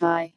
Bye.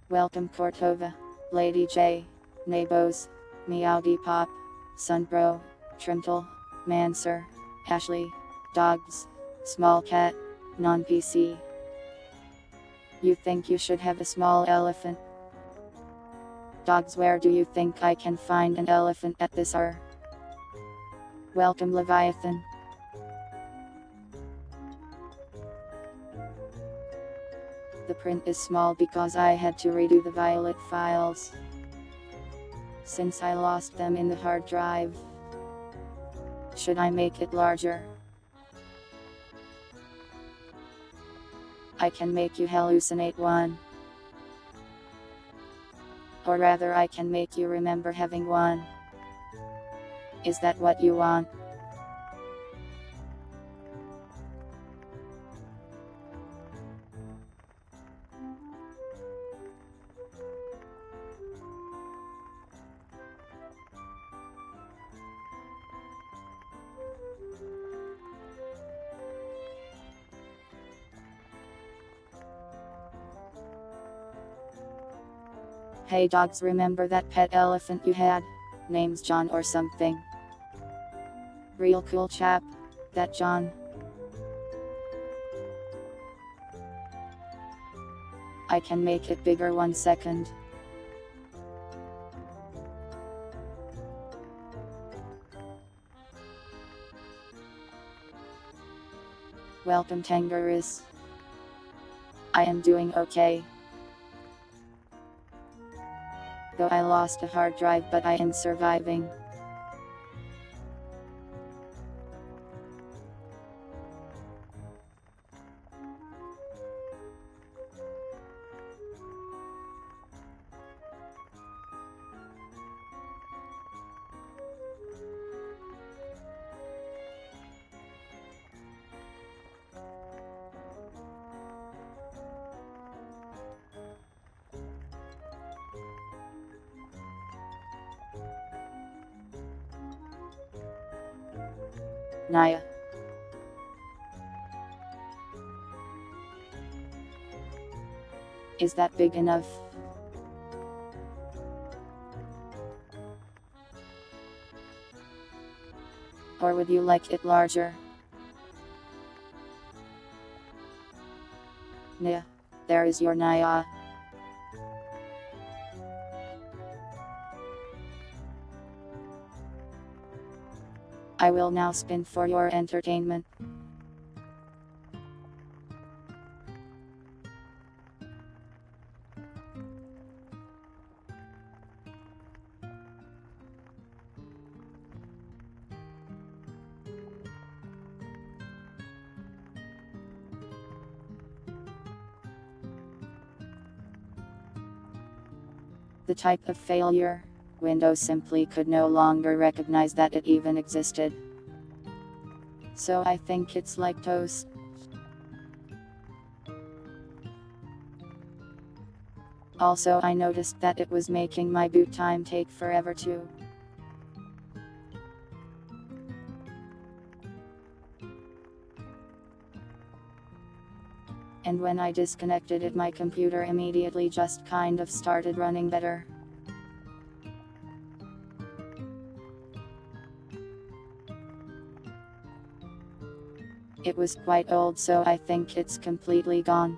Welcome Cortova, Lady J, Nabos, Meow Depop, Sunbro, Trimtle, Manser, Ashley, Dogs, Small Cat, Non-PC. You think you should have a small elephant? Dogs, where do you think I can find an elephant at this hour? Welcome Leviathan. The print is small because I had to redo the Violet files, since I lost them in the hard drive. Should I make it larger? I can make you hallucinate one. Or rather, I can make you remember having one. Is that what you want? Hey dogs, remember that pet elephant you had? Name's John or something. Real cool chap, that John. I can make it bigger 1 second. Welcome Tangerus. I am doing okay. Though I lost a hard drive, but I am surviving. Naya. Is that big enough? Or would you like it larger? Nya. There is your Naya. I will now spin for your entertainment. The type of failure. Windows simply could no longer recognize that it even existed. So I think it's like toast. Also, I noticed that it was making my boot time take forever too. And when I disconnected it, my computer immediately just kind of started running better. It was quite old, so I think it's completely gone.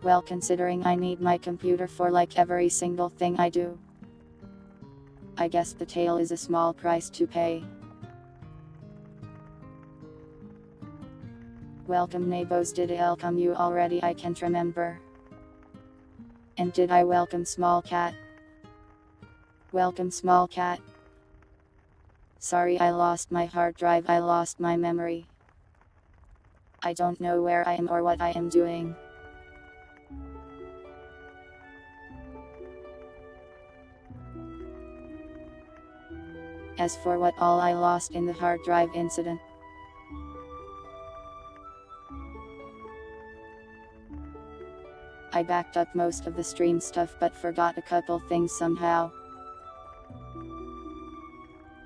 Well, considering I need my computer for like every single thing I do, I guess the tail is a small price to pay. Welcome neighbors, did I welcome you already? I can't remember. And did I welcome small cat? Welcome small cat. Sorry, I lost my hard drive, I lost my memory. I don't know where I am or what I am doing. As for what all I lost in the hard drive incident, I backed up most of the stream stuff but forgot a couple things somehow.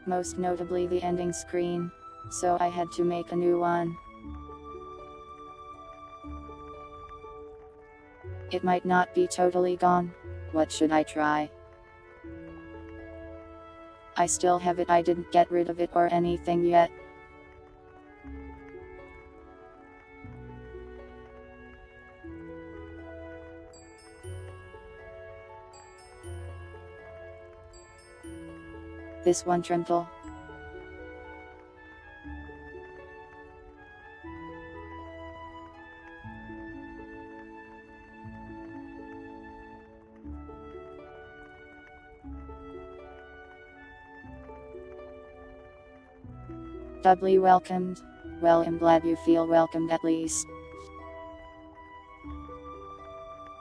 Most notably the ending screen, so I had to make a new one. It might not be totally gone. What should I try? I still have it, I didn't get rid of it or anything yet. This one Trimple. Doubly welcomed. Well, I'm glad you feel welcomed at least.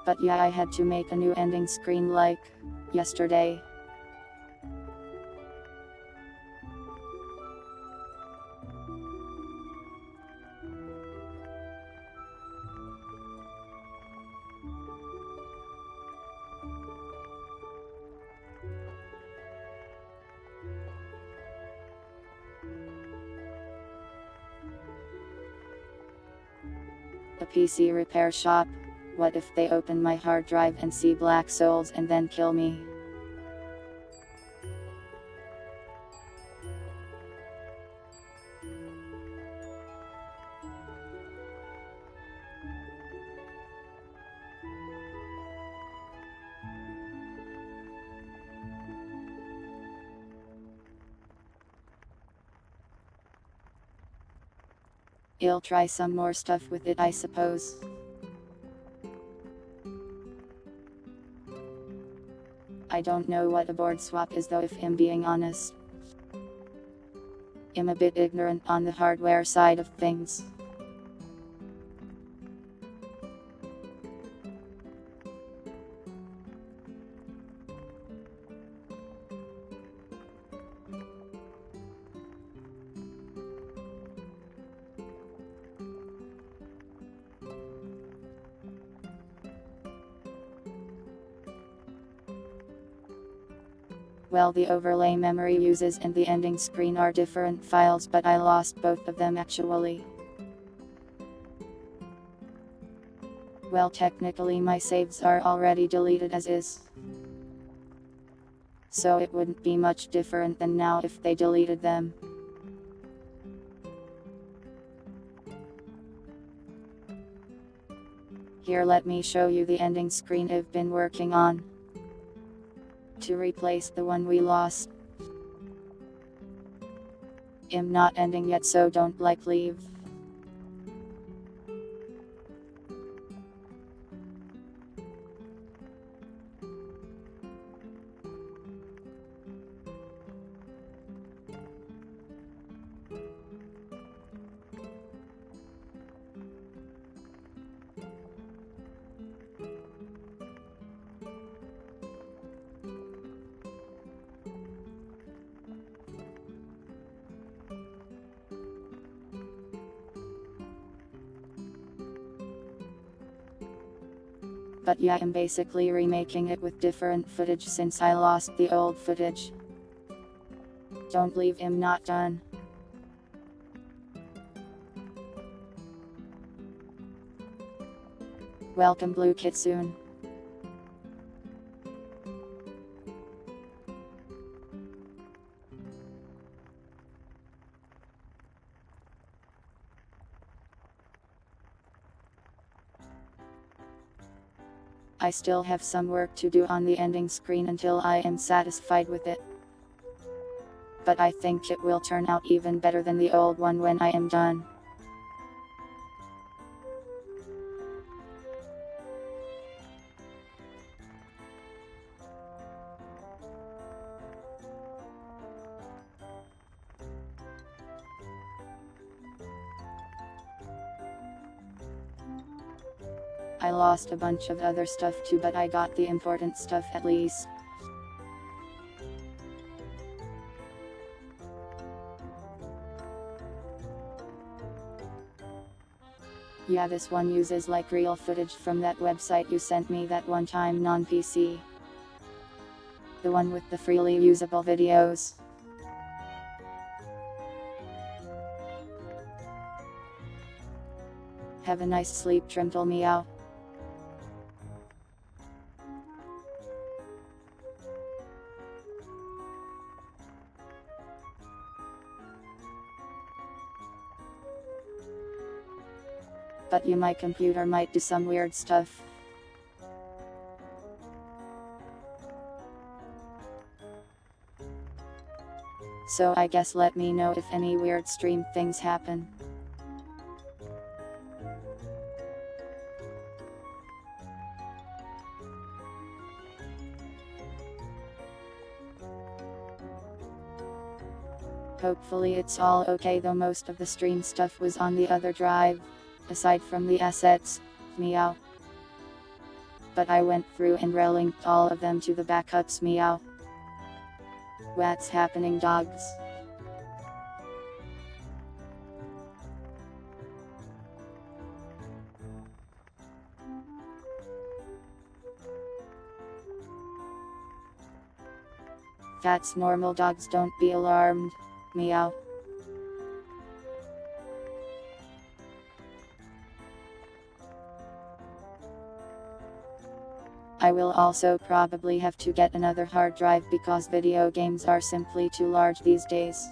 But yeah, I had to make a new ending screen like yesterday. A PC repair shop. What if they open my hard drive and see black souls and then kill me? I'll try some more stuff with it, I suppose. I don't know what a board swap is though, if I'm being honest. I'm a bit ignorant on the hardware side of things. Well, the overlay memory uses and the ending screen are different files, but I lost both of them actually. Well, technically my saves are already deleted as is. So it wouldn't be much different than now if they deleted them. Here, let me show you the ending screen I've been working on to replace the one we lost. I'm not ending yet, so don't leave. But yeah, I'm basically remaking it with different footage since I lost the old footage. Don't leave, I'm not done. Welcome Blue Kitsune. I still have some work to do on the ending screen until I am satisfied with it. but I think it will turn out even better than the old one when I am done. I lost a bunch of other stuff too, but I got the important stuff at least. Yeah, this one uses like real footage from that website you sent me that one time, non-PC. The one with the freely usable videos. Have a nice sleep, Trimple, meow. But yeah, my computer might do some weird stuff. So I guess let me know if any weird stream things happen. Hopefully it's all okay, though most of the stream stuff was on the other drive, aside from the assets, meow. But I went through and relinked all of them to the backups, meow. What's happening, dogs? That's normal, dogs, don't be alarmed, meow. I will also probably have to get another hard drive because video games are simply too large these days.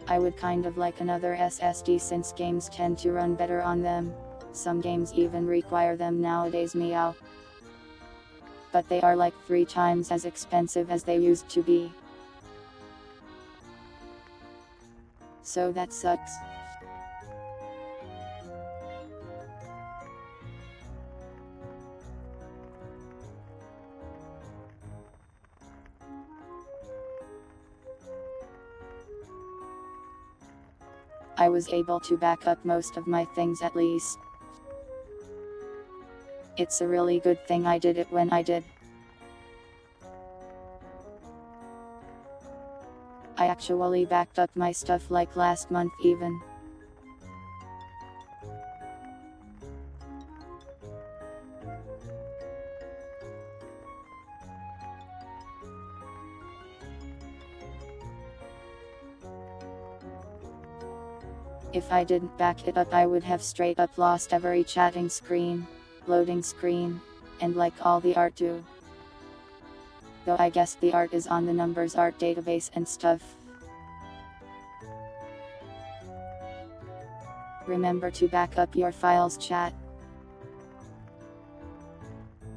I would kind of like another SSD since games tend to run better on them. Some games even require them nowadays, meow. But they are like 3 times as expensive as they used to be. So that sucks. I was able to back up most of my things at least. It's a really good thing I did it when I did. I actually backed up my stuff like last month even. If I didn't back it up, I would have straight up lost every chatting screen, loading screen, and like all the art too. Though I guess the art is on the numbers art database and stuff. Remember to back up your files, chat.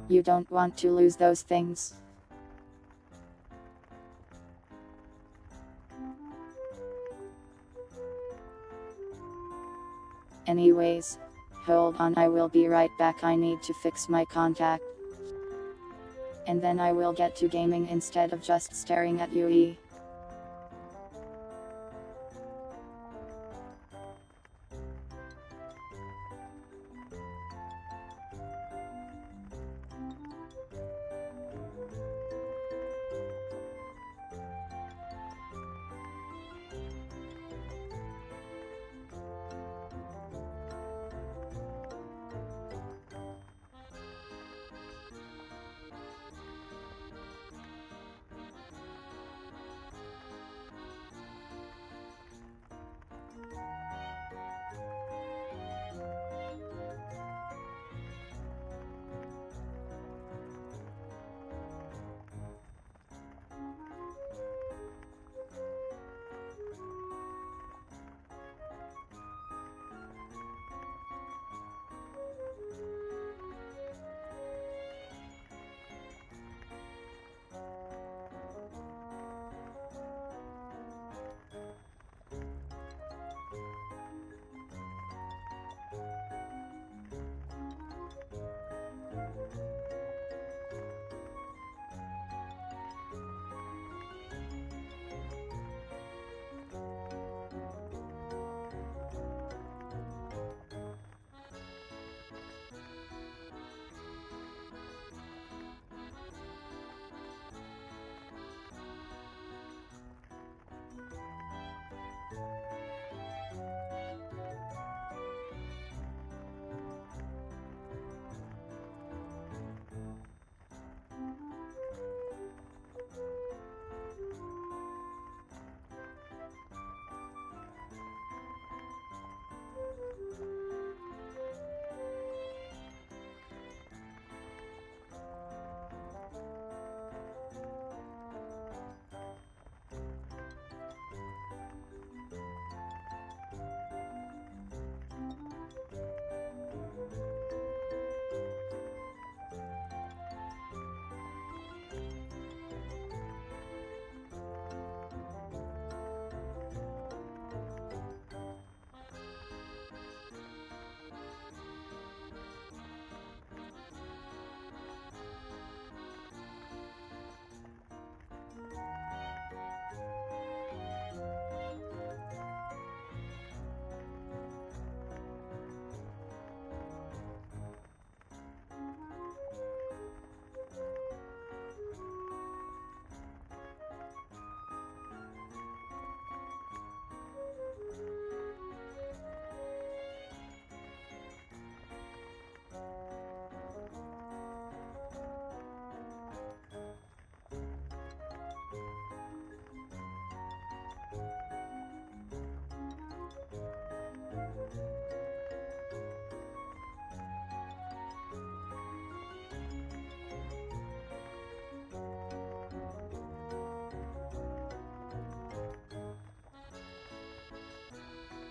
You don't want to lose those things. Anyways, hold on, I will be right back. I need to fix my contact. And then I will get to gaming instead of just staring at you.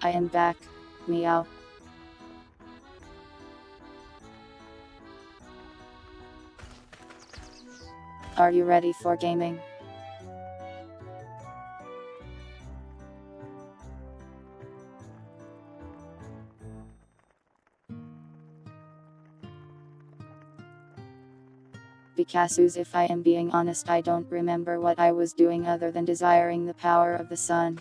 I am back. Meow. Are you ready for gaming? Because if I am being honest, I don't remember what I was doing other than desiring the power of the sun.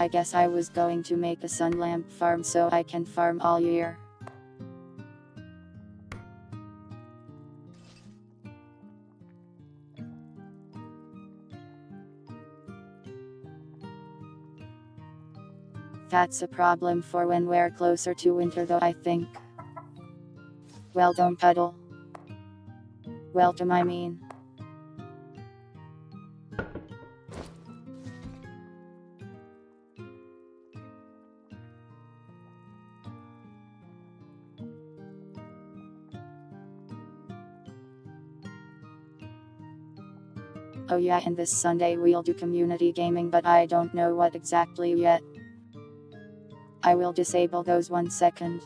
I guess I was going to make a sun lamp farm so I can farm all year. That's a problem for when we're closer to winter though, I think. Well, don't puddle. Welcome, I mean. Oh yeah, and this Sunday we'll do community gaming, but I don't know what exactly yet. I will disable those 1 second.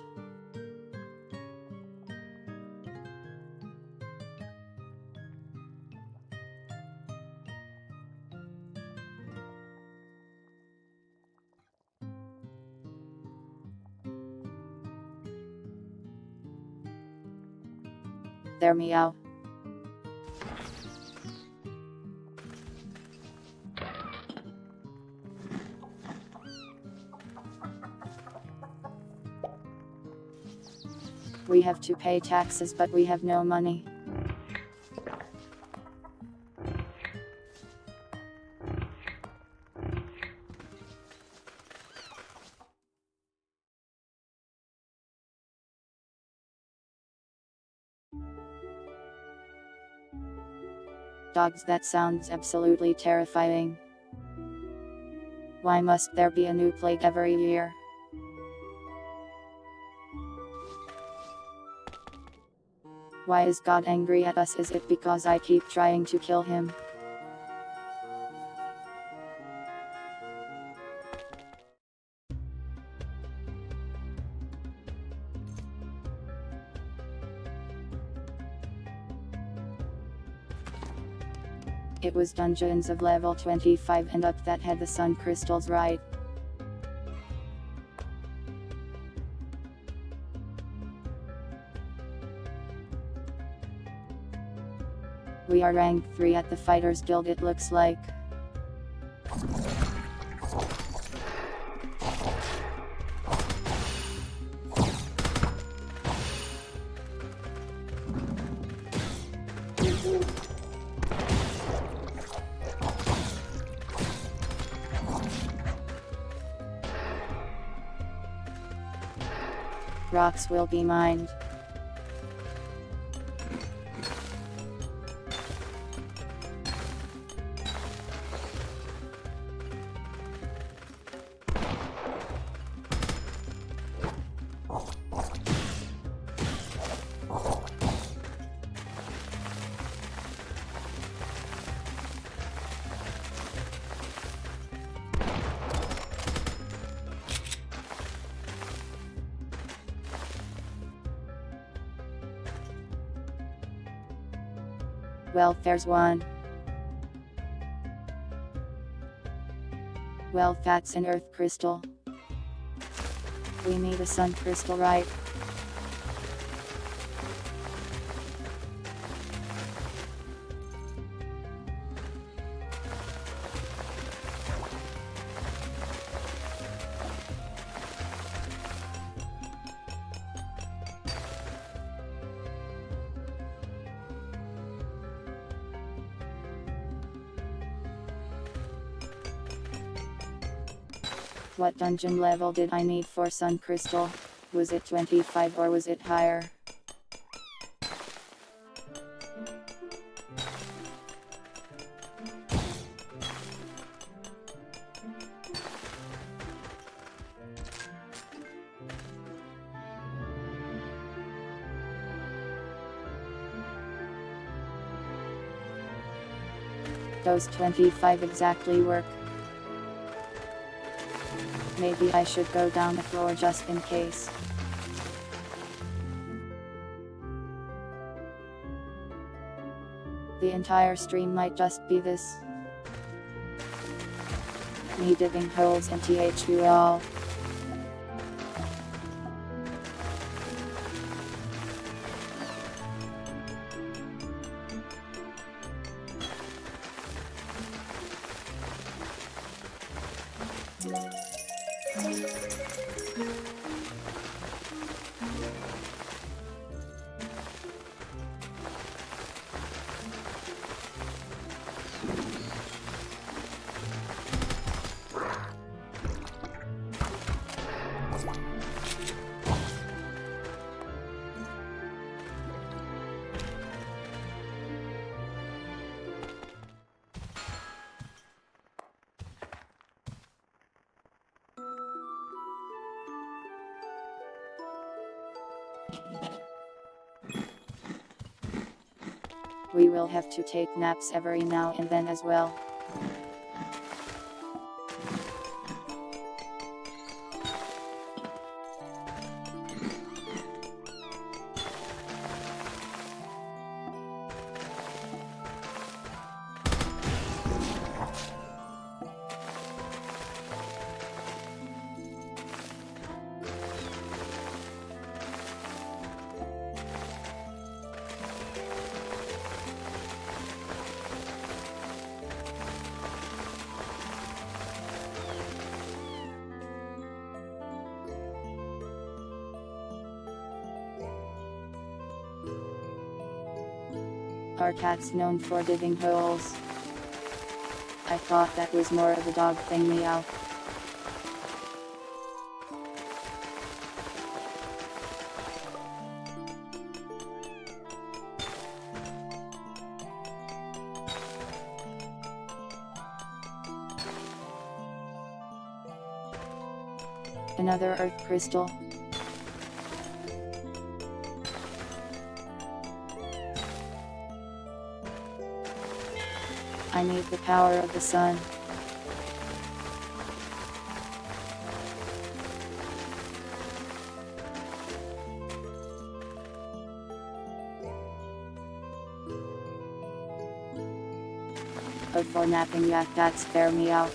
There, meow. We have to pay taxes, but we have no money. Dogs, that sounds absolutely terrifying. Why must there be a new plague every year? Why is God angry at us? Is it because I keep trying to kill him? It was dungeons of level 25 and up that had the sun crystals, right? We are rank 3 at the Fighters Guild, it looks like. Rocks will be mined. Well, there's one. Well, that's an earth crystal. We need a sun crystal, right? What dungeon level did I need for sun crystal? Was it 25 or was it higher? those 25 exactly work. Maybe I should go down the floor just in case. The entire stream might just be this. Me digging holes in THU all. We will have to take naps every now and then as well. Are cats known for digging holes? I thought that was more of a dog thing. Meow. Another earth crystal. I need the power of the sun. Oh, for napping, yeah, that's fair. Meow.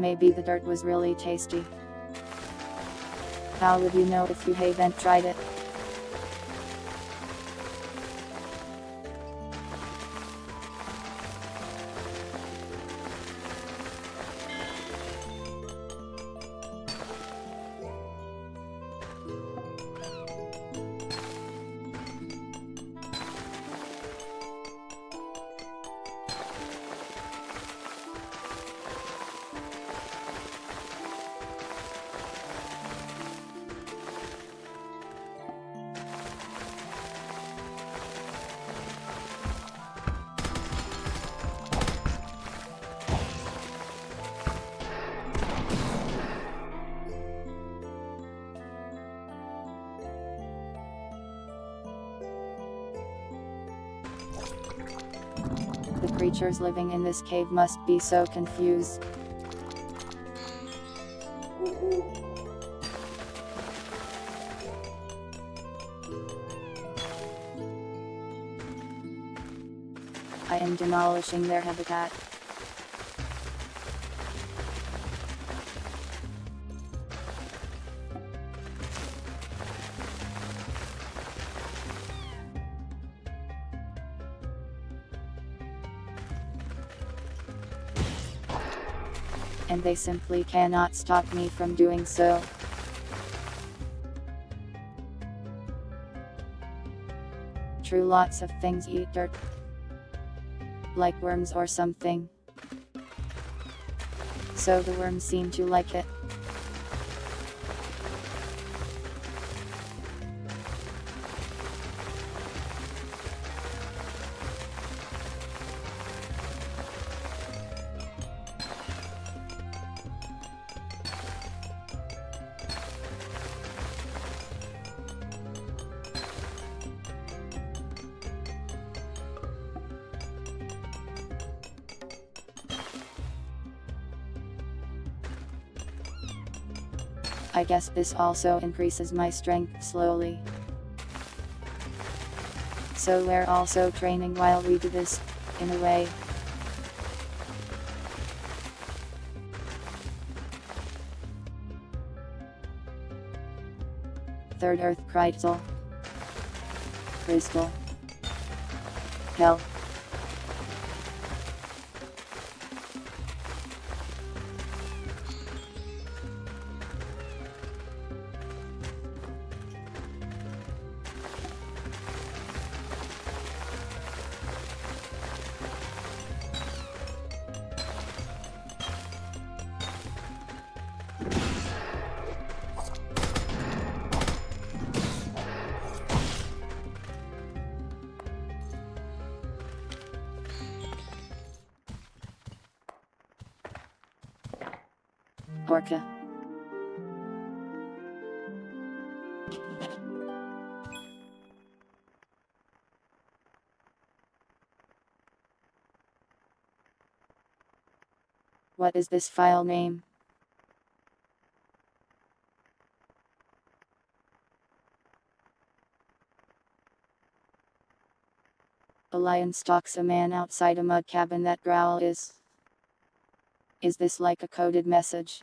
Maybe the dirt was really tasty. How would you know if you haven't tried it? The creatures living in this cave must be so confused. I am demolishing their habitat. And they simply cannot stop me from doing so. True, lots of things eat dirt. Like worms or something. So the worms seem to like it. I guess this also increases my strength slowly. So we're also training while we do this, in a way. Third Earth Crystal. Crystal. Hell. Orca. What is this file name? A lion stalks a man outside a mud cabin. That growl is. Is this like a coded message?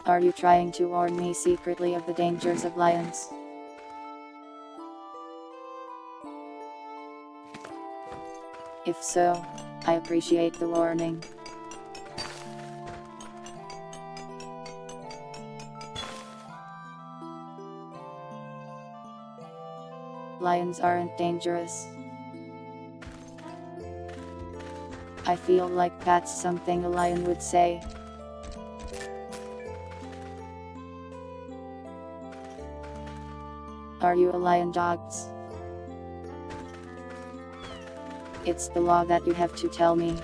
Are you trying to warn me secretly of the dangers of lions? If so, I appreciate the warning. Lions aren't dangerous. I feel like that's something a lion would say. Are you a lion, dogs? It's the law that you have to tell me.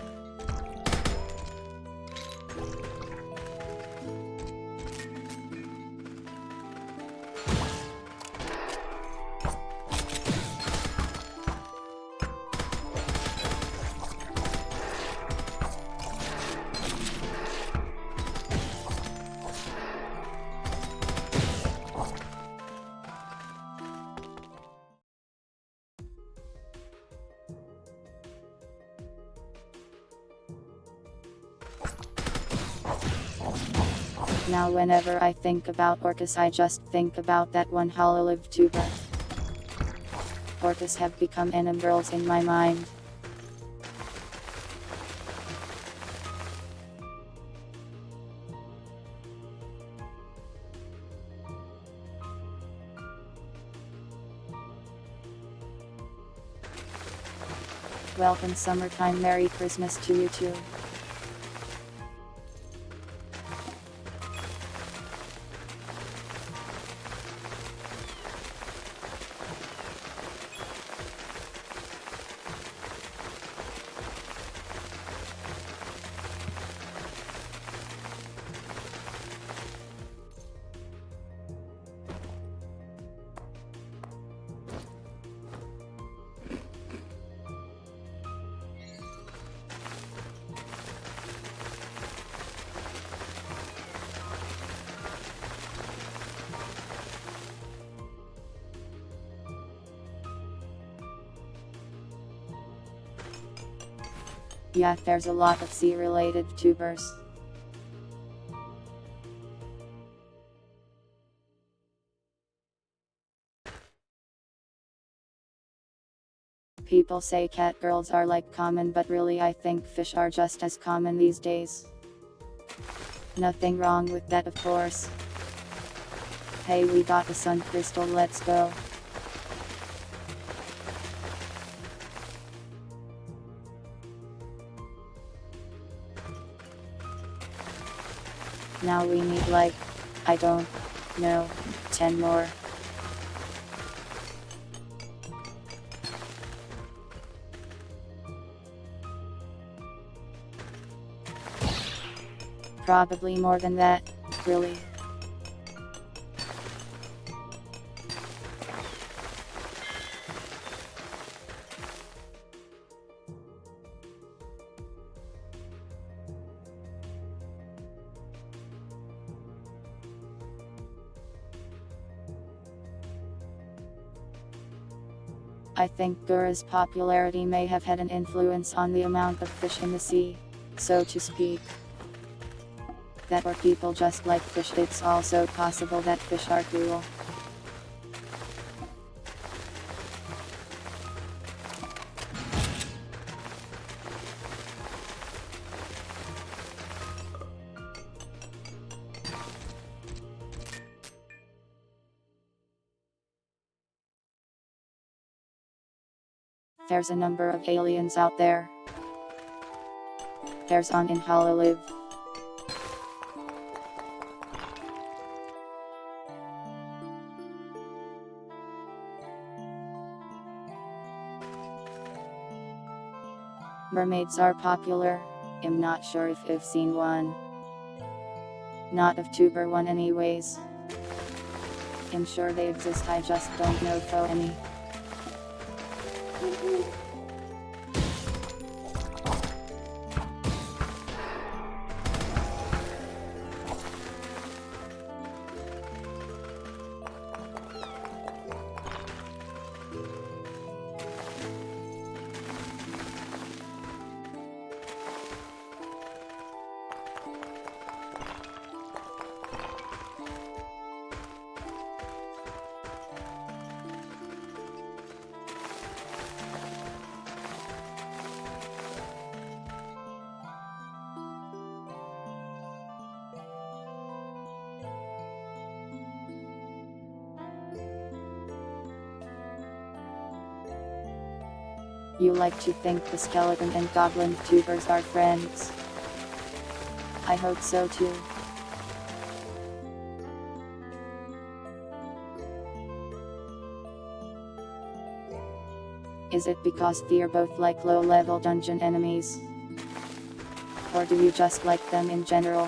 Now whenever I think about orcas, I just think about that one hollow-lived tuber. Orcas have become anime girls in my mind. Welcome summertime, Merry Christmas to you too. Yeah, there's a lot of sea-related tubers. People say cat girls are like common, but really I think fish are just as common these days. Nothing wrong with that, of course. Hey, we got a sun crystal, let's go. Now we need like, I don't know, 10 more. Probably more than that, really. I think Gura's popularity may have had an influence on the amount of fish in the sea, so to speak. That or people just like fish. It's also possible that fish are cool. There's a number of aliens out there. There's on in Hololive. Mermaids are popular. I'm not sure if I've seen one. Not of tuber one anyways. I'm sure they exist, I just don't know for any. You like to think the skeleton and goblin tubers are friends? I hope so too. Is it because they're both like low-level dungeon enemies? Or do you just like them in general?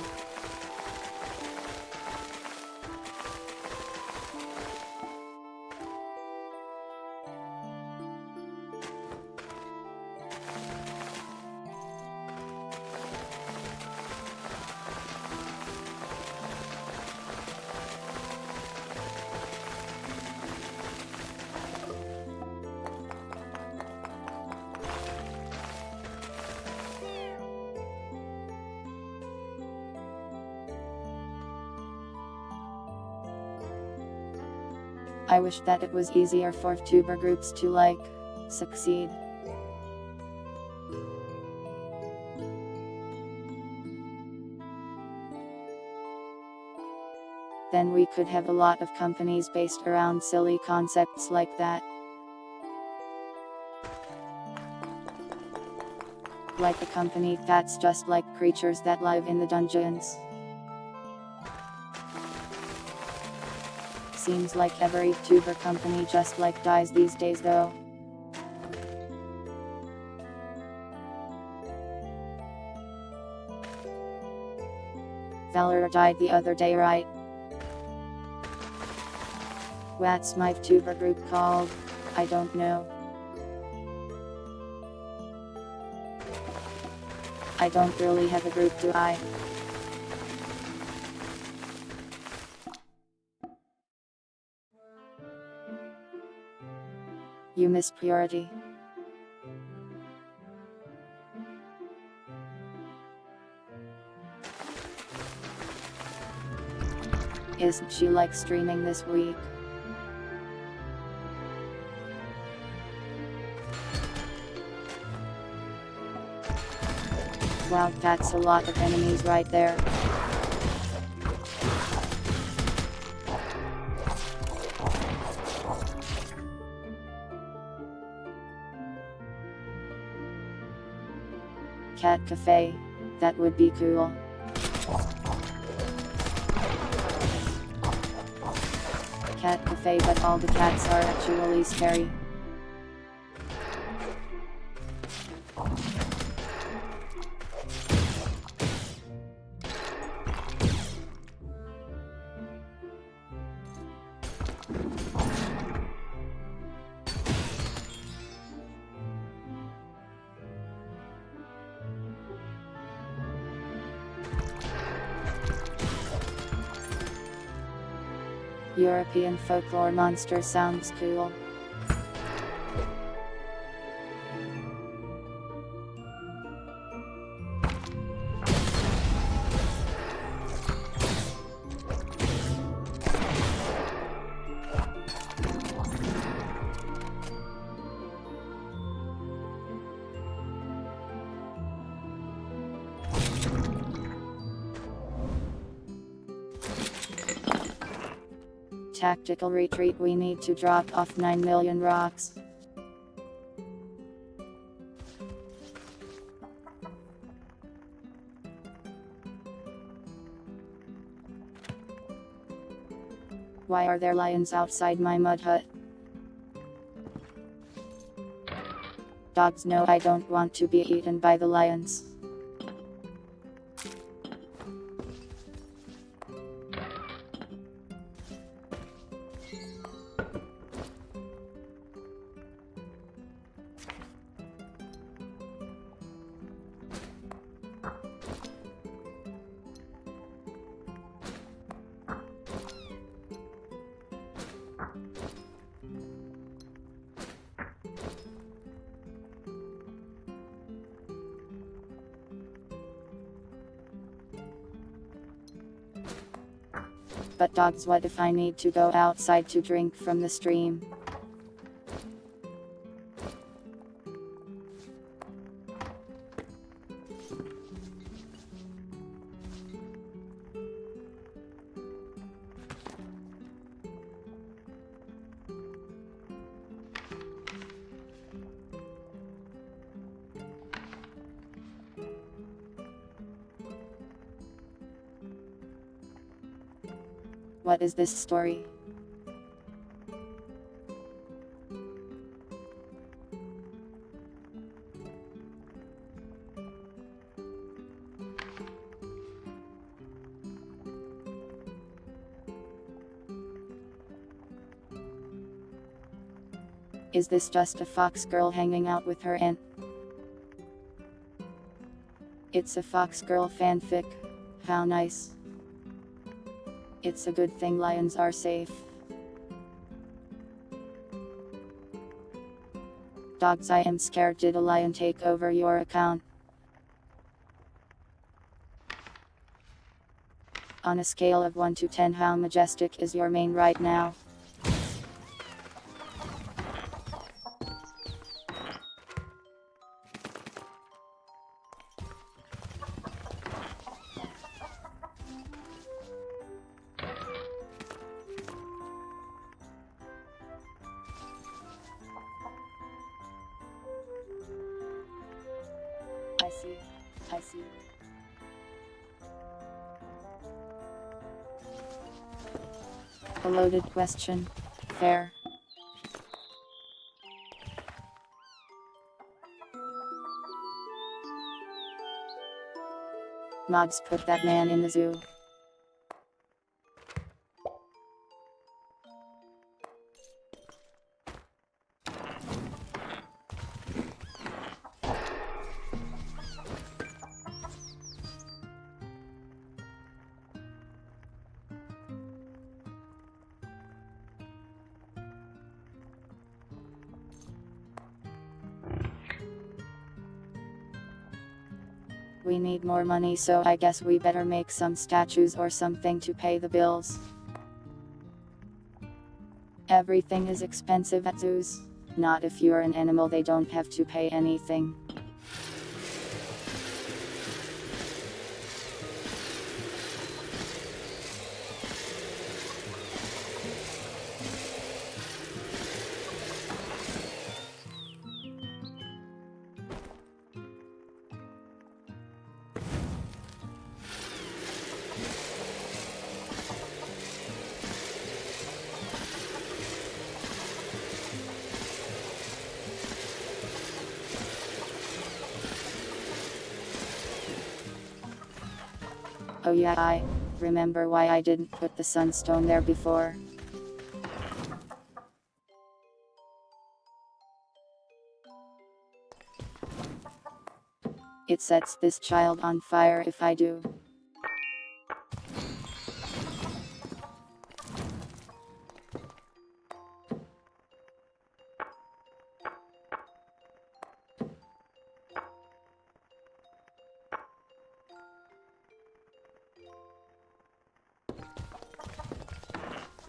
I wish that it was easier for tuber groups to succeed. Then we could have a lot of companies based around silly concepts like that. Like a company that's just like creatures that live in the dungeons. Seems like every tuber company just dies these days though. Valor died the other day, right? What's my tuber group called? I don't know. I don't really have a group, do I? You miss Purity. Isn't she streaming this week? Wow, that's a lot of enemies right there. Cat cafe, that would be cool. Cat cafe, but all the cats are actually scary. European folklore monster sounds cool. tactical retreat. We need to drop off 9 million rocks. Why are there lions outside my mud hut? Dogs know I don't want to be eaten by the lions. But dogs, what if I need to go outside to drink from the stream? What is this story? Is this just a fox girl hanging out with her aunt? It's a fox girl fanfic. How nice. It's a good thing lions are safe. Dogs, I am scared. Did a lion take over your account? On a scale of 1 to 10, how majestic is your mane right now? I see. A loaded question. Fair. Mods, put that man in the zoo. We need more money, so I guess we better make some statues or something to pay the bills. Everything is expensive at zoos. Not if you're an animal, they don't have to pay anything. Oh yeah, I remember why I didn't put the sunstone there before. It sets this child on fire if I do.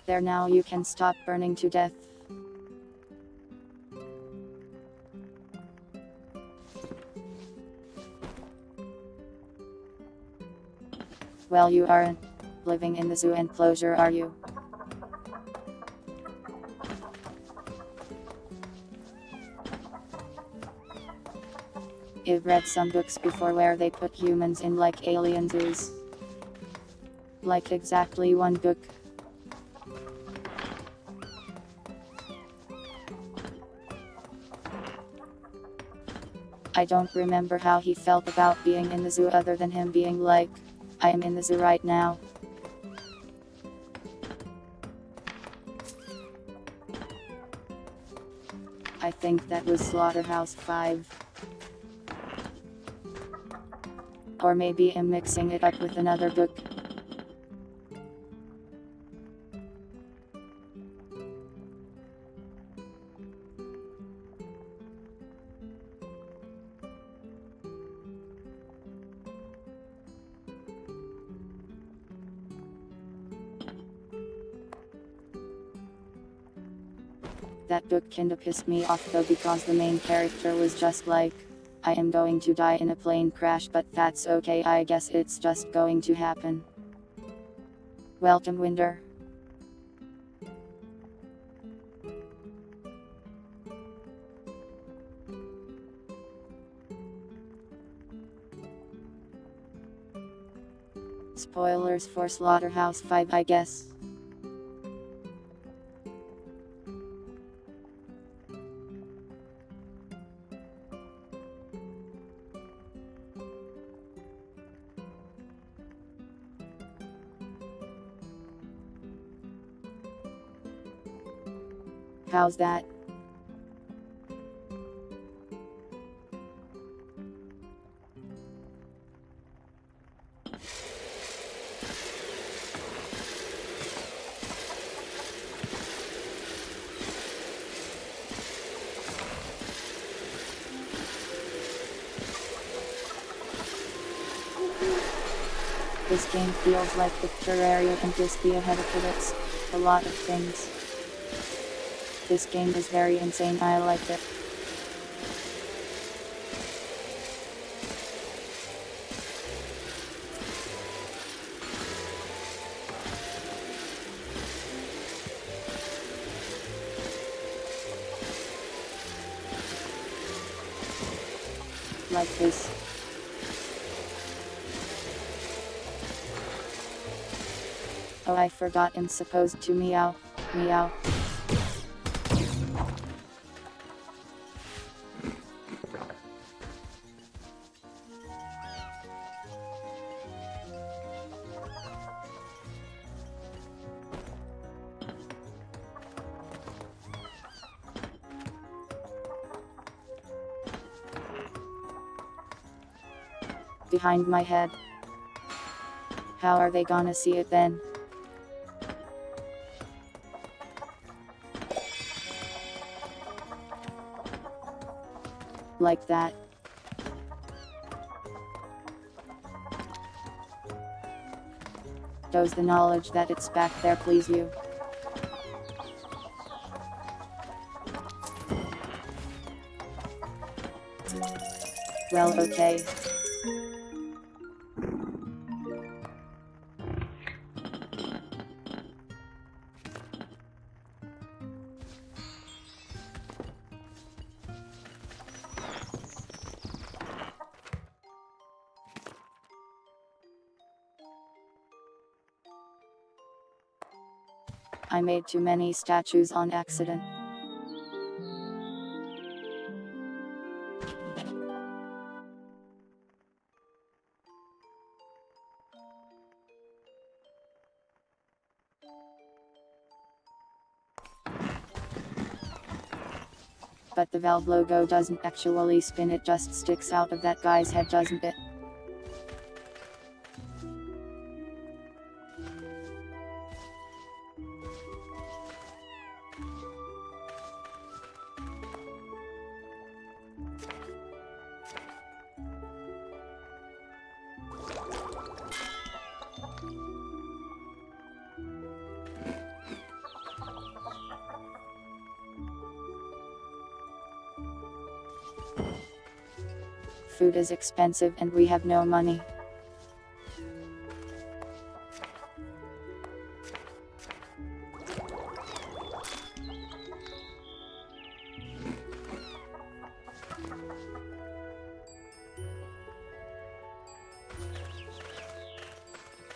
There, now you can stop burning to death. Well, you aren't living in the zoo enclosure, are you? I've read some books before where they put humans in like alien zoos. Like exactly one book. I don't remember how he felt about being in the zoo other than him being like, I am in the zoo right now. I think that was Slaughterhouse 5. Or maybe I'm mixing it up with another book. That book kinda pissed me off though because the main character was just like, I am going to die in a plane crash, but that's okay, I guess it's just going to happen. Welcome, Winder. Spoilers for Slaughterhouse 5, I guess. How's that? This game feels like the Terraria can just be ahead of pivots. A lot of things. This game is very insane, I like it. Like this. Oh, I forgot I'm supposed to meow, meow. Behind my head. How are they gonna see it then? Like that. Does the knowledge that it's back there please you? Well, okay. I made too many statues on accident. But the Valve logo doesn't actually spin, it just sticks out of that guy's head, doesn't it? Food is expensive and we have no money.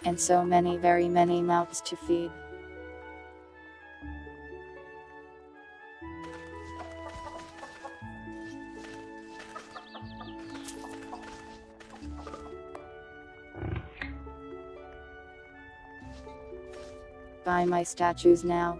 And so many, very many mouths to feed. Buy my statues now.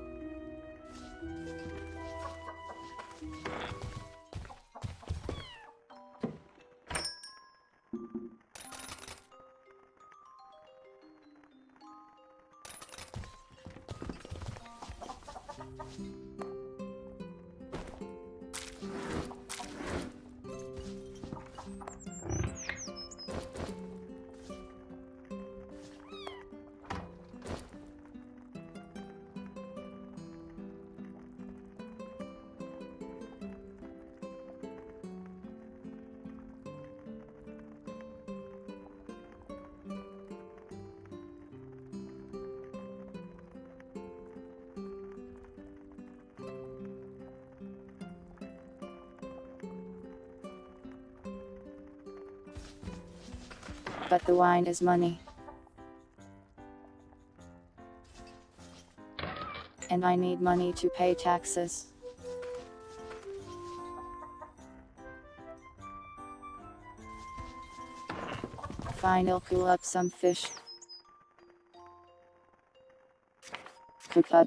But the wine is money. And I need money to pay taxes. Fine, I'll cool up some fish. Cook up.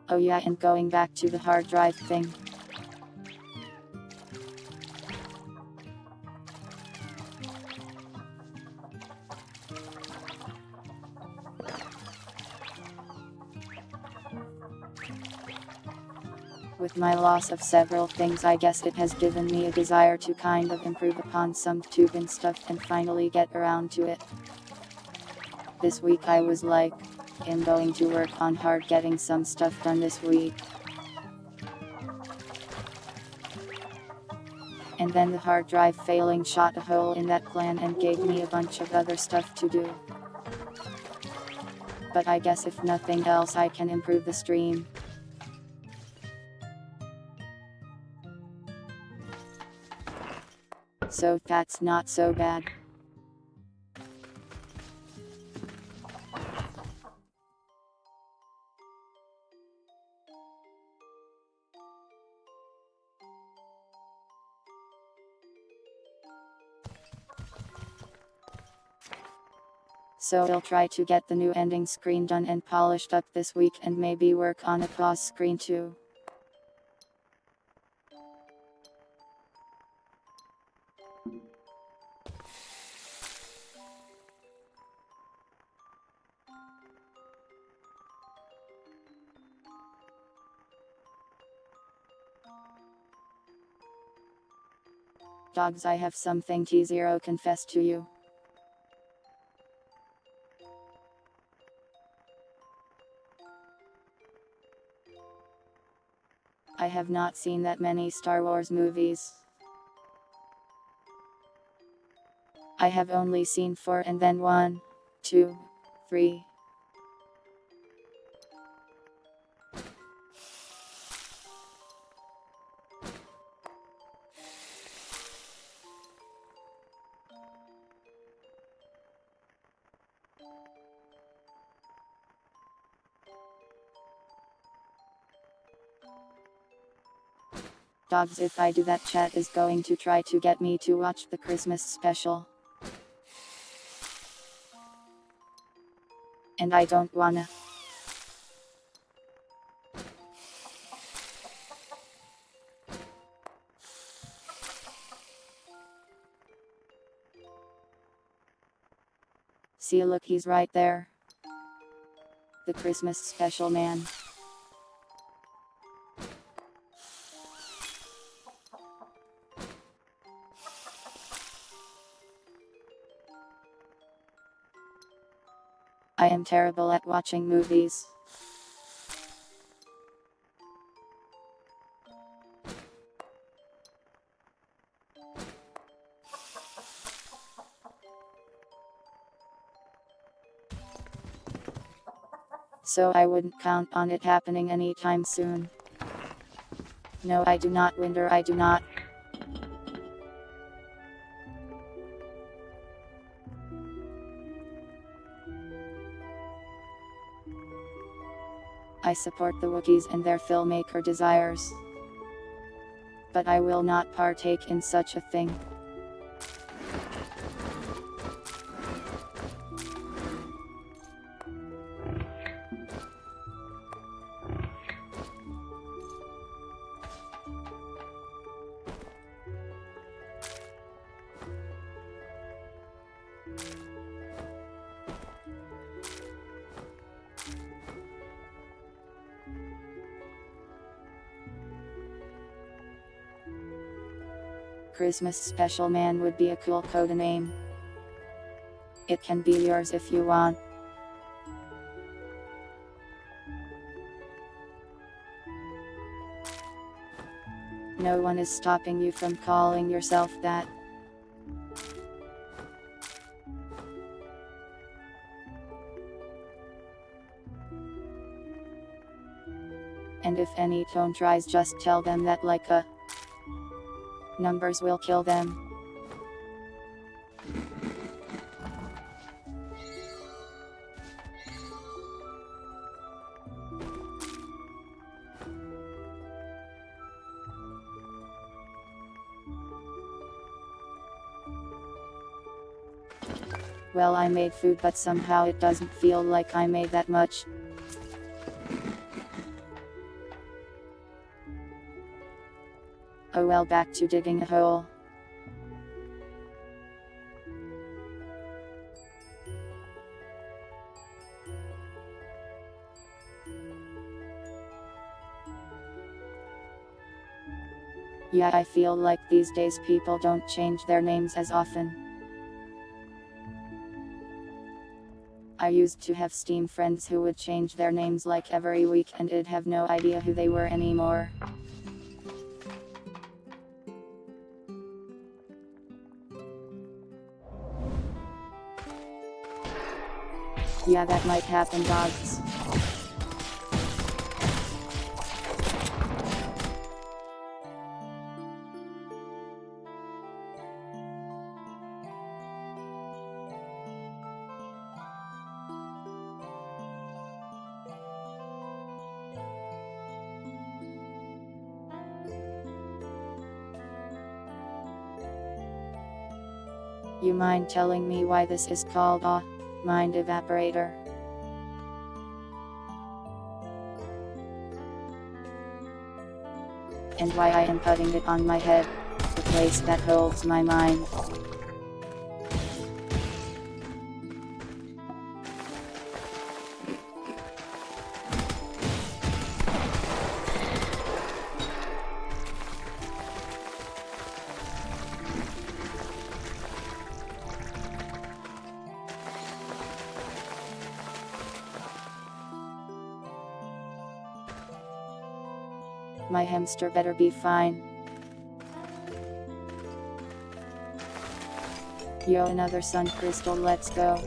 Oh yeah, and going back to the hard drive thing. With my loss of several things, I guess it has given me a desire to kind of improve upon some tubing stuff and finally get around to it. This week I was like, I'm going to work on hard getting some stuff done this week. And then the hard drive failing shot a hole in that plan and gave me a bunch of other stuff to do. But I guess if nothing else I can improve the stream. So that's not so bad. So I'll try to get the new ending screen done and polished up this week and maybe work on a pause screen too. Dogs, I have something T0 confess to you. I have not seen that many Star Wars movies. I have only seen 4 and then 1, 2, 3. Dogs, if I do that, chat is going to try to get me to watch the Christmas special. And I don't wanna. See, look, he's right there. The Christmas special man. I am terrible at watching movies. So I wouldn't count on it happening anytime soon. No, I do not, Winder, I do not. I support the Wookiees and their filmmaker desires. But I will not partake in such a thing. Christmas Special Man would be a cool codename. It can be yours if you want. No one is stopping you from calling yourself that. And if any tone tries, just tell them that like a numbers will kill them. Well, I made food, but somehow it doesn't feel like I made that much. Oh well, back to digging a hole. Yeah, I feel like these days people don't change their names as often. I used to have Steam friends who would change their names like every week, and I'd have no idea who they were anymore. Yeah, that might happen, dogs. You mind telling me why this is called a mind evaporator? And why I am putting it on my head, the place that holds my mind. My hamster better be fine. Yo, another sun crystal, let's go.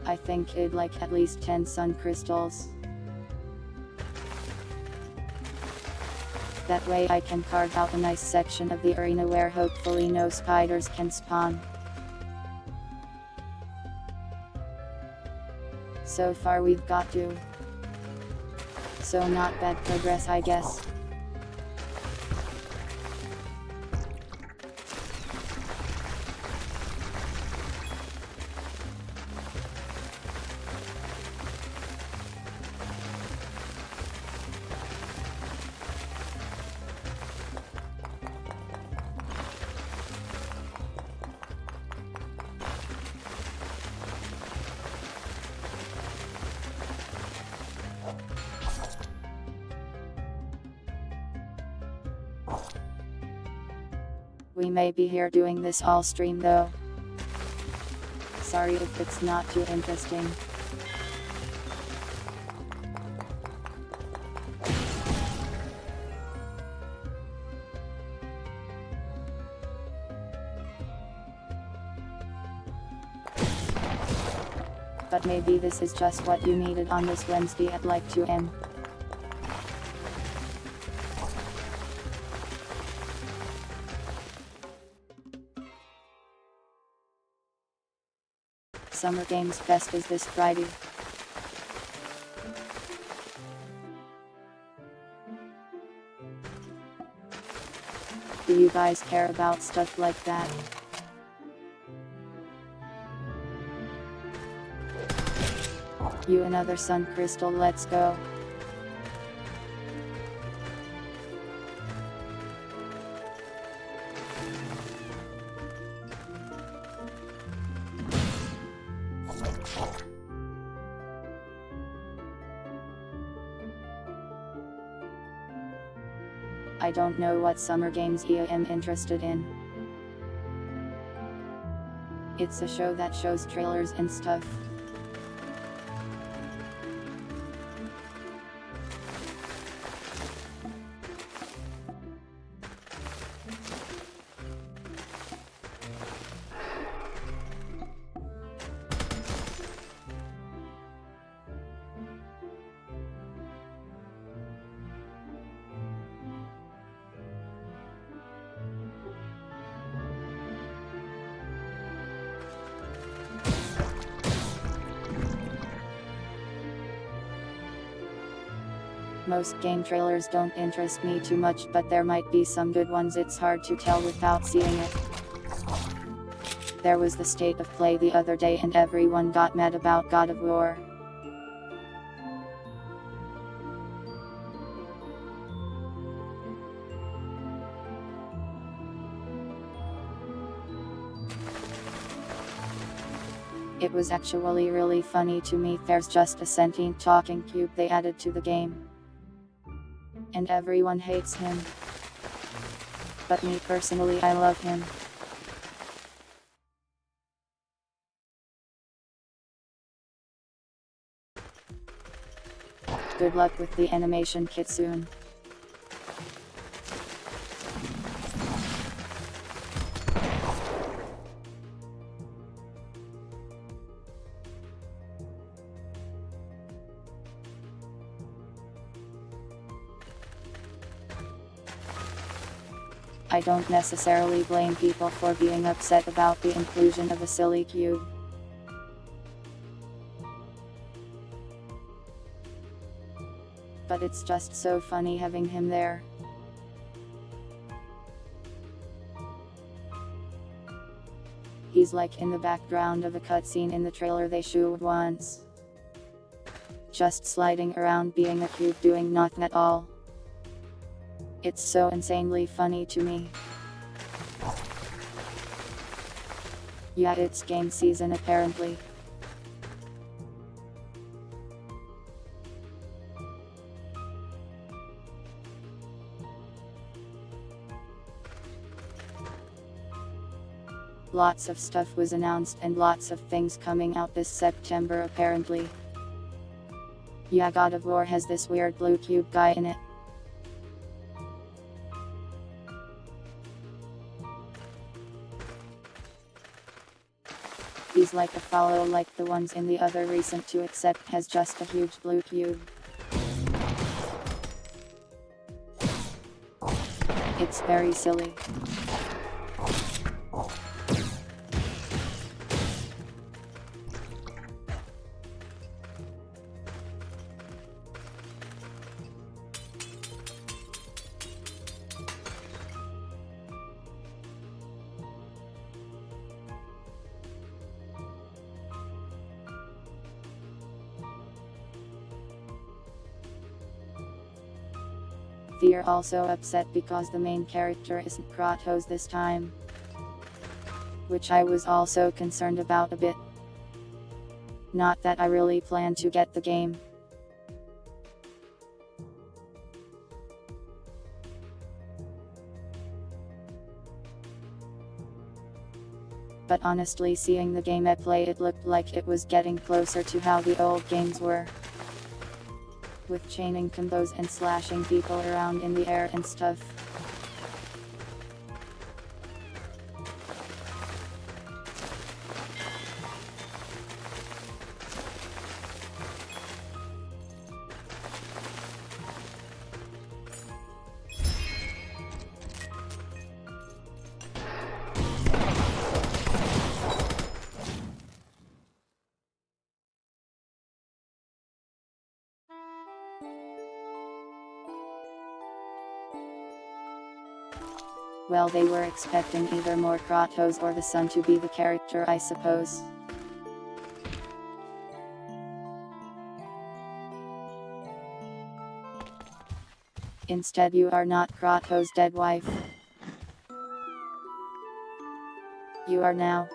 I think I'd like at least 10 sun crystals. That way I can carve out a nice section of the arena where hopefully no spiders can spawn. So far we've got 2. So not bad progress, I guess. We may be here doing this all stream though. Sorry if it's not too interesting. But maybe this is just what you needed on this Wednesday at like 2 am. Summer Games Fest is this Friday. Do you guys care about stuff like that? You another sun crystal, let's go. I don't know what summer games I am interested in. It's a show that shows trailers and stuff. Most game trailers don't interest me too much, but there might be some good ones. It's hard to tell without seeing it. There was the state of play the other day and everyone got mad about God of War. It was actually really funny to me. There's just a sentient talking cube they added to the game. And everyone hates him. But me personally, I love him. Good luck with the animation kit soon. I don't necessarily blame people for being upset about the inclusion of a silly cube. But it's just so funny having him there. He's like in the background of a cutscene in the trailer they showed once. Just sliding around being a cube doing nothing at all. It's so insanely funny to me. Yeah, it's game season apparently. Lots of stuff was announced and lots of things coming out this September apparently. Yeah, God of War has this weird blue cube guy in it. He's like a follow like the ones in the other recent 2, except has just a huge blue cube. It's very silly. They're also upset because the main character isn't Kratos this time, which I was also concerned about a bit. Not that I really plan to get the game. But honestly, seeing the game at play, it looked like it was getting closer to how the old games were, with chaining combos and slashing people around in the air and stuff. Well, they were expecting either more Kratos or the son to be the character, I suppose. Instead, you are not Kratos' dead wife. You are now.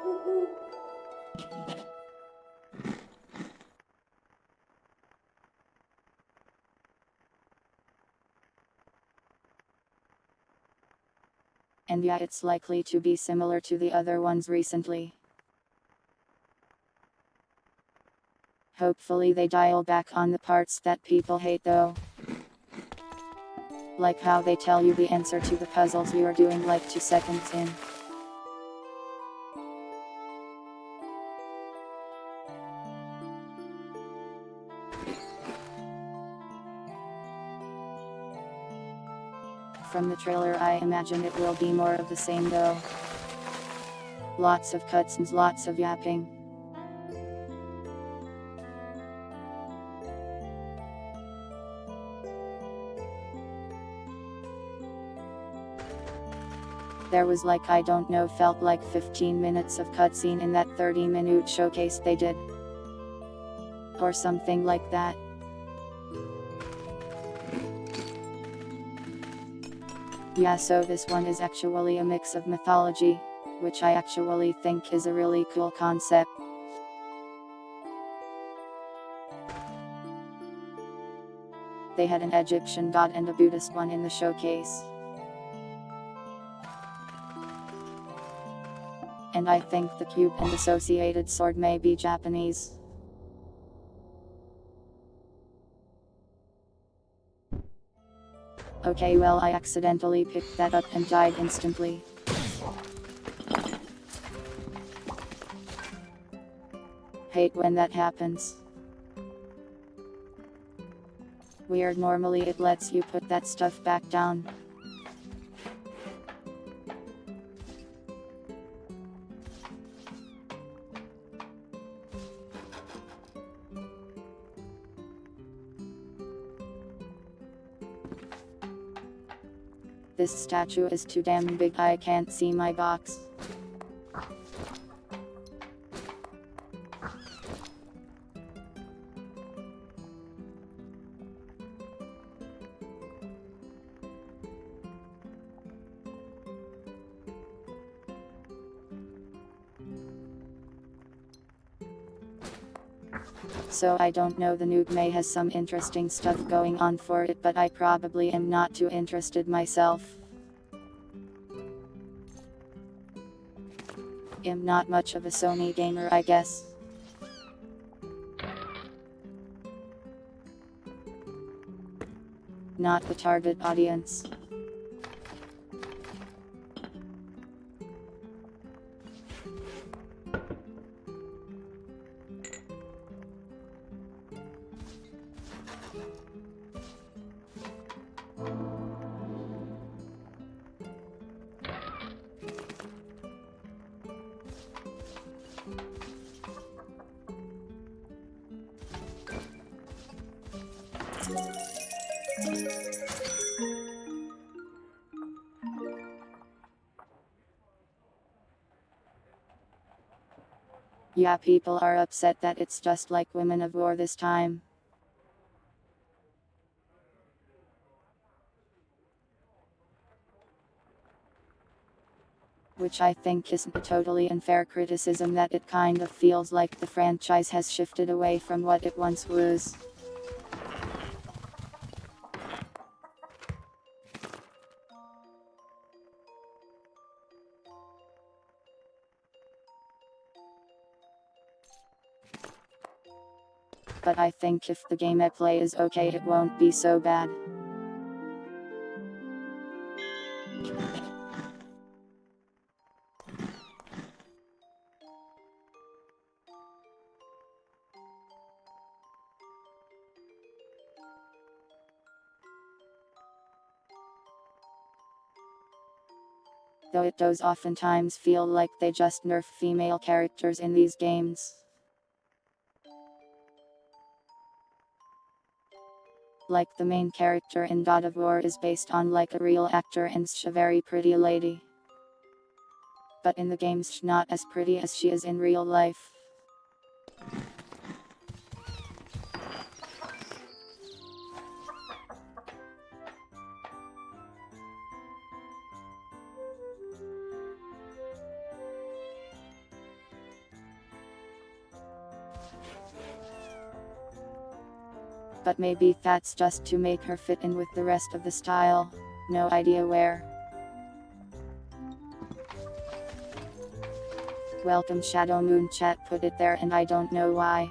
And yeah, it's likely to be similar to the other ones recently. Hopefully they dial back on the parts that people hate though. Like how they tell you the answer to the puzzles you are doing like 2 seconds in. From the trailer, I imagine it will be more of the same though. Lots of cutscenes, lots of yapping. There was like, I don't know, felt like 15 minutes of cutscene in that 30-minute showcase they did. Or something like that. Yeah, so this one is actually a mix of mythology, which I actually think is a really cool concept. They had an Egyptian god and a Buddhist one in the showcase. And I think the cube and associated sword may be Japanese. Okay, well, I accidentally picked that up and died instantly. Hate when that happens. Weird, normally it lets you put that stuff back down. This statue is too damn big, I can't see my box. So I don't know, the noob may has some interesting stuff going on for it, but I probably am not too interested myself. Am not much of a Sony gamer, I guess. Not the target audience. Yeah, people are upset that it's just like Women of War this time. which I think isn't a totally unfair criticism, that it kind of feels like the franchise has shifted away from what it once was. But I think if the gameplay is okay, it won't be so bad. Though it does oftentimes feel like they just nerf female characters in these games. Like the main character in God of War is based on like a real actor and she's a very pretty lady. But in the games she's not as pretty as she is in real life. But maybe that's just to make her fit in with the rest of the style, no idea where. Welcome Shadow Moon chat put it there and I don't know why.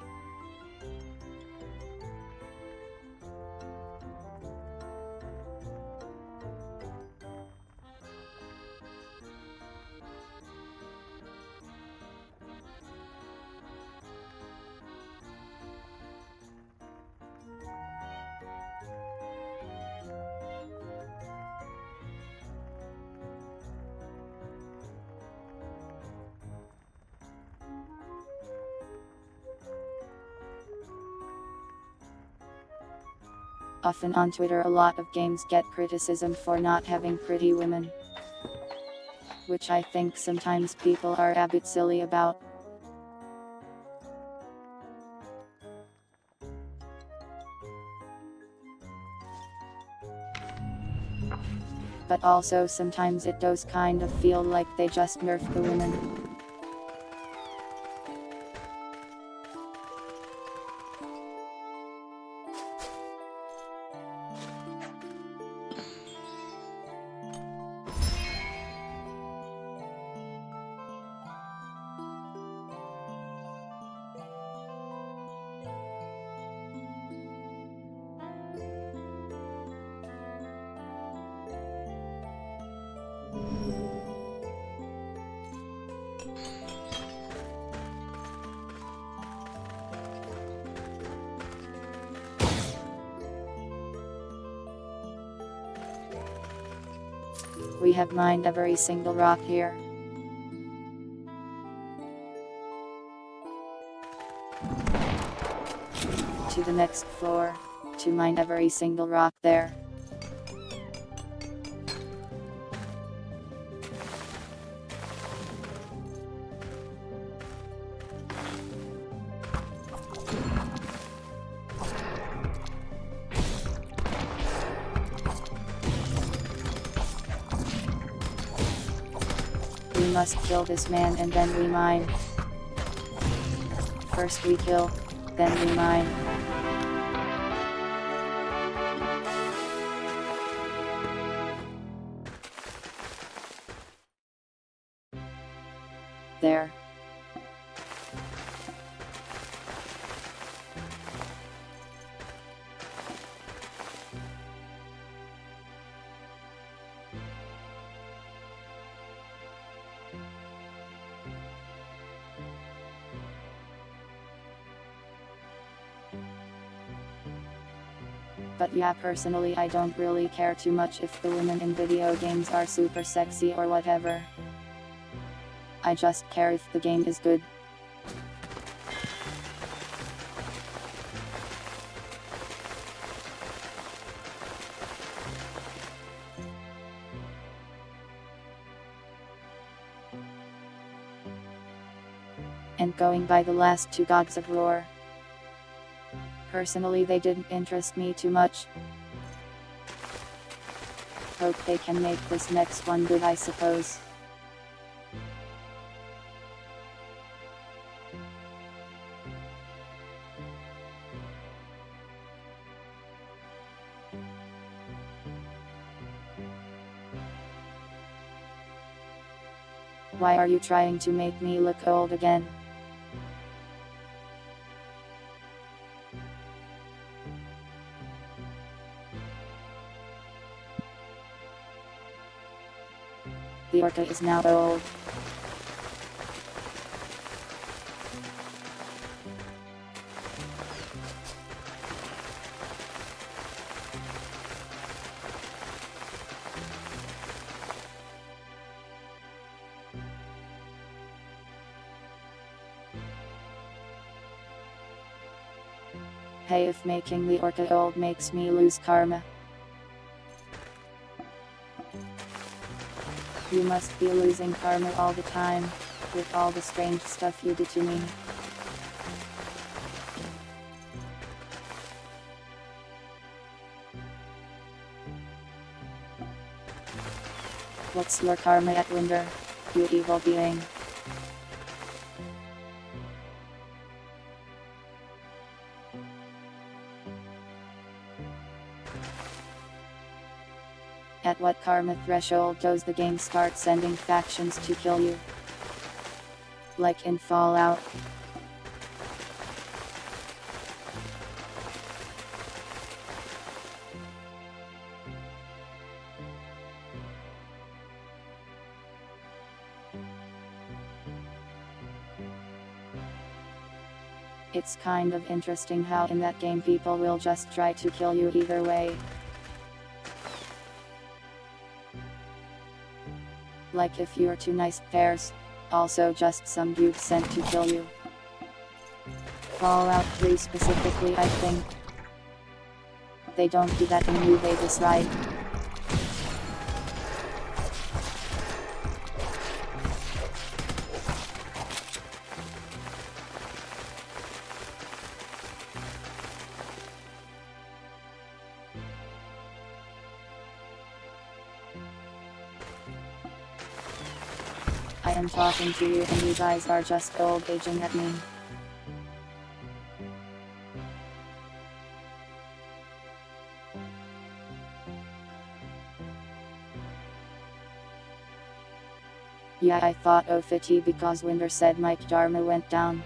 Often on Twitter a lot of games get criticism for not having pretty women, which I think sometimes people are a bit silly about. But also sometimes it does kind of feel like they just nerf the women. We have mined every single rock here. To the next floor, to mine every single rock there. We must kill this man and then we mine. First we kill, then we mine. There. But yeah, personally I don't really care too much if the women in video games are super sexy or whatever. I just care if the game is good. And going by the last two Gods of War, personally they didn't interest me too much. Hope they can make this next one good, I suppose. Why are you trying to make me look old again? The orca is now old. Hey, if making the orca old makes me lose karma, you must be losing karma all the time, with all the strange stuff you did to me. What's your karma at Winder, you evil being? At what karma threshold does the game start sending factions to kill you? Like in Fallout? It's kind of interesting how in that game people will just try to kill you either way. Like if you're too nice, there's also just some dude sent to kill you. Fallout 3 specifically, I think. They don't do that in New Vegas, right? I am talking to you and you guys are just old aging at me. Yeah, I thought OFT because Winder said Mike Dharma went down.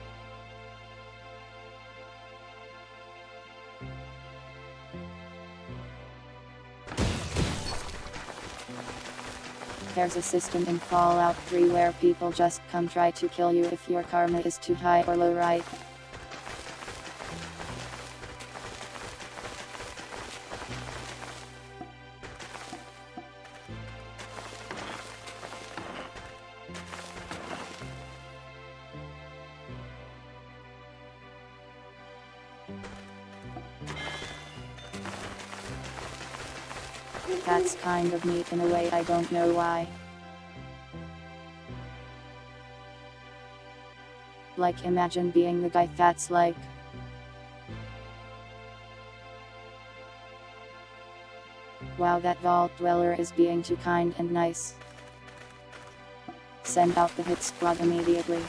There's a system in Fallout 3 where people just come try to kill you if your karma is too high or low, right? That's kind of neat in a way, I don't know why. Like imagine being the guy that's like, wow, that vault dweller is being too kind and nice. Send out the hit squad immediately.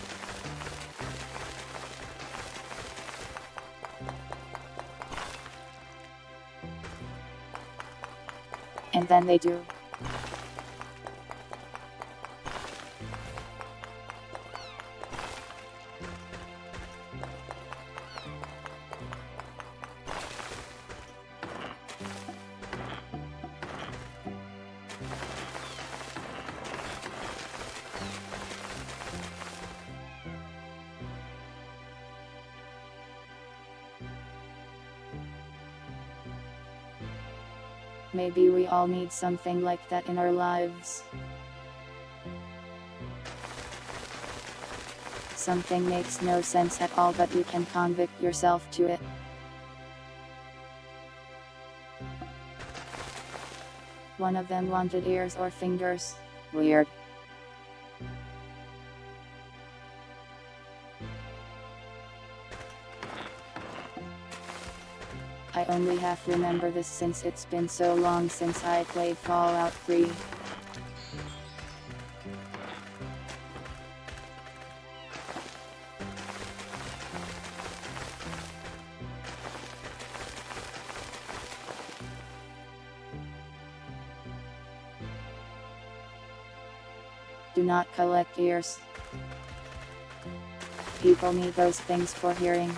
And then they do. Maybe we all need something like that in our lives. Something makes no sense at all, but you can convict yourself to it. One of them wanted ears or fingers. Weird. I only half remember this since it's been so long since I played Fallout 3. Do not collect ears. People need those things for hearing.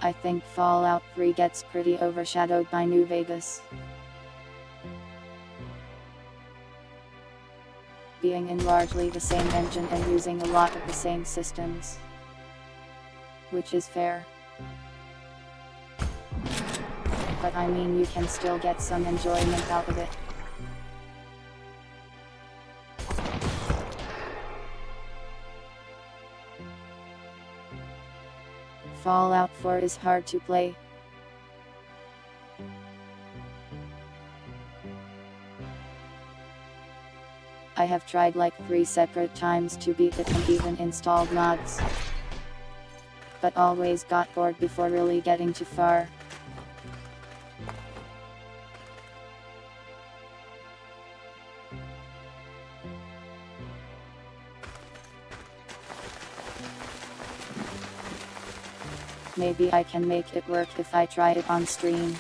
I think Fallout 3 gets pretty overshadowed by New Vegas. Being in largely the same engine and using a lot of the same systems. Which is fair. But I mean, you can still get some enjoyment out of it. Fallout 4 is hard to play. I have tried like 3 separate times to beat it and even installed mods. But always got bored before really getting too far. Maybe I can make it work if I try it on stream.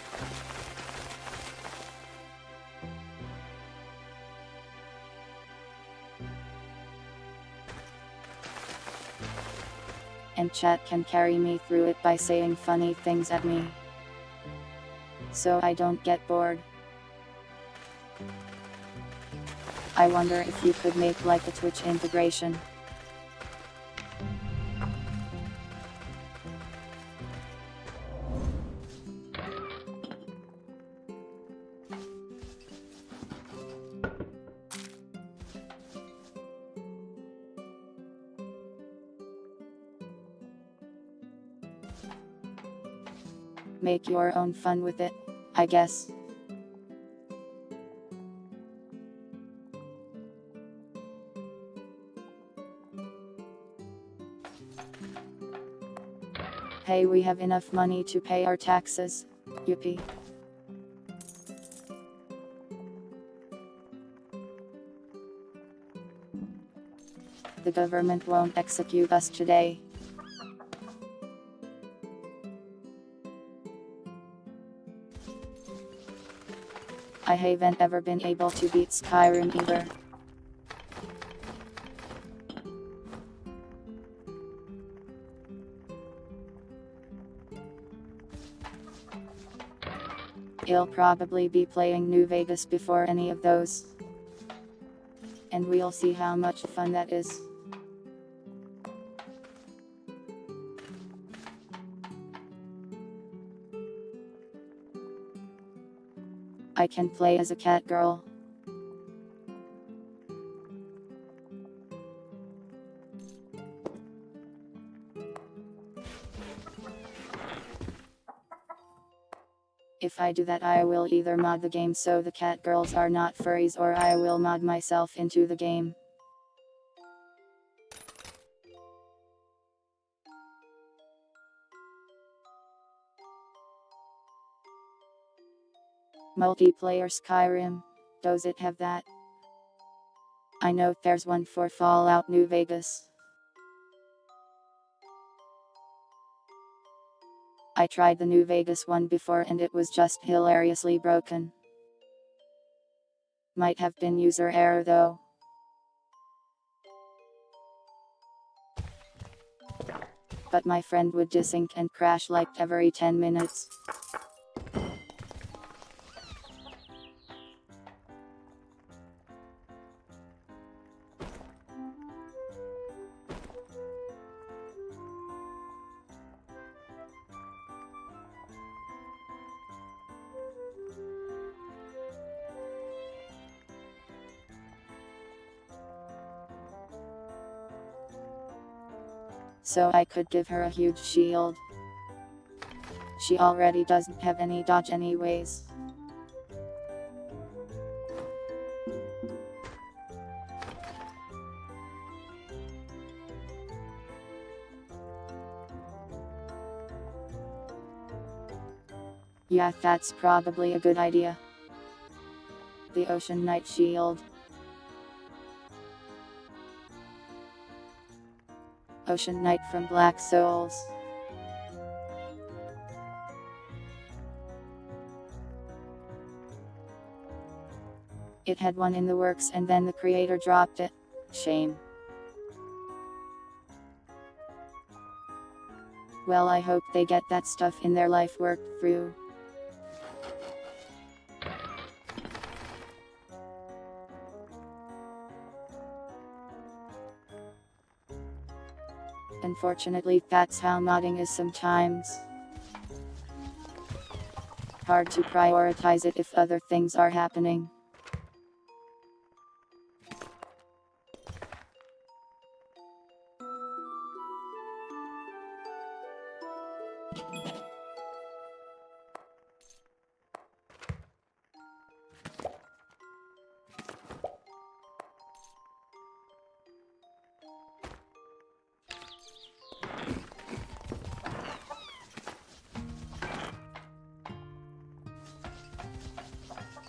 And chat can carry me through it by saying funny things at me. So I don't get bored. I wonder if you could make like a Twitch integration. Make your own fun with it, I guess. Hey, we have enough money to pay our taxes. Yippee. The government won't execute us today. I haven't ever been able to beat Skyrim either. I'll probably be playing New Vegas before any of those. And we'll see how much fun that is. I can play as a cat girl. If I do that, I will either mod the game so the cat girls are not furries, or I will mod myself into the game. Multiplayer Skyrim. Does it have that? I know there's one for Fallout New Vegas. I tried the New Vegas one before and it was just hilariously broken. Might have been user error though. But my friend would desync and crash like every 10 minutes. So I could give her a huge shield. She already doesn't have any dodge anyways. Yeah, that's probably a good idea. The Ocean Knight Shield. Ocean Knight from Black Souls. It had one in the works and then the creator dropped it. Shame. Well, I hope they get that stuff in their life worked through. Unfortunately, that's how modding is sometimes. Hard to prioritize it if other things are happening.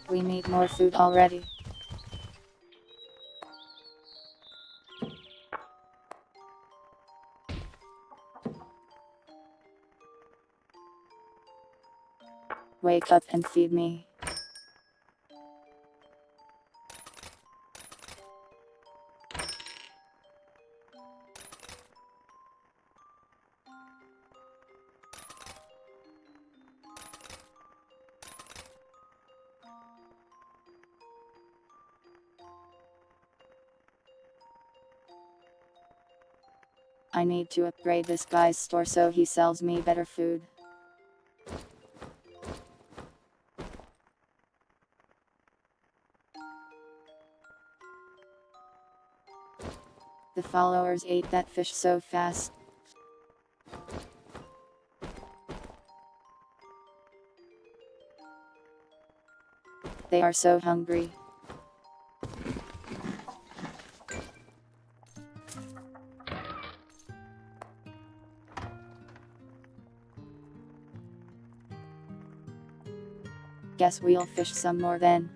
We need more food already. Wake up and feed me. I need to upgrade this guy's store so he sells me better food. The followers ate that fish so fast. They are so hungry. Guess we'll fish some more then.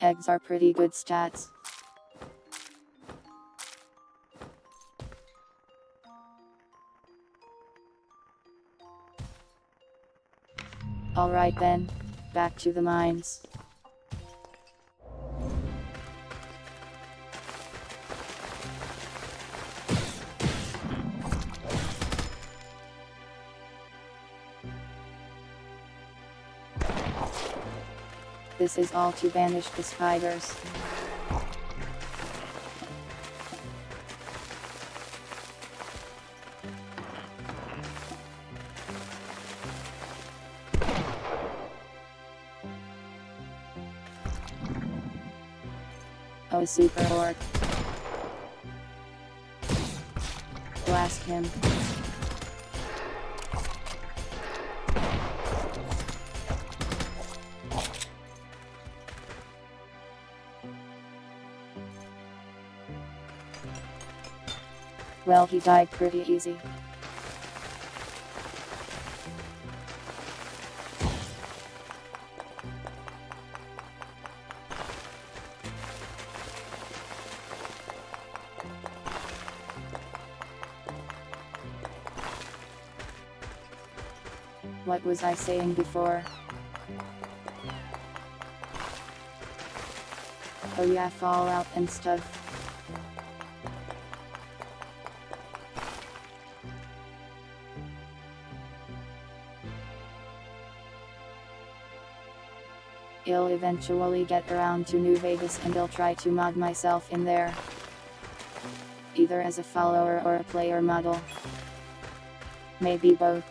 Eggs are pretty good stats. Alright then, back to the mines. This is all to banish the spiders. Oh, super orc. Blast him. Well, he died pretty easy. What was I saying before? Oh yeah, Fallout and stuff. I'll eventually get around to New Vegas and I'll try to mod myself in there. either as a follower or a player model. Maybe both.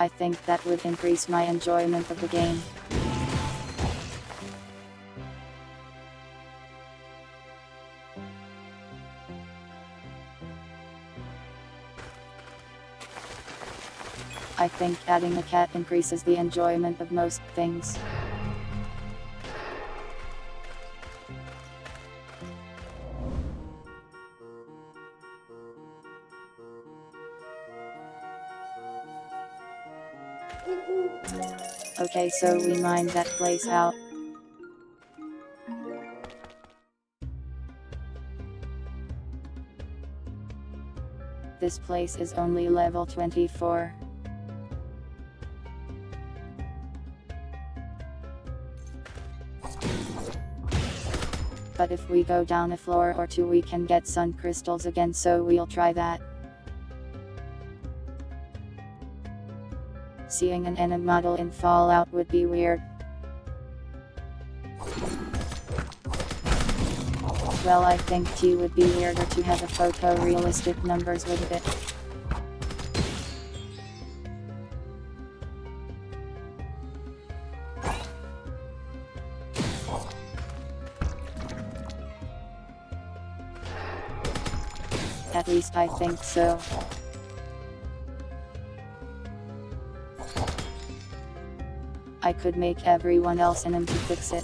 I think that would increase my enjoyment of the game. I think adding a cat increases the enjoyment of most things. Okay, so we mined that place out. This place is only level 24. But if we go down a floor or two we can get sun crystals again, so we'll try that. Seeing an enemy model in Fallout would be weird. Well, I think T would be weirder to have a photorealistic numbers with it. At least I think so. I could make everyone else an M to fix it.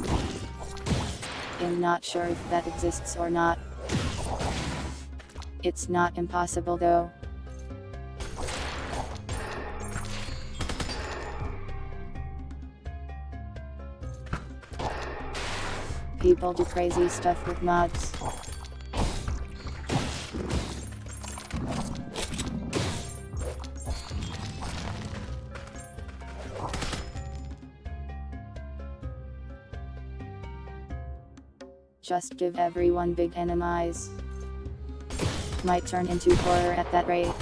I'm not sure if that exists or not. It's not impossible though. People do crazy stuff with mods. Just give everyone big enemies. Might turn into horror at that rate.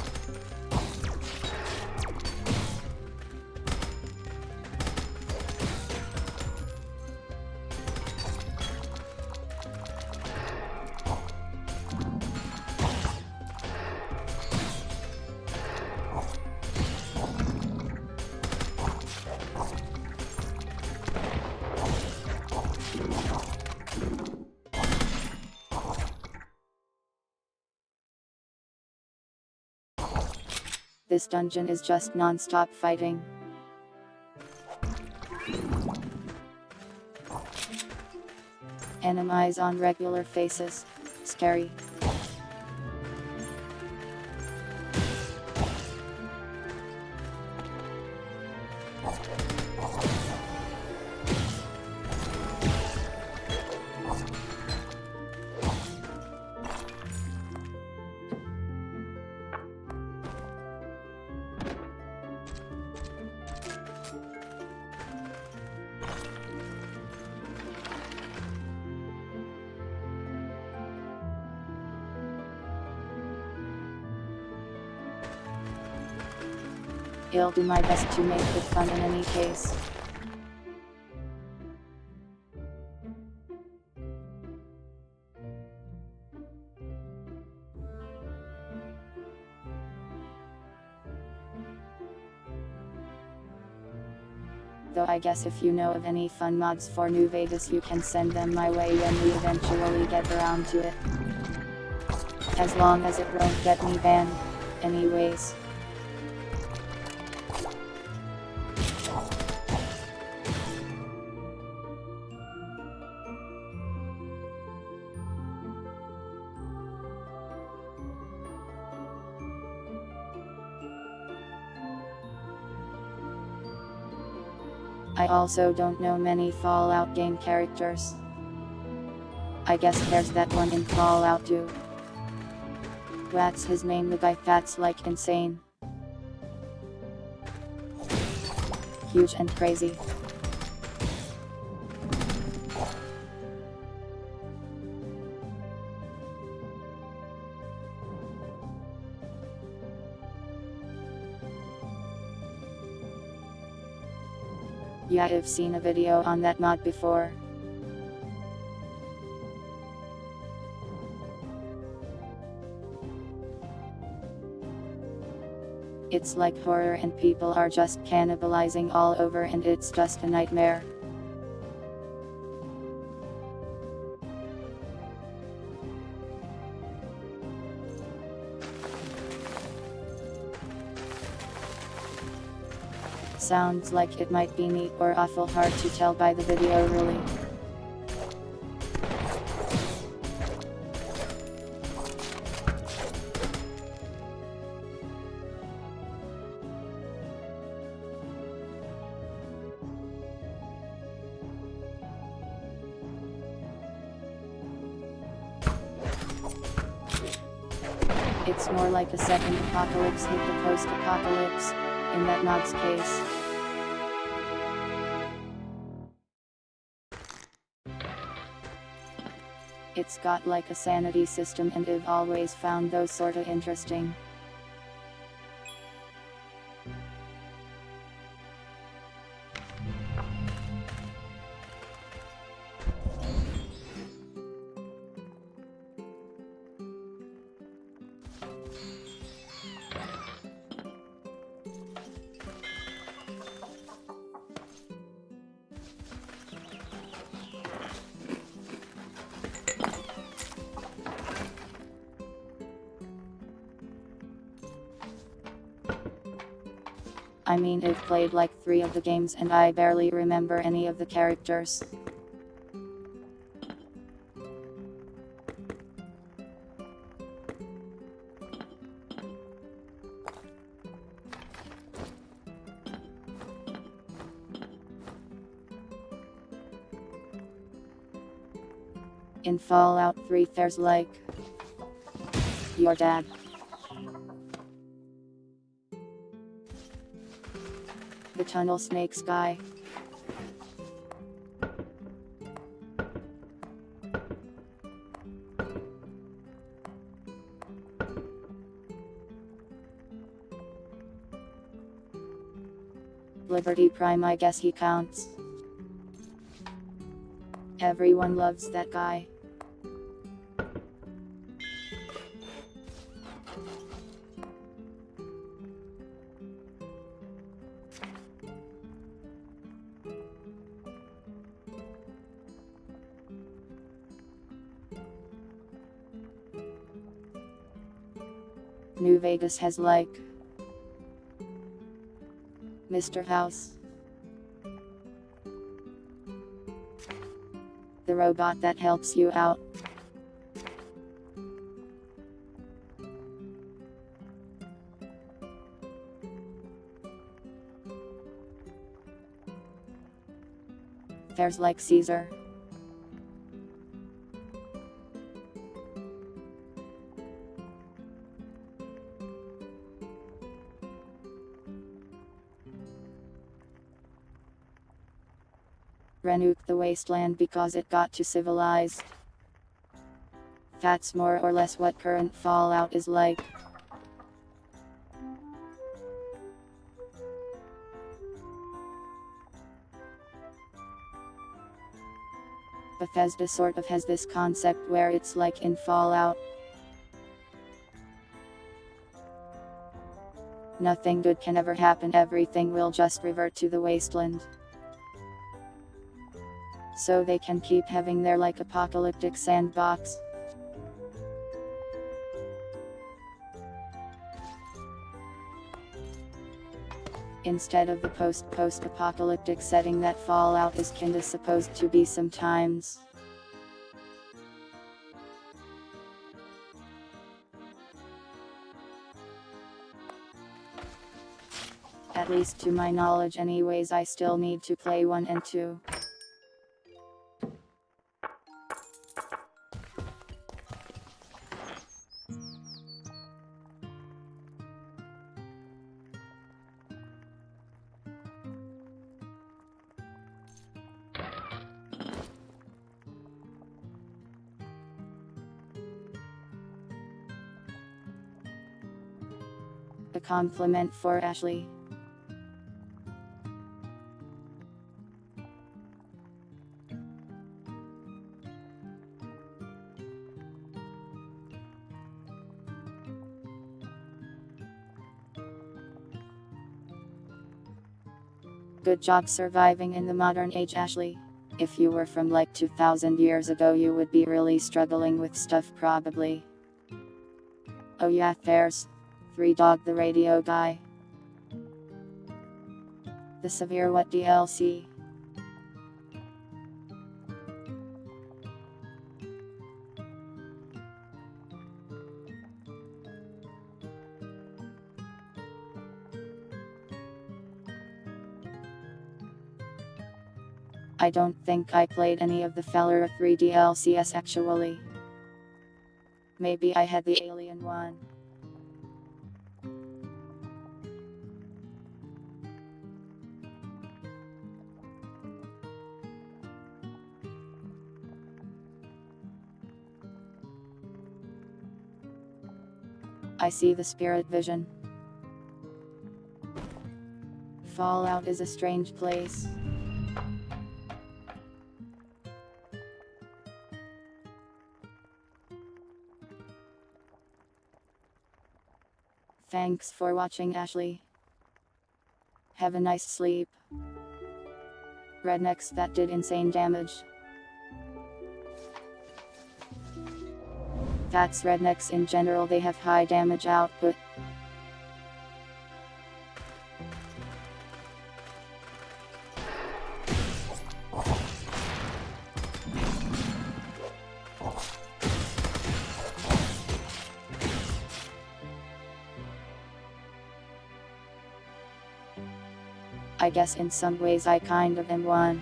This dungeon is just non-stop fighting. Enemies on regular faces. Scary. I'll do my best to make it fun in any case. Though I guess if you know of any fun mods for New Vegas you can send them my way when we eventually get around to it. As long as it won't get me banned. Anyways. I also don't know many Fallout game characters. I guess there's that one in Fallout 2. What's his name? The guy that's like insane. Huge and crazy. Yeah, I've seen a video on that mod before. It's like horror and people are just cannibalizing all over and it's just a nightmare. Sounds like it might be neat or awful hard to tell by the video really. It's more like a second apocalypse hit the post-apocalypse, in that mod's case. It's got like a sanity system and I've always found those sorta interesting. I mean, I've played like 3 of the games and I barely remember any of the characters. In Fallout 3 there's like your dad. The tunnel snakes guy. Liberty Prime, I guess he counts. Everyone loves that guy. New Vegas has like Mr. House, the robot that helps you out. There's like Caesar. Renuked the wasteland because it got too civilized. That's more or less what current Fallout is like. Bethesda sort of has this concept where it's like in Fallout. Nothing good can ever happen, everything will just revert to the wasteland. So they can keep having their like apocalyptic sandbox. Instead of the post-apocalyptic setting that Fallout is kinda supposed to be sometimes. At least to my knowledge anyways, I still need to play 1 and 2. A compliment for Ashley. Good job surviving in the modern age, Ashley. If you were from like 2000 years ago, you would be really struggling with stuff probably. Oh yeah, there's 3 Dog the Radio Guy. The Severe What DLC. I don't think I played any of the Feller 3 DLCs actually. Maybe I had the Alien one. I see the spirit vision. Fallout is a strange place. Thanks for watching, Ashley. Have a nice sleep. Rednecks that did insane damage. That's rednecks in general, they have high damage output. I guess in some ways I kind of am one.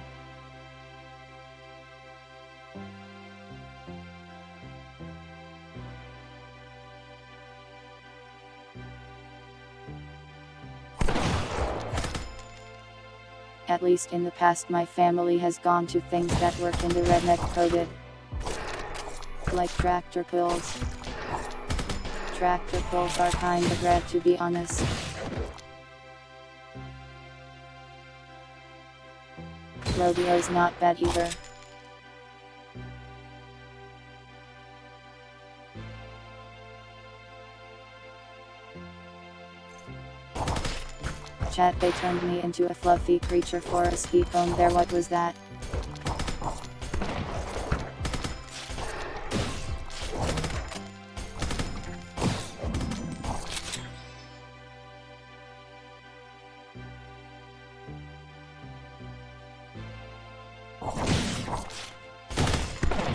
At least in the past my family has gone to things that work in the redneck coded. Like tractor pulls. Tractor pulls are kind of rad, to be honest. Rodeo's not bad either. Chat, they turned me into a fluffy creature for a ski cone there, what was that?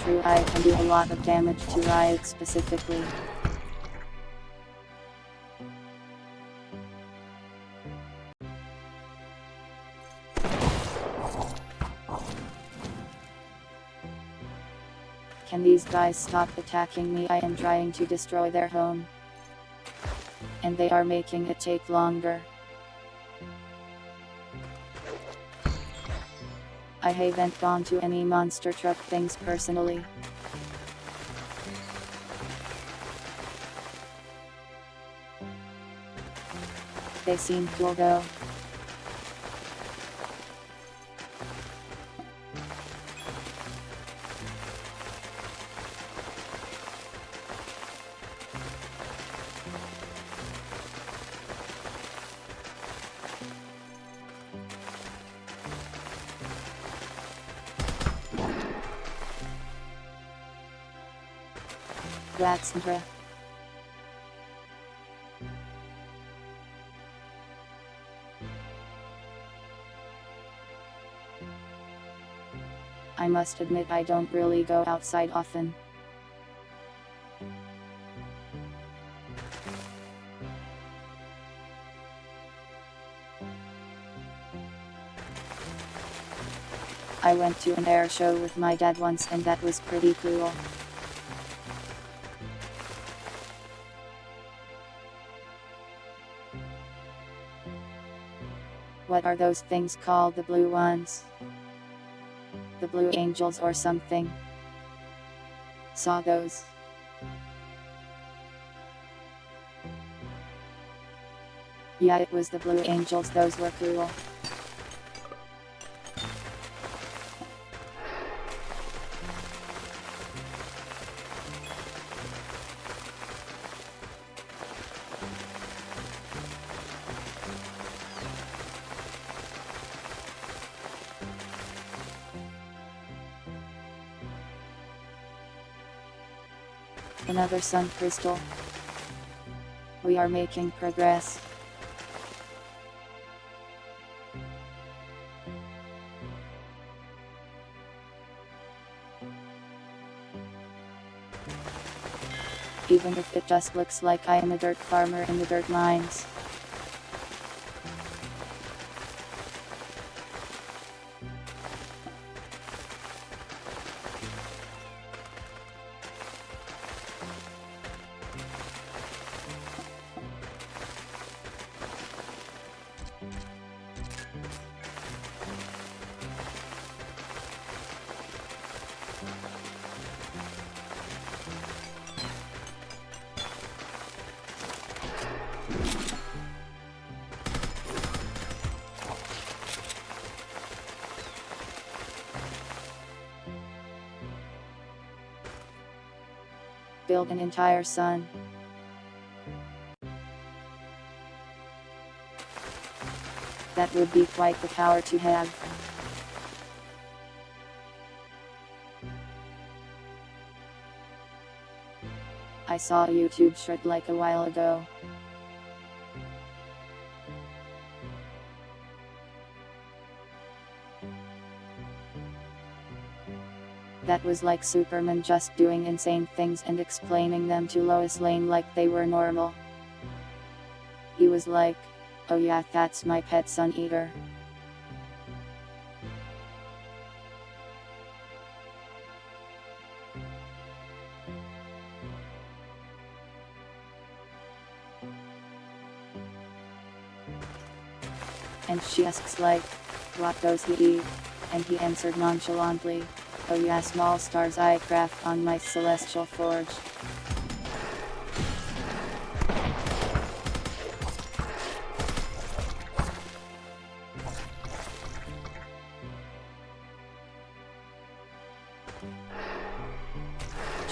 True, I can do a lot of damage to Riot specifically. Can these guys stop attacking me? I am trying to destroy their home. And they are making it take longer. I haven't gone to any monster truck things personally. They seem cool though. Ratsandra. I must admit I don't really go outside often. I went to an air show with my dad once and that was pretty cool. What are those things called, the blue ones? The Blue Angels or something? Saw those. Yeah, it was the Blue Angels, those were cool. Another sun crystal. We are making progress. Even if it just looks like I am a dirt farmer in the dirt mines. Build an entire sun. That would be quite the power to have. I saw a YouTube short like a while ago. That was like Superman just doing insane things and explaining them to Lois Lane like they were normal. He was like, "Oh yeah, that's my pet sun eater." And she asks like, "What does he eat?" And he answered nonchalantly, "Oh yeah, small stars I craft on my celestial forge."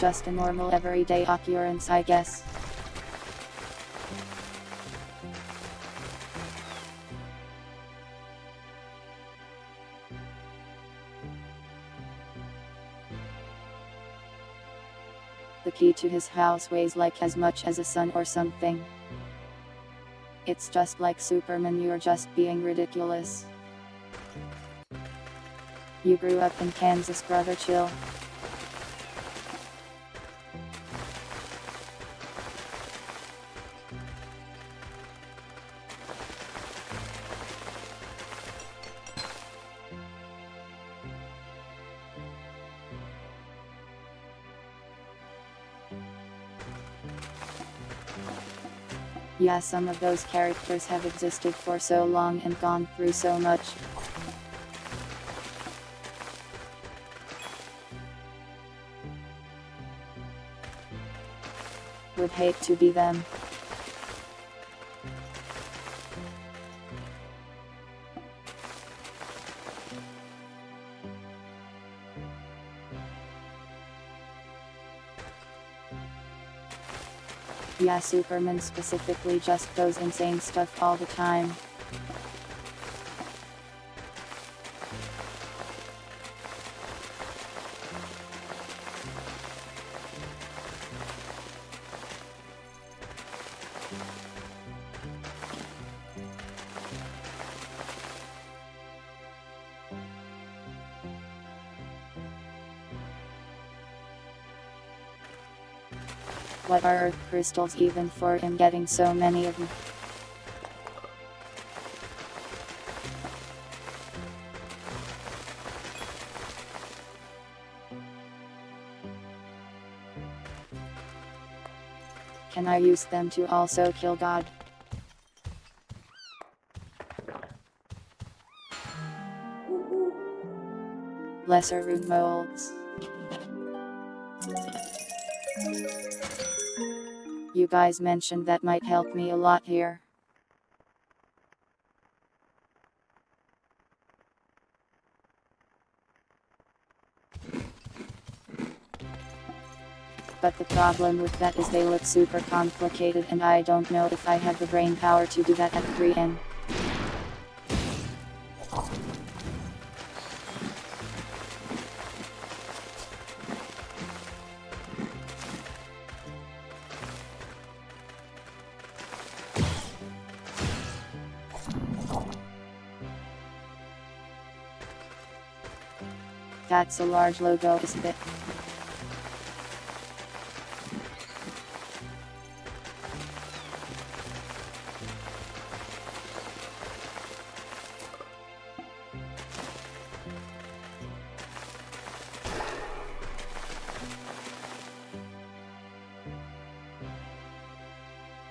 Just a normal everyday occurrence, I guess. The key to his house weighs like as much as a sun or something. It's just like Superman, you're just being ridiculous. You grew up in Kansas, brother, chill. Yeah, some of those characters have existed for so long and gone through so much. Would hate to be them. Yeah, Superman specifically just does insane stuff all the time. What are Earth crystals even for him getting so many of them? Can I use them to also kill God? Lesser rune molds. You guys mentioned that might help me a lot here. But the problem with that is they look super complicated and I don't know if I have the brain power to do that at 3M. That's a large logo, isn't it?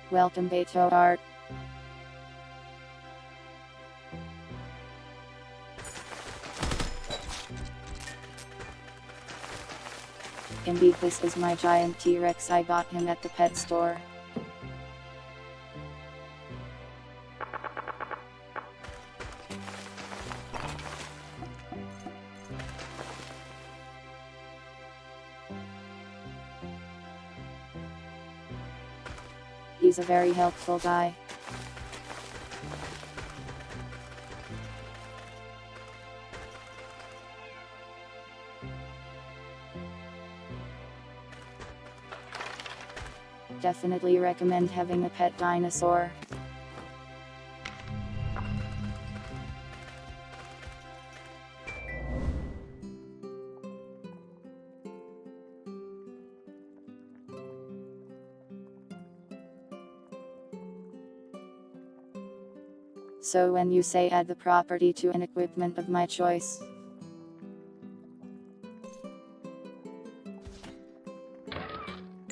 Welcome Beto Art. Indeed, this is my giant T-Rex. I got him at the pet store. He's a very helpful guy. Definitely recommend having a pet dinosaur. So when you say add the property to an equipment of my choice,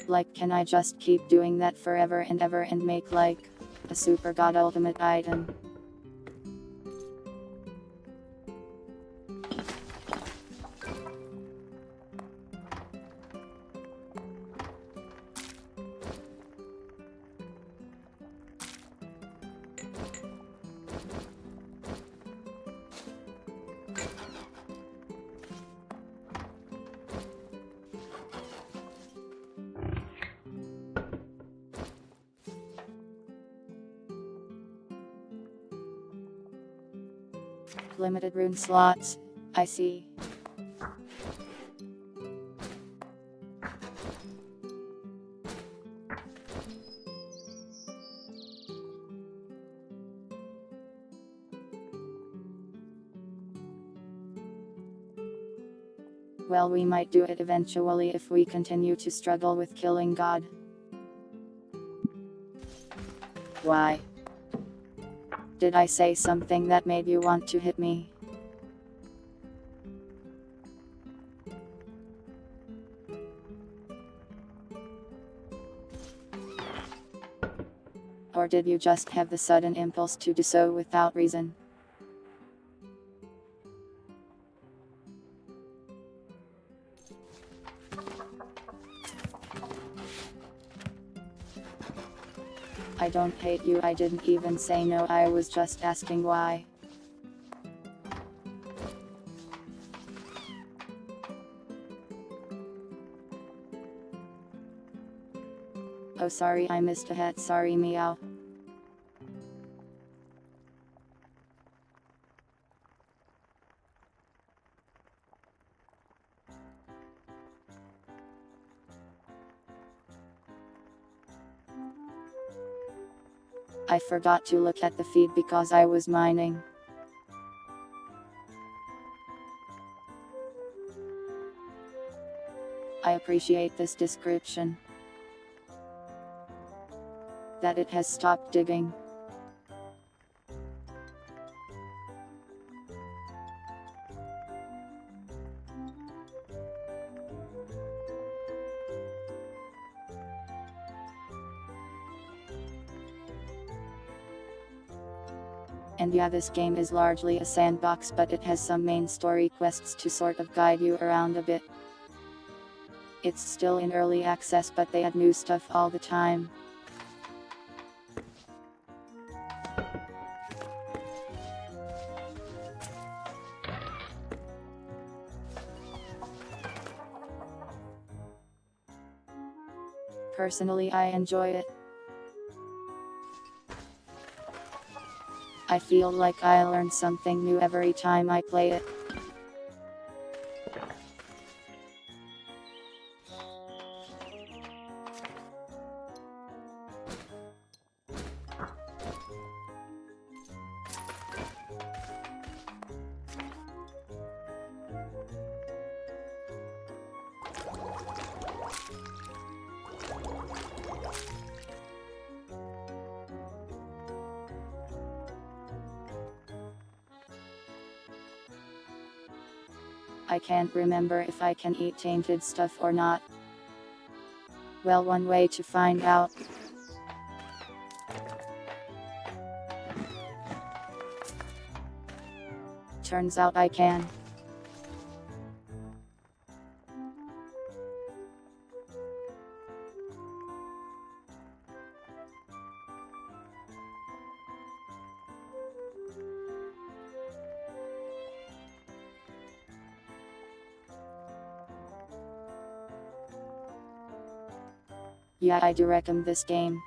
like, can I just keep doing that forever and ever and make like a super god ultimate item? Limited rune slots, I see. Well, we might do it eventually if we continue to struggle with killing God. Why? Did I say something that made you want to hit me? Or did you just have the sudden impulse to do so without reason? I don't hate you, I didn't even say no, I was just asking why. Oh sorry, I missed a hat, sorry meow. I forgot to look at the feed because I was mining. I appreciate this description. That it has stopped digging. And yeah, this game is largely a sandbox, but it has some main story quests to sort of guide you around a bit. It's still in early access, but they add new stuff all the time. Personally, I enjoy it. I feel like I learn something new every time I play it. I can't remember if I can eat tainted stuff or not. Well, one way to find out. Turns out I can. Yeah, I do recommend this game.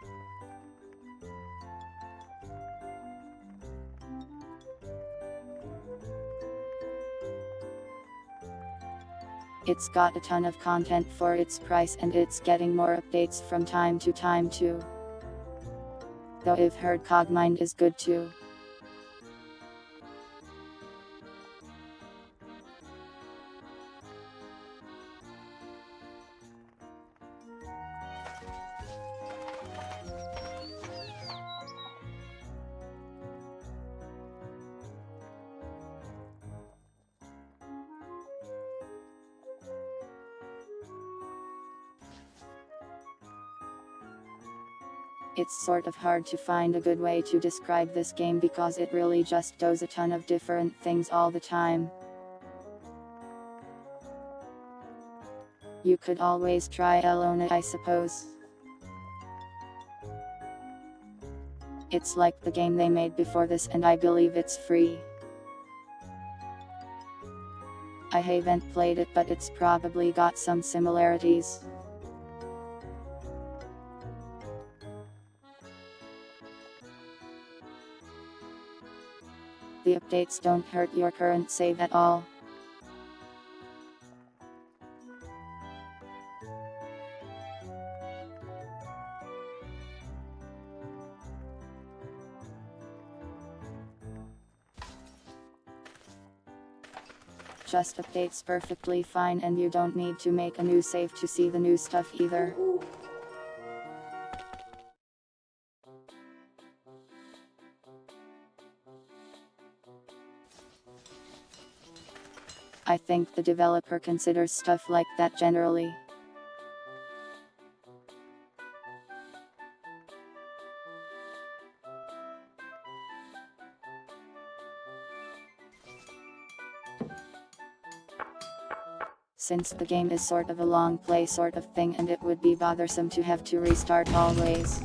It's got a ton of content for its price and it's getting more updates from time to time too. Though I've heard Cogmind is good too. It's sort of hard to find a good way to describe this game because it really just does a ton of different things all the time. You could always try Elin, I suppose. It's like the game they made before this and I believe it's free. I haven't played it, but it's probably got some similarities. The updates don't hurt your current save at all. Just updates perfectly fine and you don't need to make a new save to see the new stuff either. I think the developer considers stuff like that generally. Since the game is sort of a long play sort of thing and it would be bothersome to have to restart always.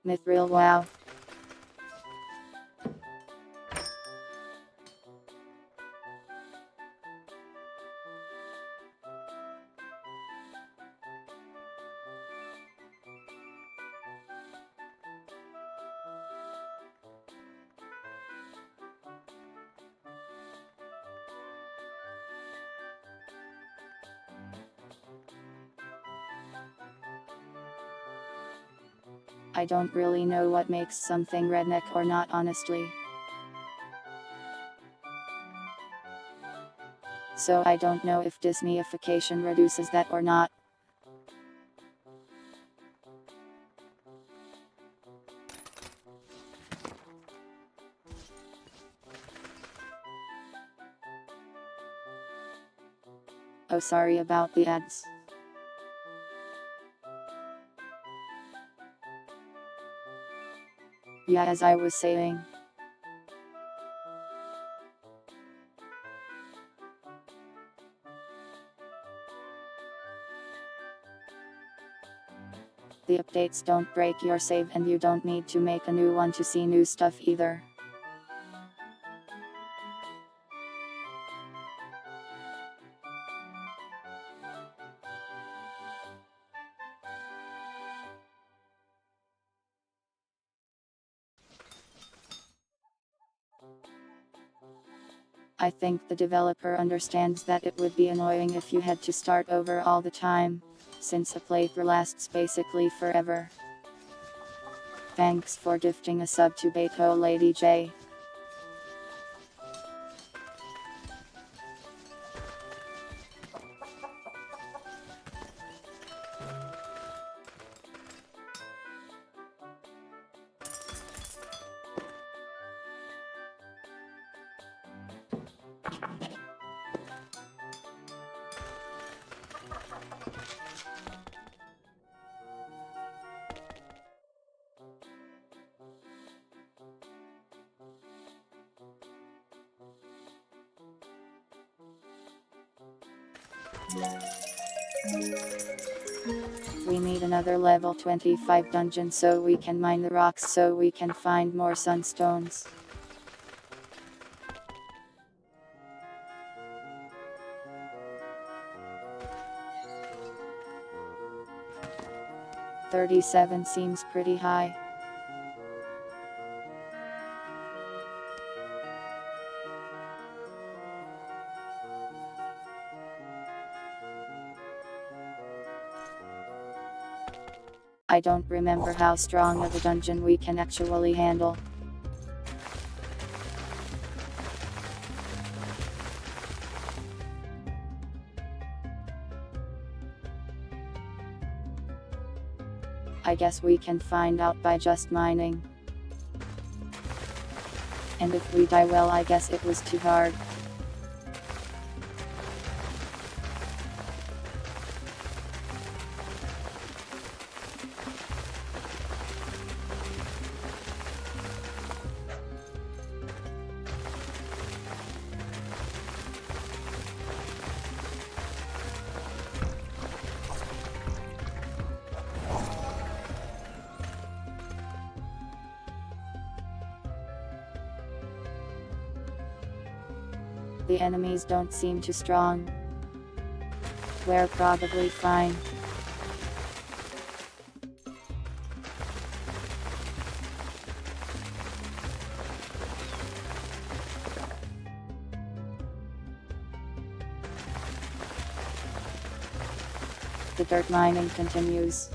Mithril, wow. I don't really know what makes something redneck or not, honestly. So I don't know if Disneyification reduces that or not. Oh, sorry about the ads. Yeah, as I was saying. The updates don't break your save and you don't need to make a new one to see new stuff either. I think the developer understands that it would be annoying if you had to start over all the time, since a playthrough lasts basically forever. Thanks for gifting a sub to Beto Lady J. We need another level 25 dungeon so we can mine the rocks so we can find more sunstones. $37 seems pretty high. I don't remember how strong of a dungeon we can actually handle. I guess we can find out by just mining. And if we die, well, I guess it was too hard. The enemies don't seem too strong. We're probably fine. The dirt mining continues.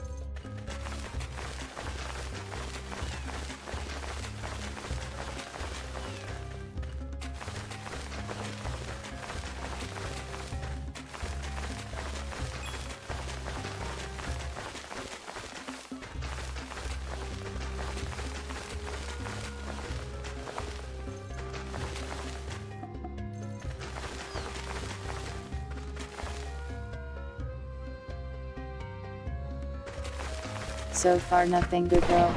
So far nothing good though.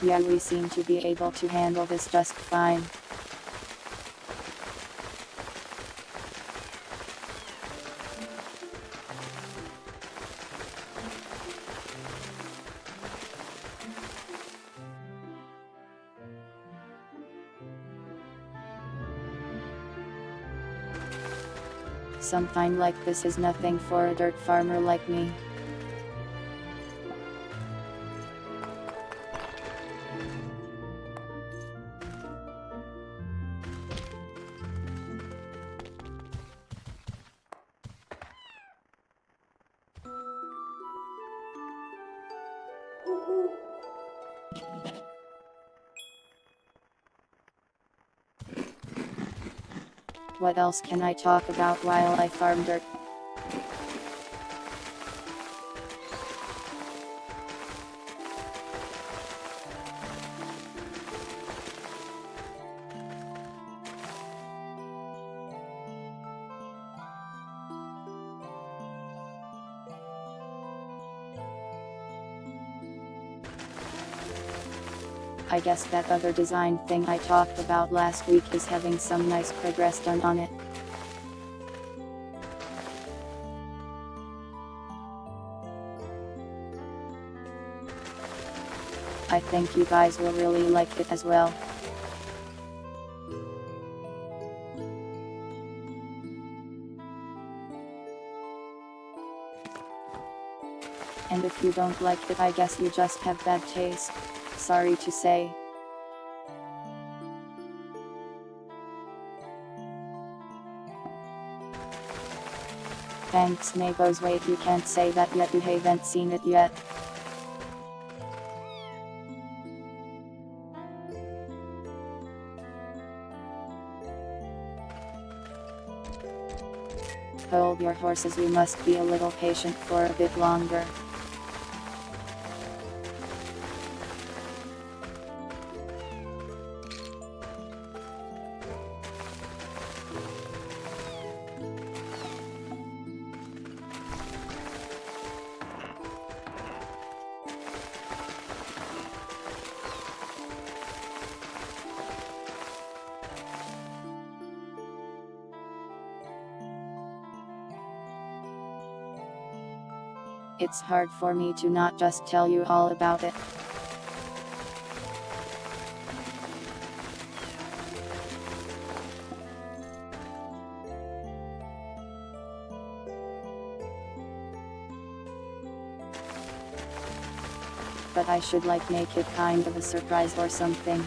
Yeah, we seem to be able to handle this just fine. Something like this is nothing for a dirt farmer like me. What else can I talk about while I farm dirt? I guess that other design thing I talked about last week is having some nice progress done on it. I think you guys will really like it as well. And if you don't like it, I guess you just have bad taste. Sorry to say. Thanks neighbors, wait, you can't say that yet, you haven't seen it yet. Hold your horses, we must be a little patient for a bit longer. It's hard for me to not just tell you all about it. But I should make it kind of a surprise or something.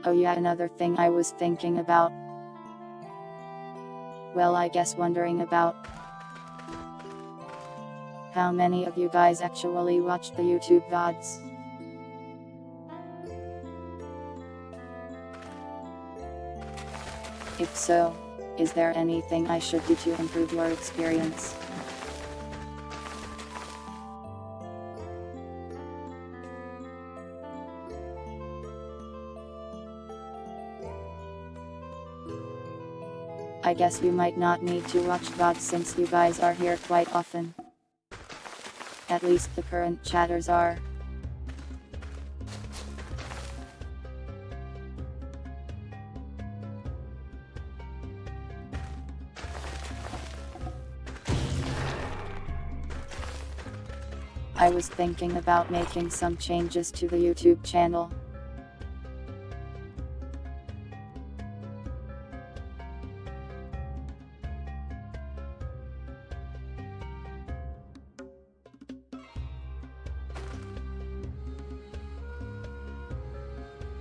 Oh yeah, another thing I was thinking about. Well, I guess wondering about how many of you guys actually watch the YouTube VODs. If so, is there anything I should do to improve your experience? I guess you might not need to watch VODs since you guys are here quite often. At least the current chatters are. I was thinking about making some changes to the YouTube channel.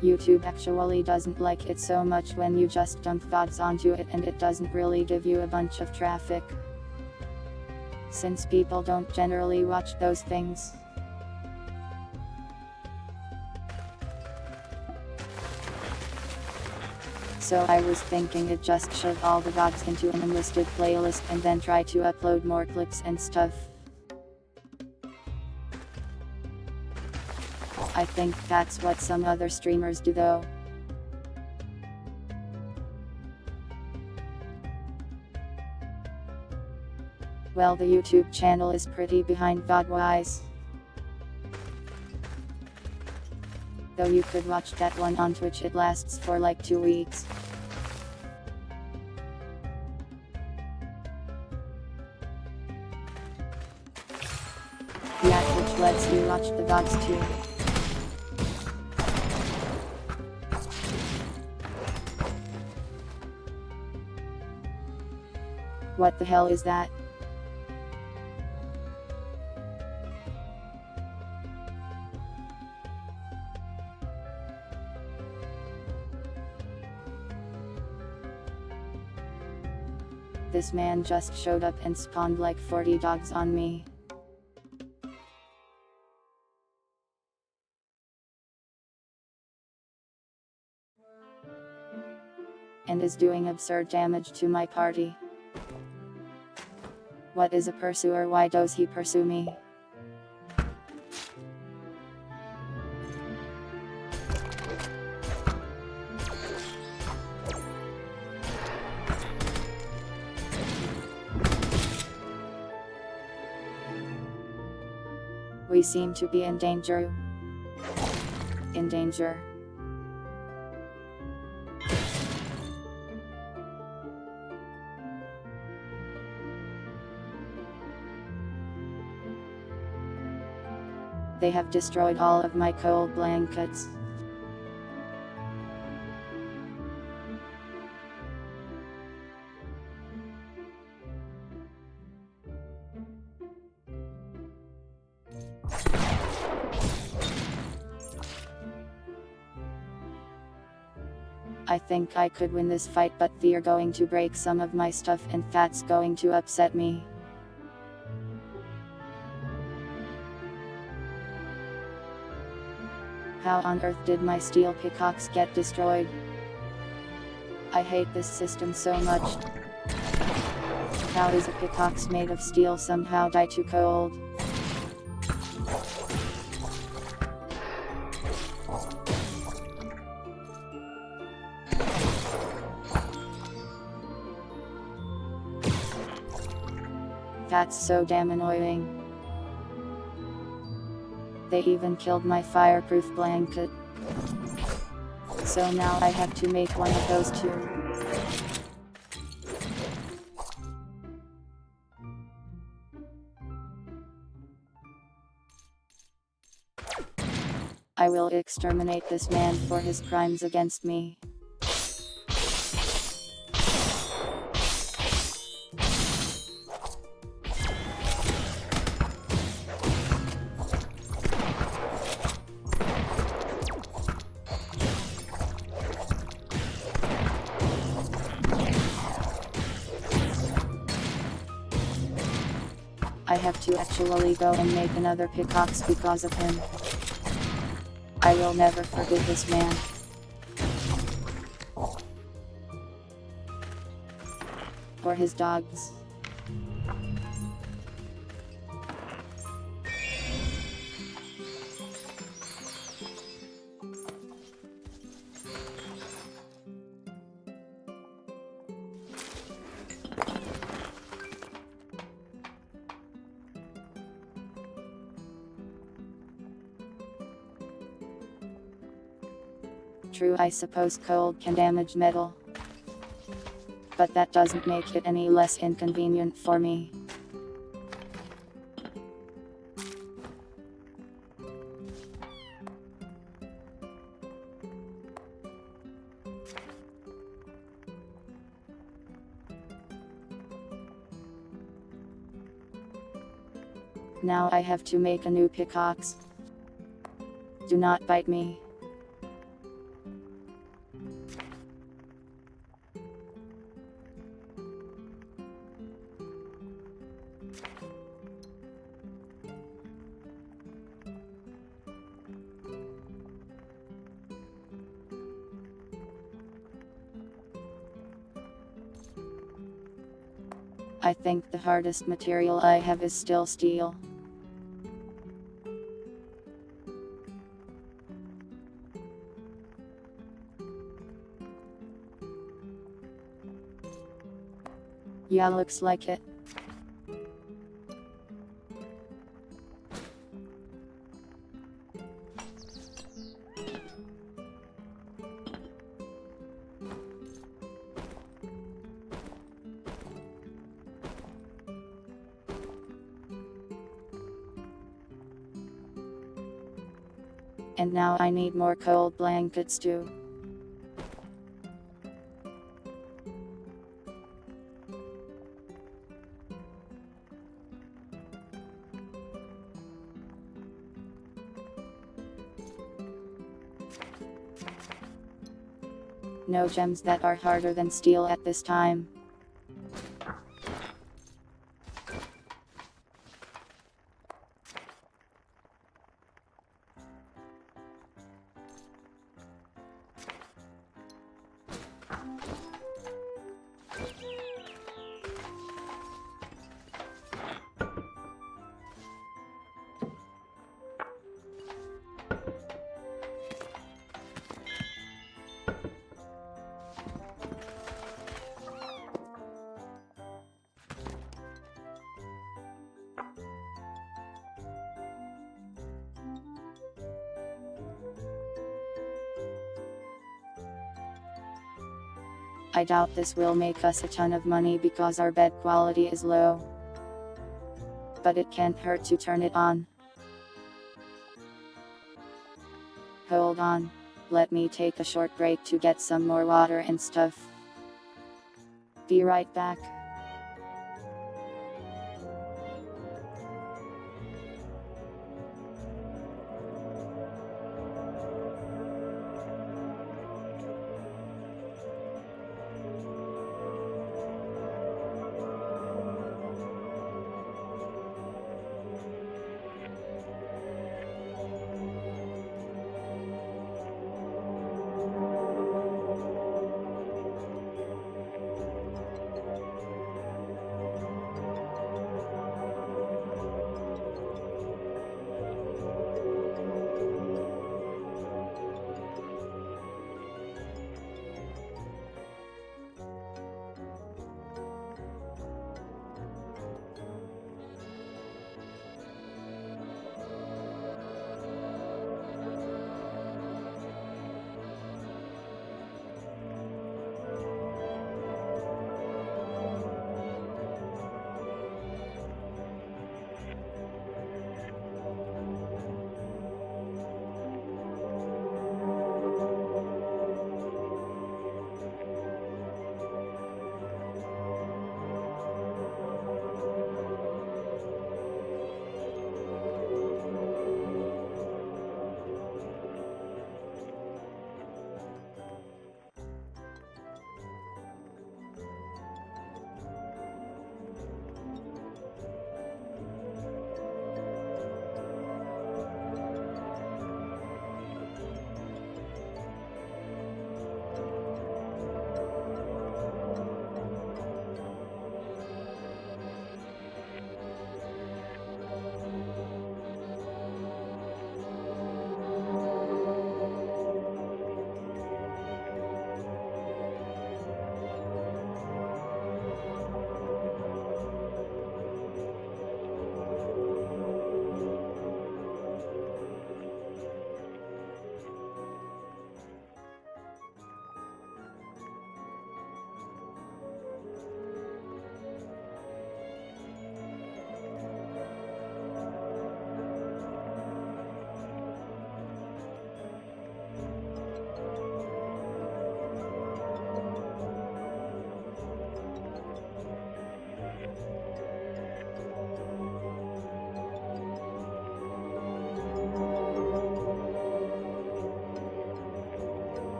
YouTube actually doesn't like it so much when you just dump VODs onto it, and it doesn't really give you a bunch of traffic, since people don't generally watch those things. So I was thinking it just shove all the VODs into an unlisted playlist and then try to upload more clips and stuff. I think that's what some other streamers do though. Well, the YouTube channel is pretty behind VOD-wise. Though you could watch that one on Twitch, it lasts for like 2 weeks. Yeah, Twitch lets you watch the VODs too. What the hell is that? This man just showed up and spawned like 40 dogs on me. And is doing absurd damage to my party. What is a pursuer? Why does he pursue me? We seem to be in danger. In danger. They have destroyed all of my cold blankets. I think I could win this fight, but they're going to break some of my stuff and that's going to upset me. How on earth did my steel pickaxe get destroyed? I hate this system so much. How does a pickaxe made of steel somehow die too cold? That's so damn annoying. They even killed my fireproof blanket. So now I have to make one of those too. I will exterminate this man for his crimes against me. I have to actually go and make another pickaxe because of him. I will never forgive this man. Or his dogs. True, I suppose cold can damage metal. But that doesn't make it any less inconvenient for me. Now I have to make a new pickaxe. Do not bite me. I think the hardest material I have is still steel. Yeah, looks like it. And now I need more cold blankets too. No gems that are harder than steel at this time. I doubt this will make us a ton of money because our bed quality is low. But it can't hurt to turn it on. Hold on. Let me take a short break to get some more water and stuff. Be right back.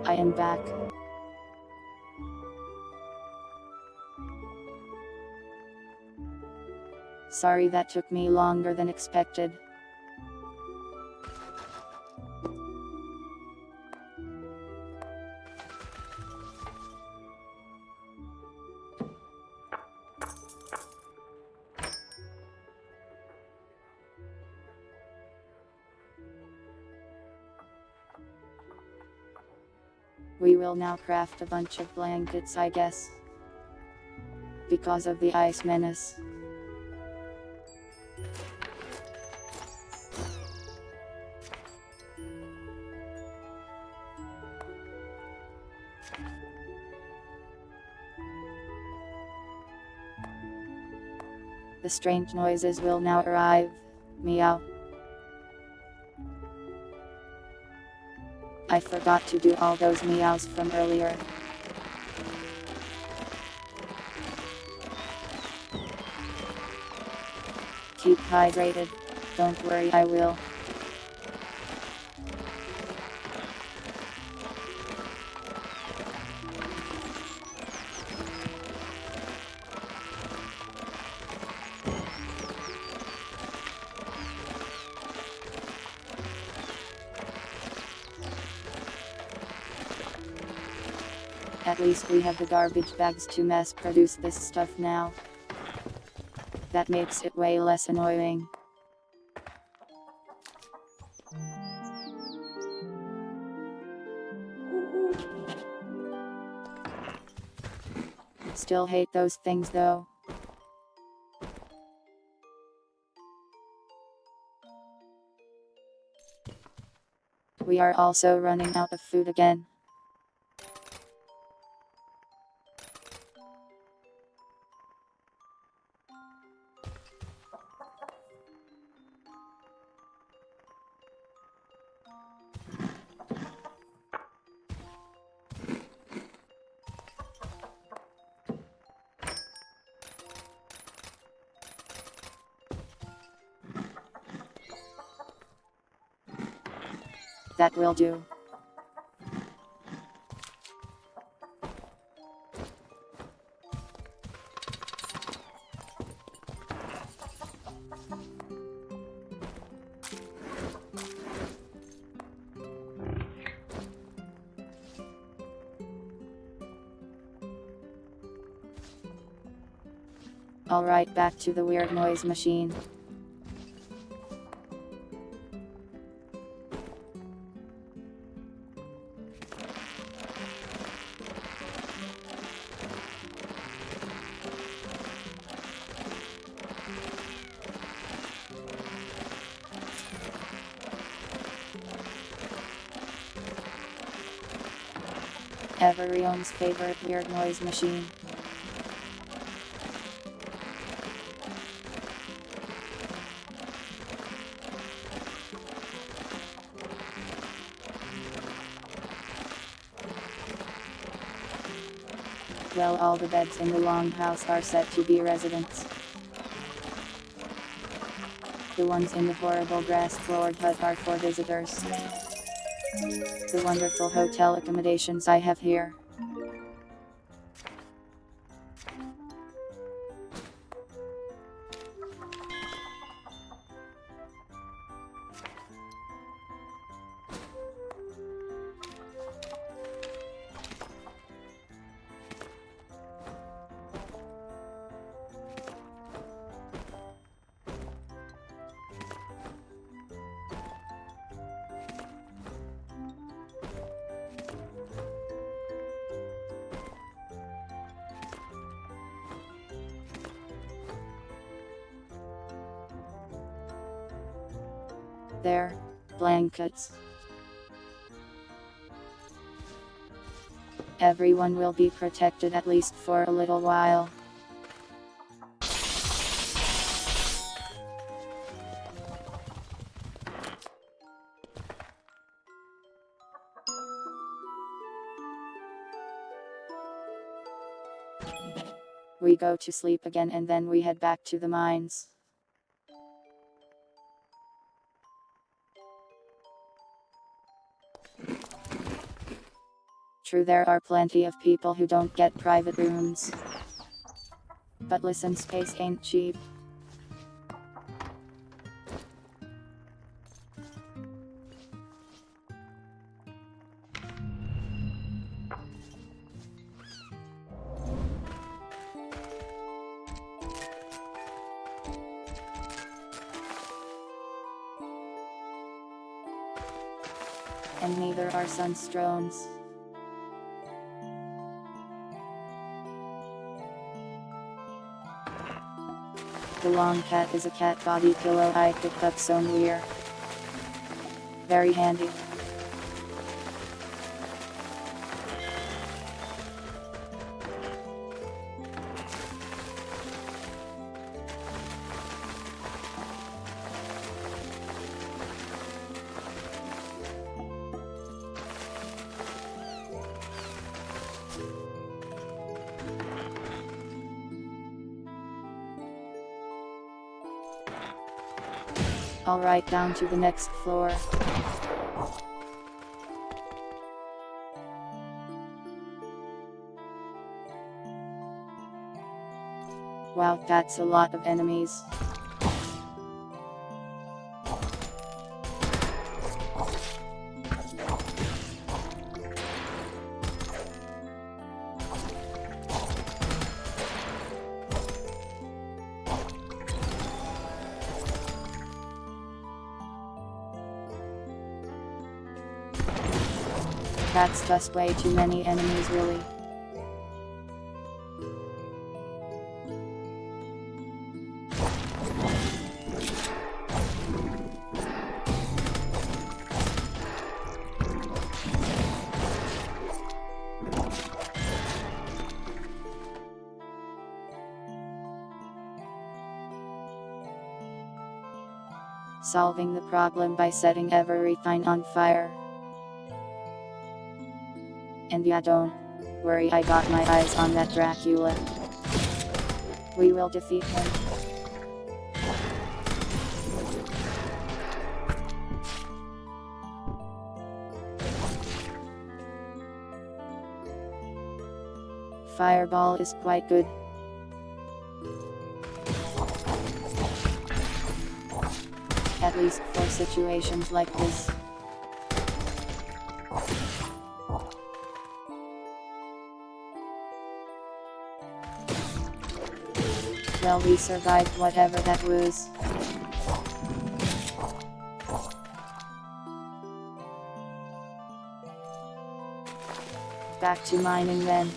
I am back. Sorry that took me longer than expected. We will now craft a bunch of blankets, I guess. Because of the ice menace. The strange noises will now arrive. Meow. I forgot to do all those meows from earlier. Keep hydrated. Don't worry, I will. At least we have the garbage bags to mass produce this stuff now. That makes it way less annoying. Still hate those things though. We are also running out of food again. That will do. Alright, back to the weird noise machine. Everyone's favorite weird noise machine. Well, all the beds in the longhouse are set to be residents. The ones in the horrible grass-floored hut are for visitors. The wonderful hotel accommodations I have here. There, blankets. Everyone will be protected at least for a little while. We go to sleep again and then we head back to the mines. true, there are plenty of people who don't get private rooms. But listen, space ain't cheap. And neither are sunstrones. The long cat is a cat body pillow I picked up somewhere. Very handy. Alright, down to the next floor. Wow, that's a lot of enemies. That's just way too many enemies, really. Solving the problem by setting everything on fire. And yeah, don't worry, I got my eyes on that Dracula. We will defeat him. Fireball is quite good. At least for situations like this. Well, we survived whatever that was. Back to mining then.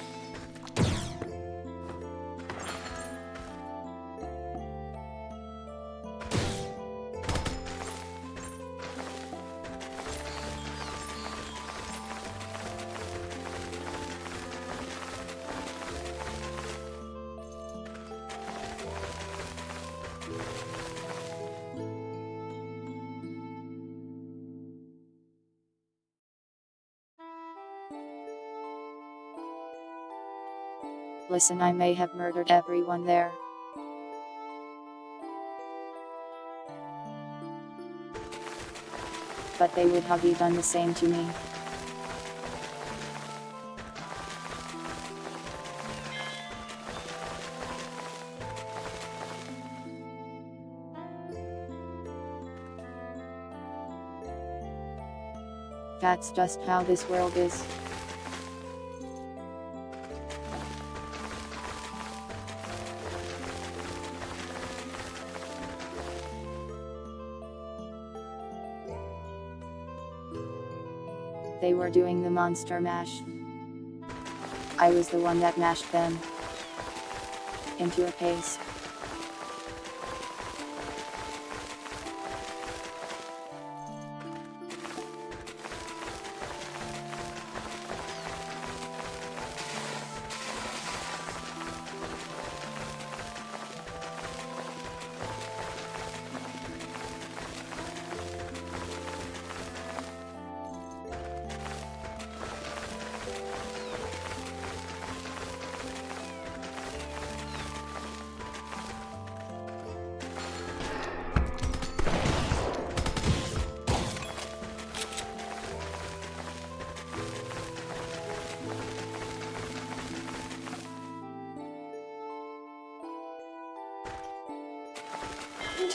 Listen, I may have murdered everyone there. But they would have done the same to me. That's just how this world is. They were doing the monster mash. I was the one that mashed them into a paste.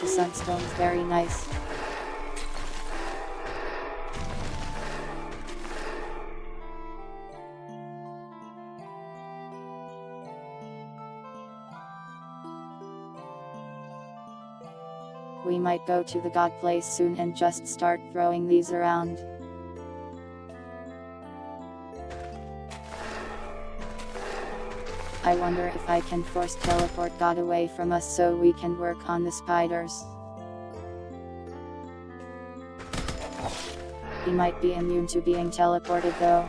to sunstones, very nice. We might go to the god place soon and just start throwing these around. I wonder if I can force teleport God away from us so we can work on the spiders. He might be immune to being teleported though.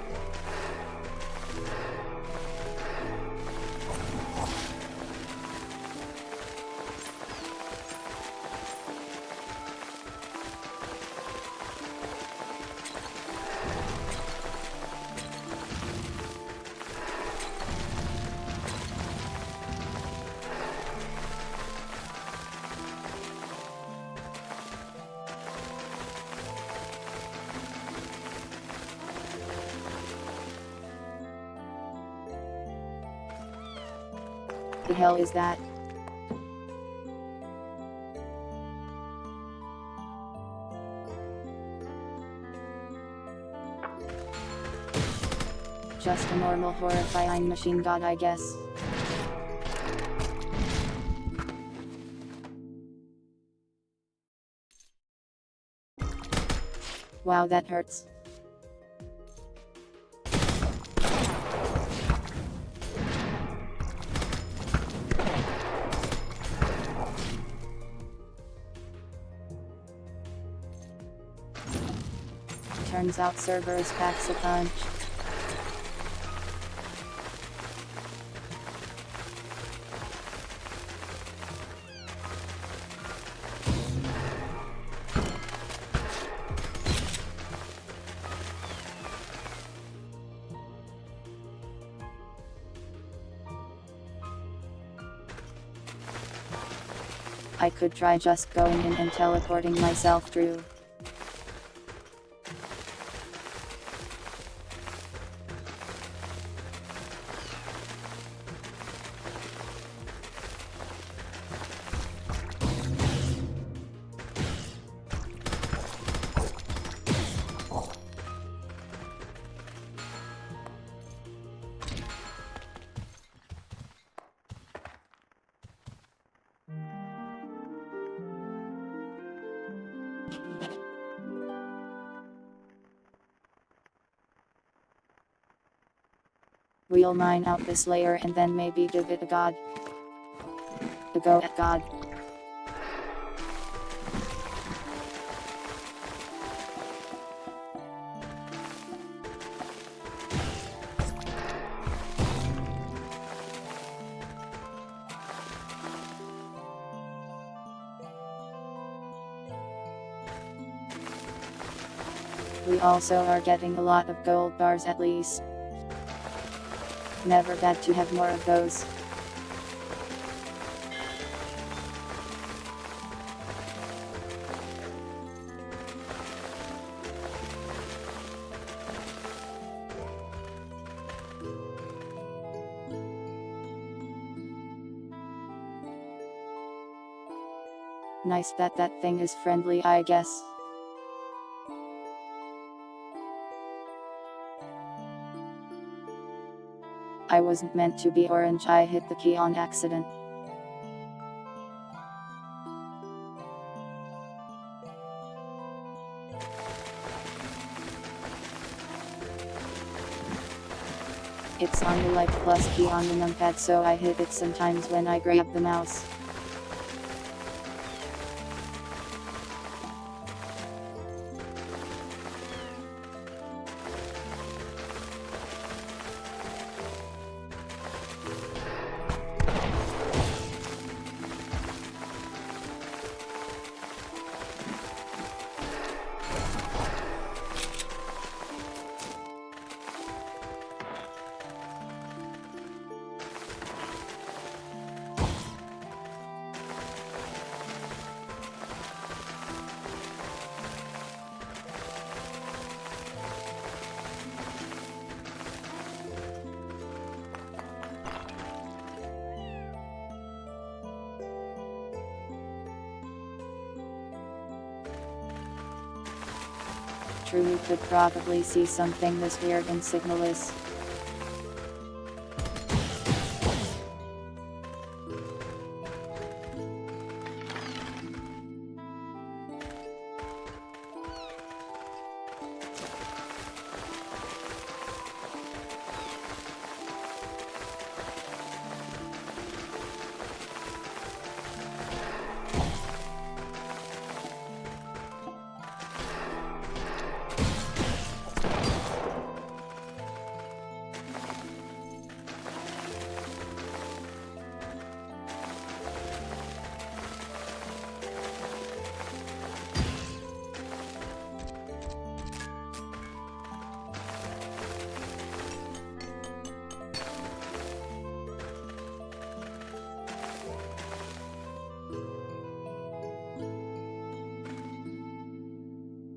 The hell is that? Just a normal horrifying machine god, I guess. Wow, that hurts. Turns out Cerberus packs a punch. I could try just going in and teleporting myself through. We'll mine out this layer and then maybe give it a god. A go at god. We also are getting a lot of gold bars at least. Never bad to have more of those. Nice that that thing is friendly, I guess. I wasn't meant to be orange, I hit the key on accident. It's on the like plus key on the numpad, so I hit it sometimes when I grab the mouse. true, you could probably see something this weird and signalless.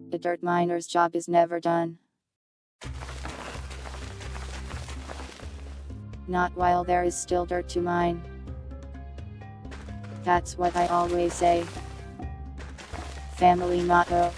The dirt miner's job is never done. Not while there is still dirt to mine. That's what I always say. Family motto.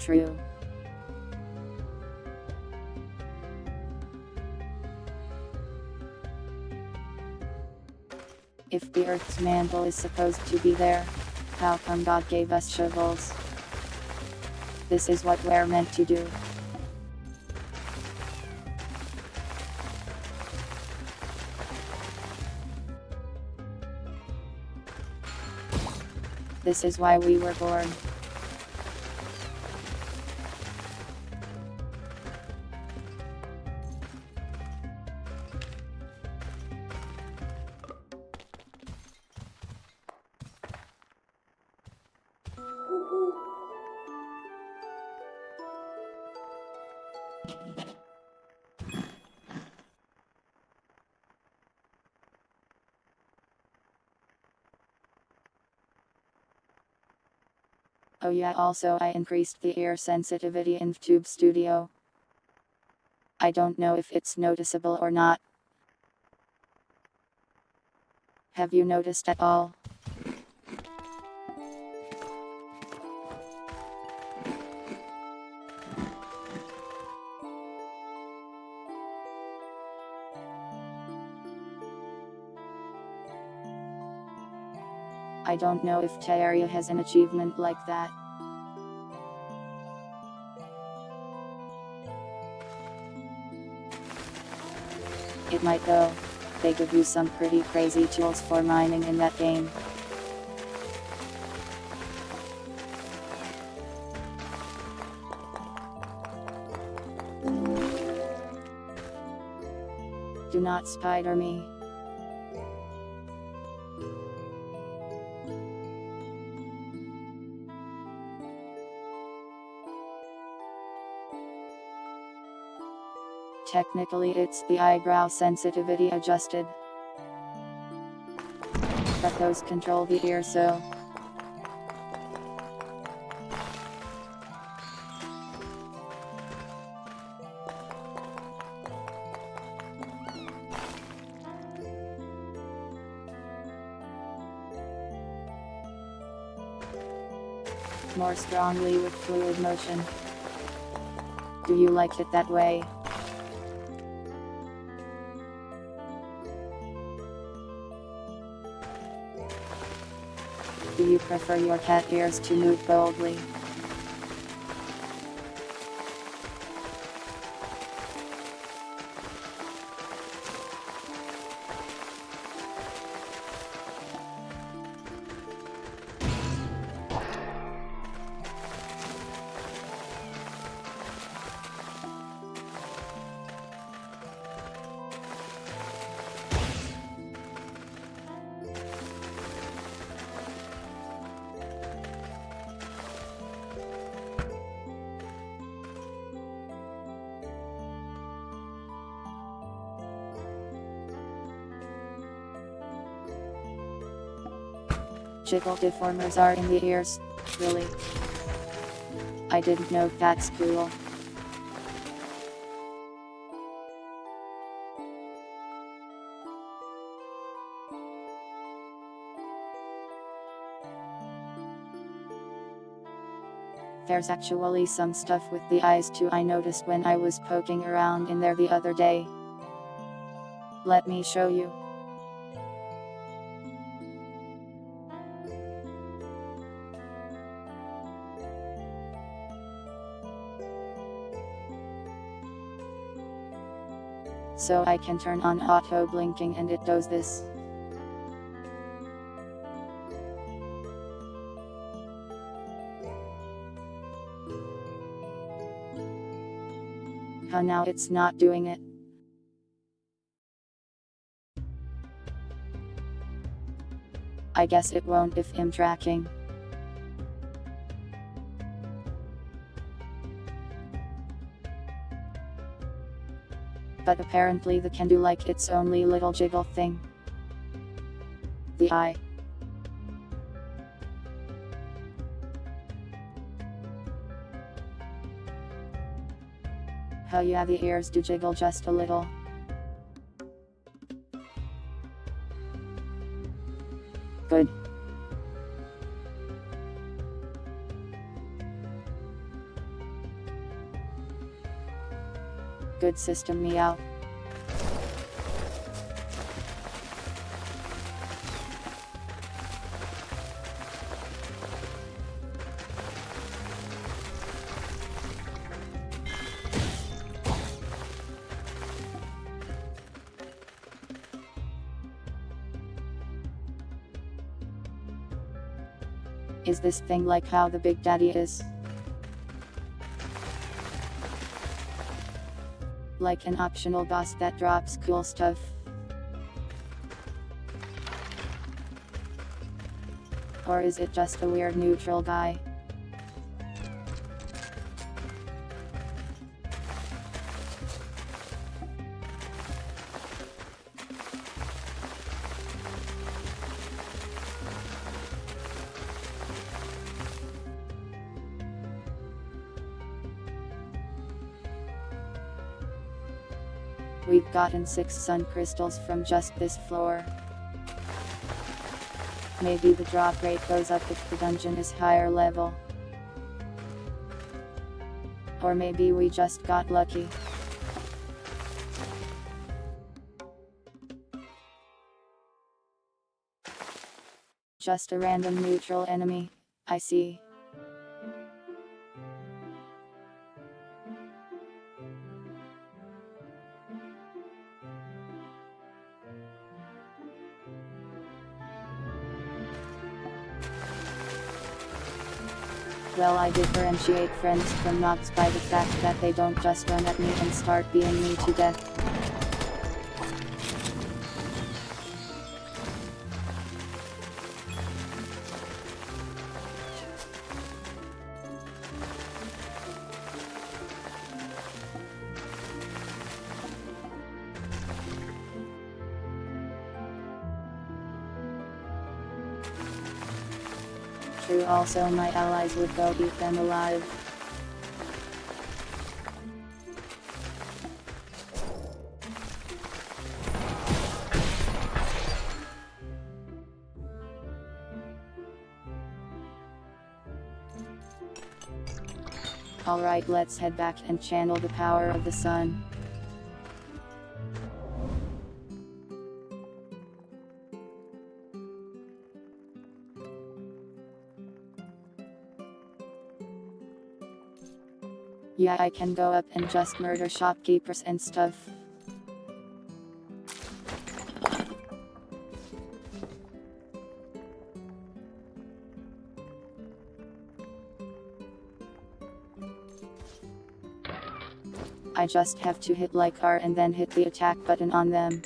True. If the Earth's mantle is supposed to be there, how come God gave us shovels? This is what we're meant to do. This is why we were born. Oh yeah, also I increased the ear sensitivity in Tube Studio. I don't know if it's noticeable or not. Have you noticed at all? I don't know if Terraria has an achievement like that. It might though. They give you some pretty crazy tools for mining in that game. Do not spider me. Technically it's the eyebrow sensitivity adjusted. But those control the ear so. More strongly with fluid motion. Do you like it that way? Do you prefer your cat ears to move boldly? Jiggle deformers are in the ears, really? I didn't know that's cool. There's actually some stuff with the eyes too I noticed when I was poking around in there the other day. Let me show you. So I can turn on auto blinking and it does this. Now it's not doing it. I guess it won't if I'm tracking. But apparently the can do like its only little jiggle thing. The eye. Oh yeah, the ears do jiggle just a little. Good. Good system, meow. Is this thing like how the Big Daddy is? Like an optional boss that drops cool stuff? Or is it just a weird neutral guy? We've gotten 6 sun crystals from just this floor. Maybe the drop rate goes up if the dungeon is higher level. Or maybe we just got lucky. Just a random neutral enemy, I see. Well, I differentiate friends from mobs by the fact that they don't just run at me and start beating me to death. True, also my allies would go eat them alive. Alright, let's head back and channel the power of the sun. Yeah, I can go up and just murder shopkeepers and stuff. I just have to hit like R and then hit the attack button on them.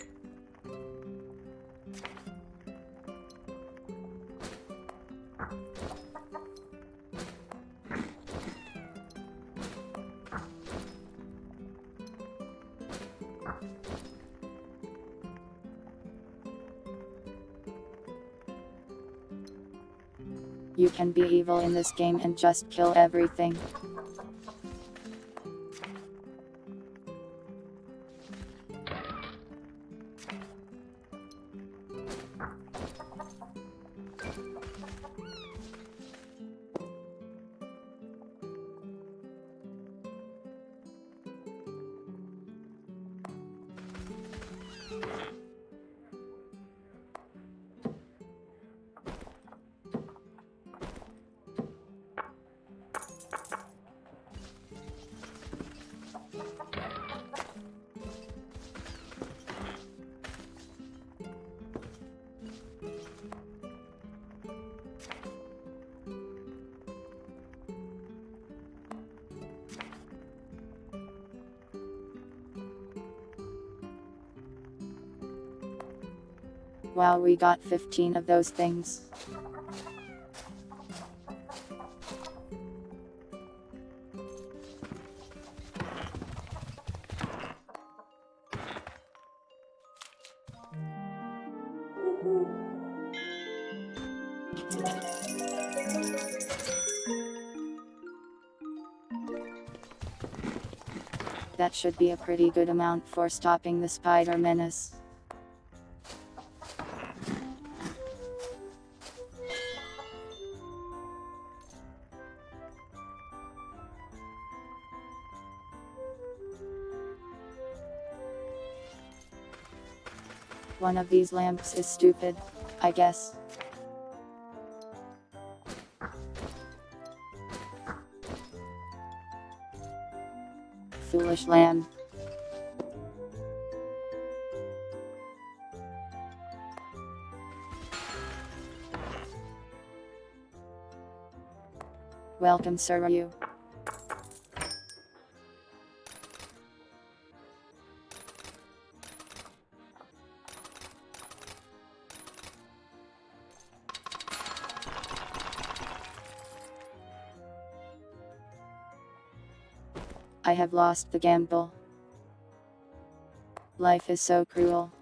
You can be evil in this game and just kill everything. Wow, we got 15 of those things. That should be a pretty good amount for stopping the spider menace. One of these lamps is stupid, I guess. Foolish lamb. Welcome, sir. You. I have lost the gamble. Life is so cruel.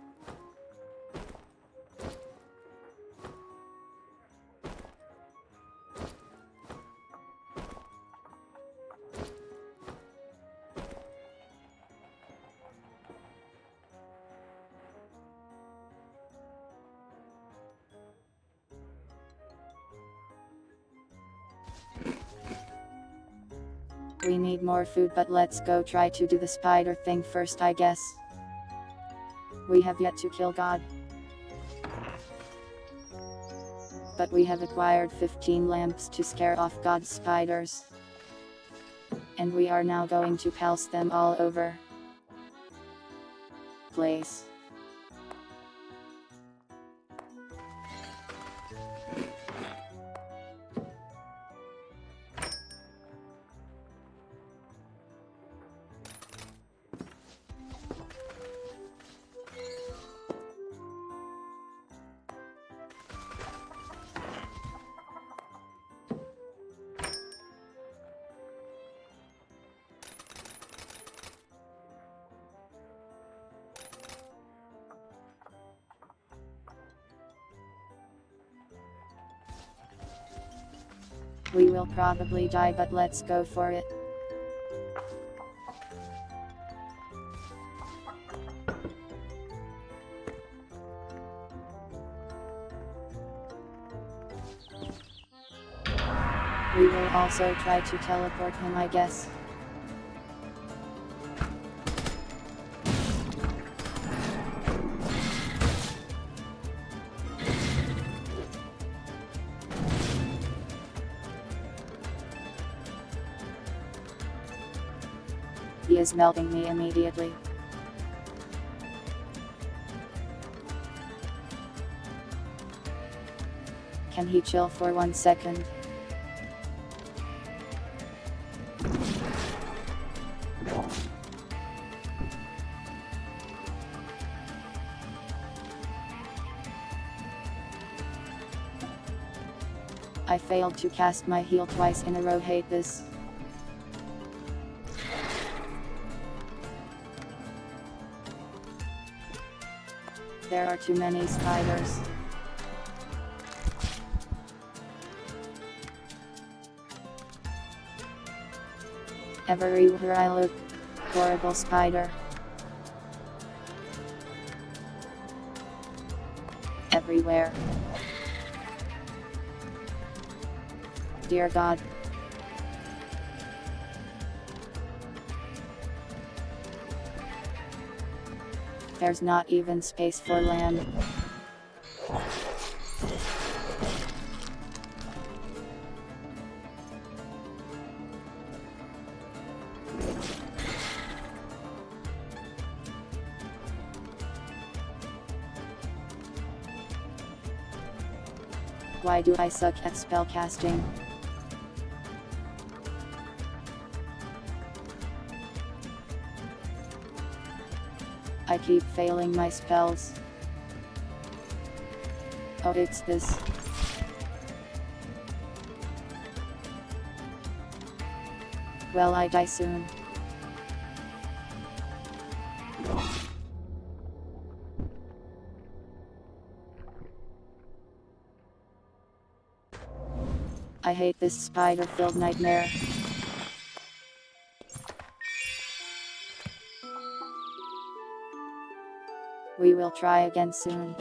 We need more food, but let's go try to do the spider thing first, I guess. We have yet to kill God. But we have acquired 15 lamps to scare off God's spiders. And we are now going to pulse them all over place. We will probably die, but let's go for it. We will also try to teleport him, I guess. He is melting me immediately. Can he chill for 1 second? I failed to cast my heal twice in a row. Hate this. There are too many spiders. Everywhere I look, horrible spider. Everywhere. Dear God. There's not even space for land. Why do I suck at spellcasting? I keep failing my spells. Oh, it's this. Well, I die soon. I hate this spider-filled nightmare. We will try again soon.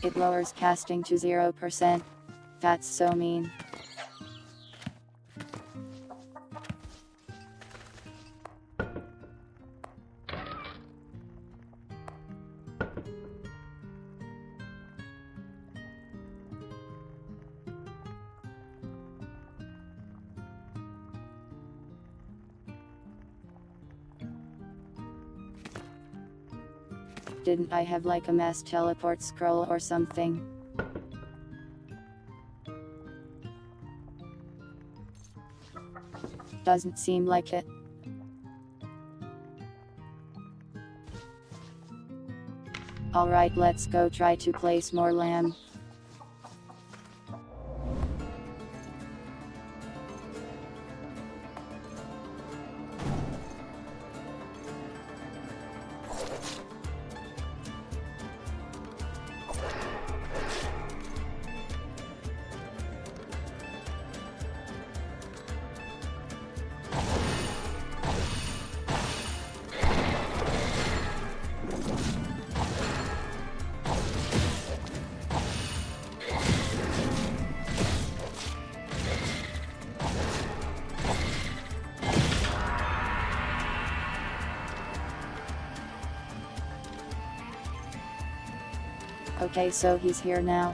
It lowers casting to 0%. That's so mean. Didn't I have like a mass teleport scroll or something? Doesn't seem like it. Alright, let's go try to place more lamb. Okay, so he's here now.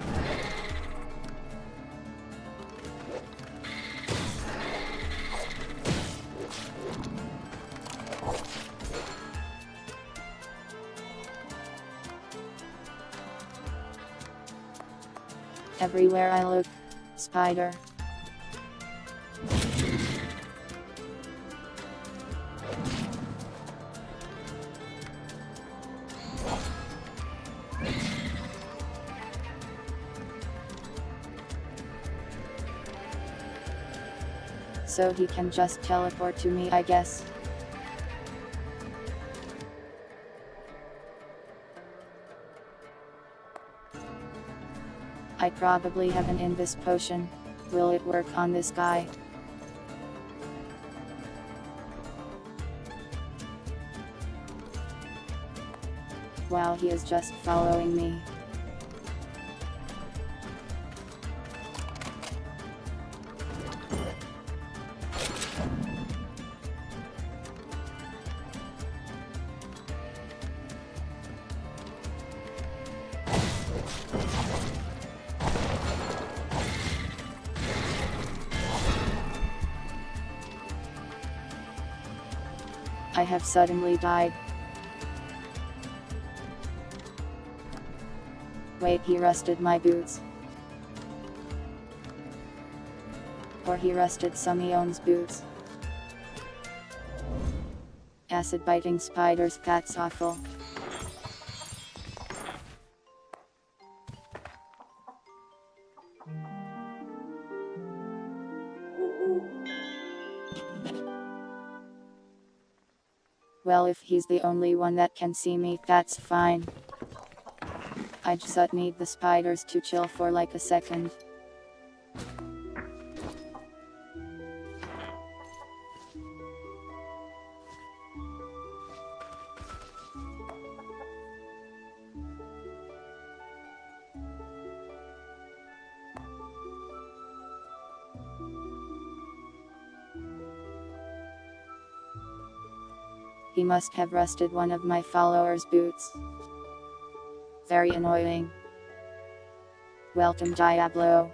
Everywhere I look, spider. So he can just teleport to me, I guess. I probably have an invis potion. Will it work on this guy? Wow, he is just following me. I have suddenly died. Wait, he rusted my boots. Or he rusted Sumion's boots. Acid biting spiders, that's awful. Well, if he's the only one that can see me, that's fine. I just need the spiders to chill for like a second. He must have rusted one of my followers' boots. Very annoying. Welcome, Diablo.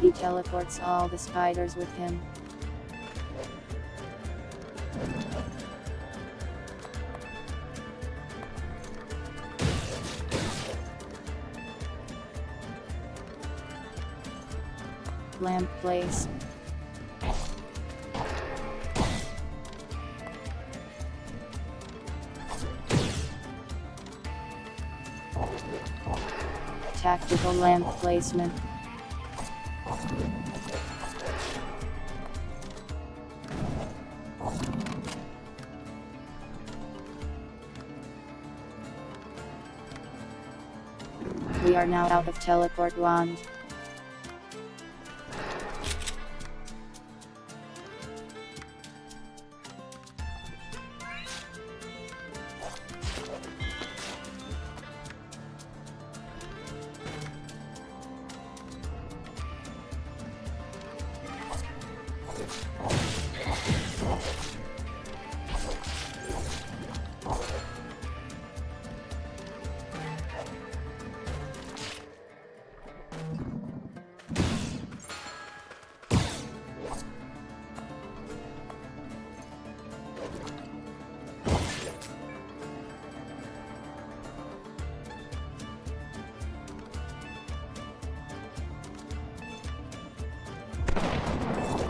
He teleports all the spiders with him. Lamp place. Tactical lamp placement. We are now out of teleport wand.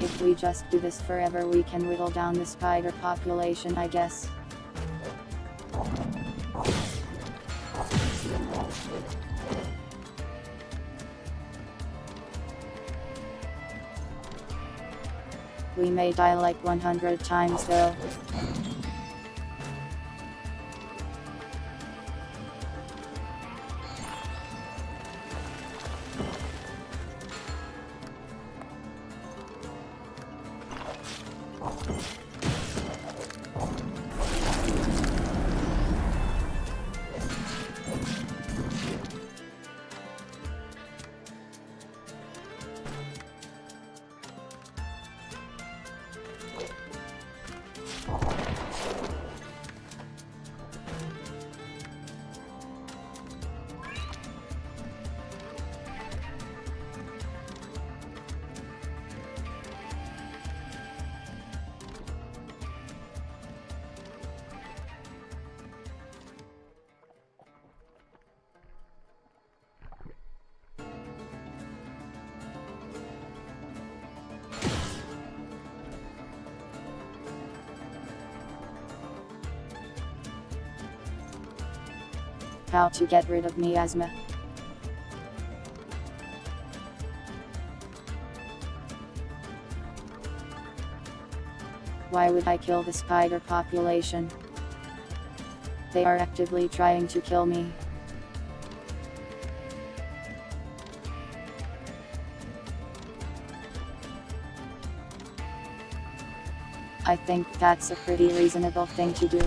If we just do this forever, we can whittle down the spider population, I guess. We may die like 100 times though. How to get rid of miasma. Why would I kill the spider population? They are actively trying to kill me. I think that's a pretty reasonable thing to do.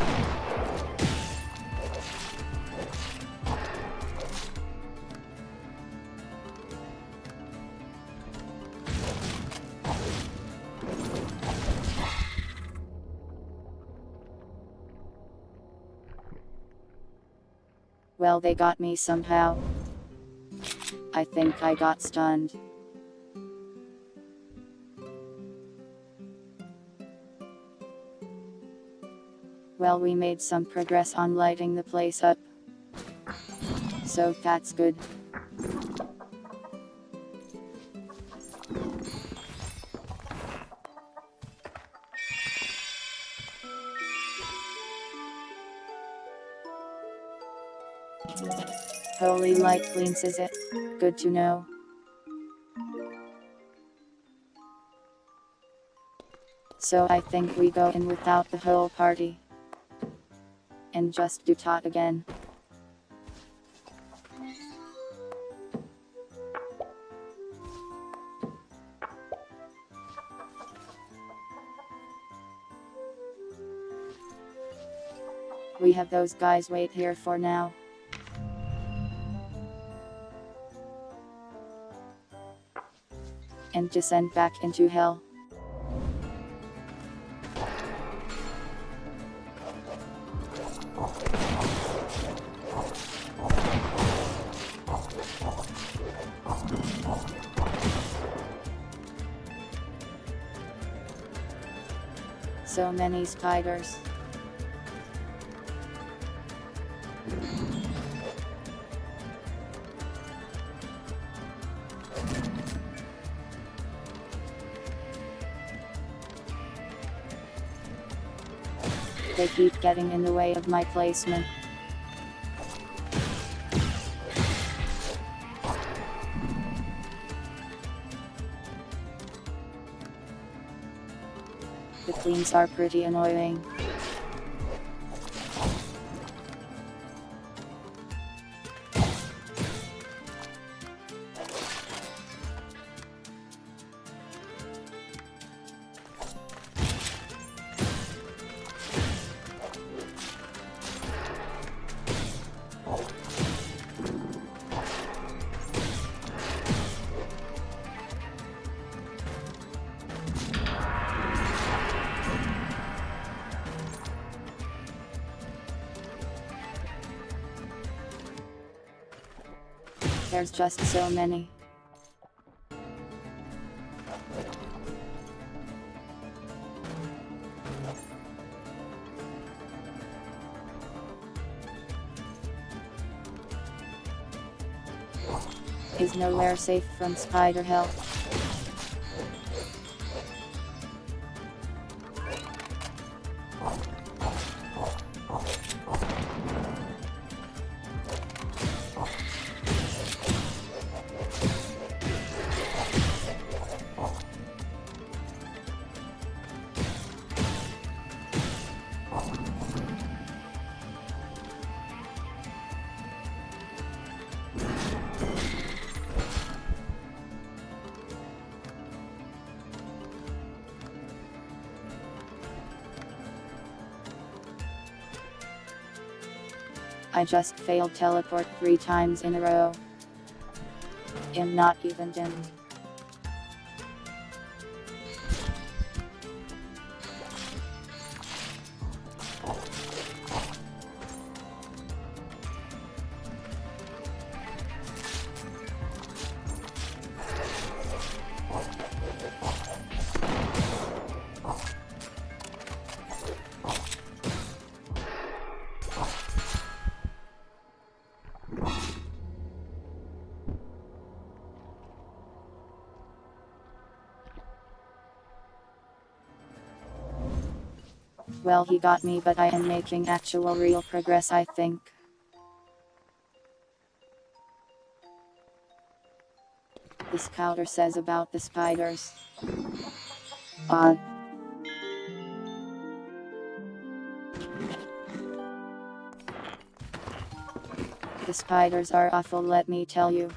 Well, they got me somehow. I think I got stunned. Well, we made some progress on lighting the place up. So that's good. Holy light cleanses it. Good to know. So I think we go in without the whole party. And just do tot again. We have those guys wait here for now. And descend back into hell. So many spiders. They keep getting in the way of my placement. The queens are pretty annoying. There's just so many. Is nowhere safe from spider hell. I just failed teleport 3 times in a row. I'm not even dimmed. Well, he got me, but I am making actual real progress, I think. This counter says about the spiders. Odd. The spiders are awful, let me tell you.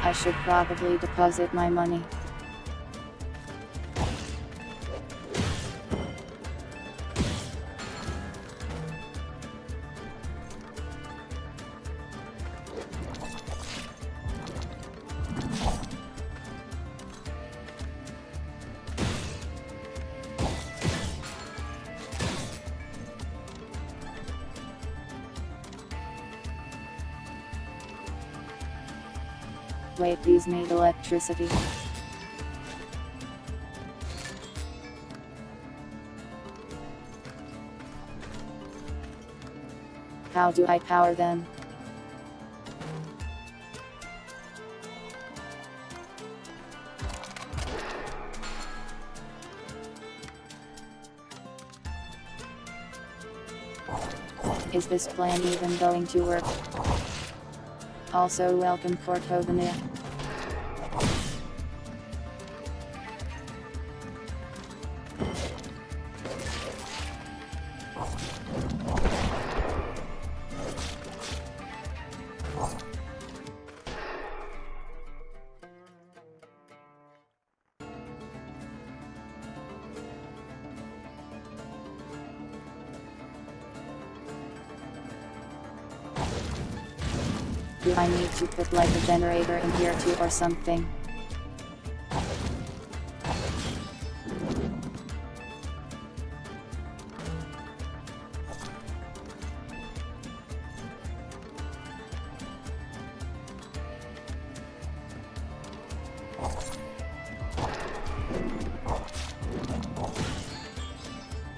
I should probably deposit my money. Wait, these need electricity. How do I power them? Is this plan even going to work? Also, welcome Cortovania. Do I need to put like a generator in here too or something?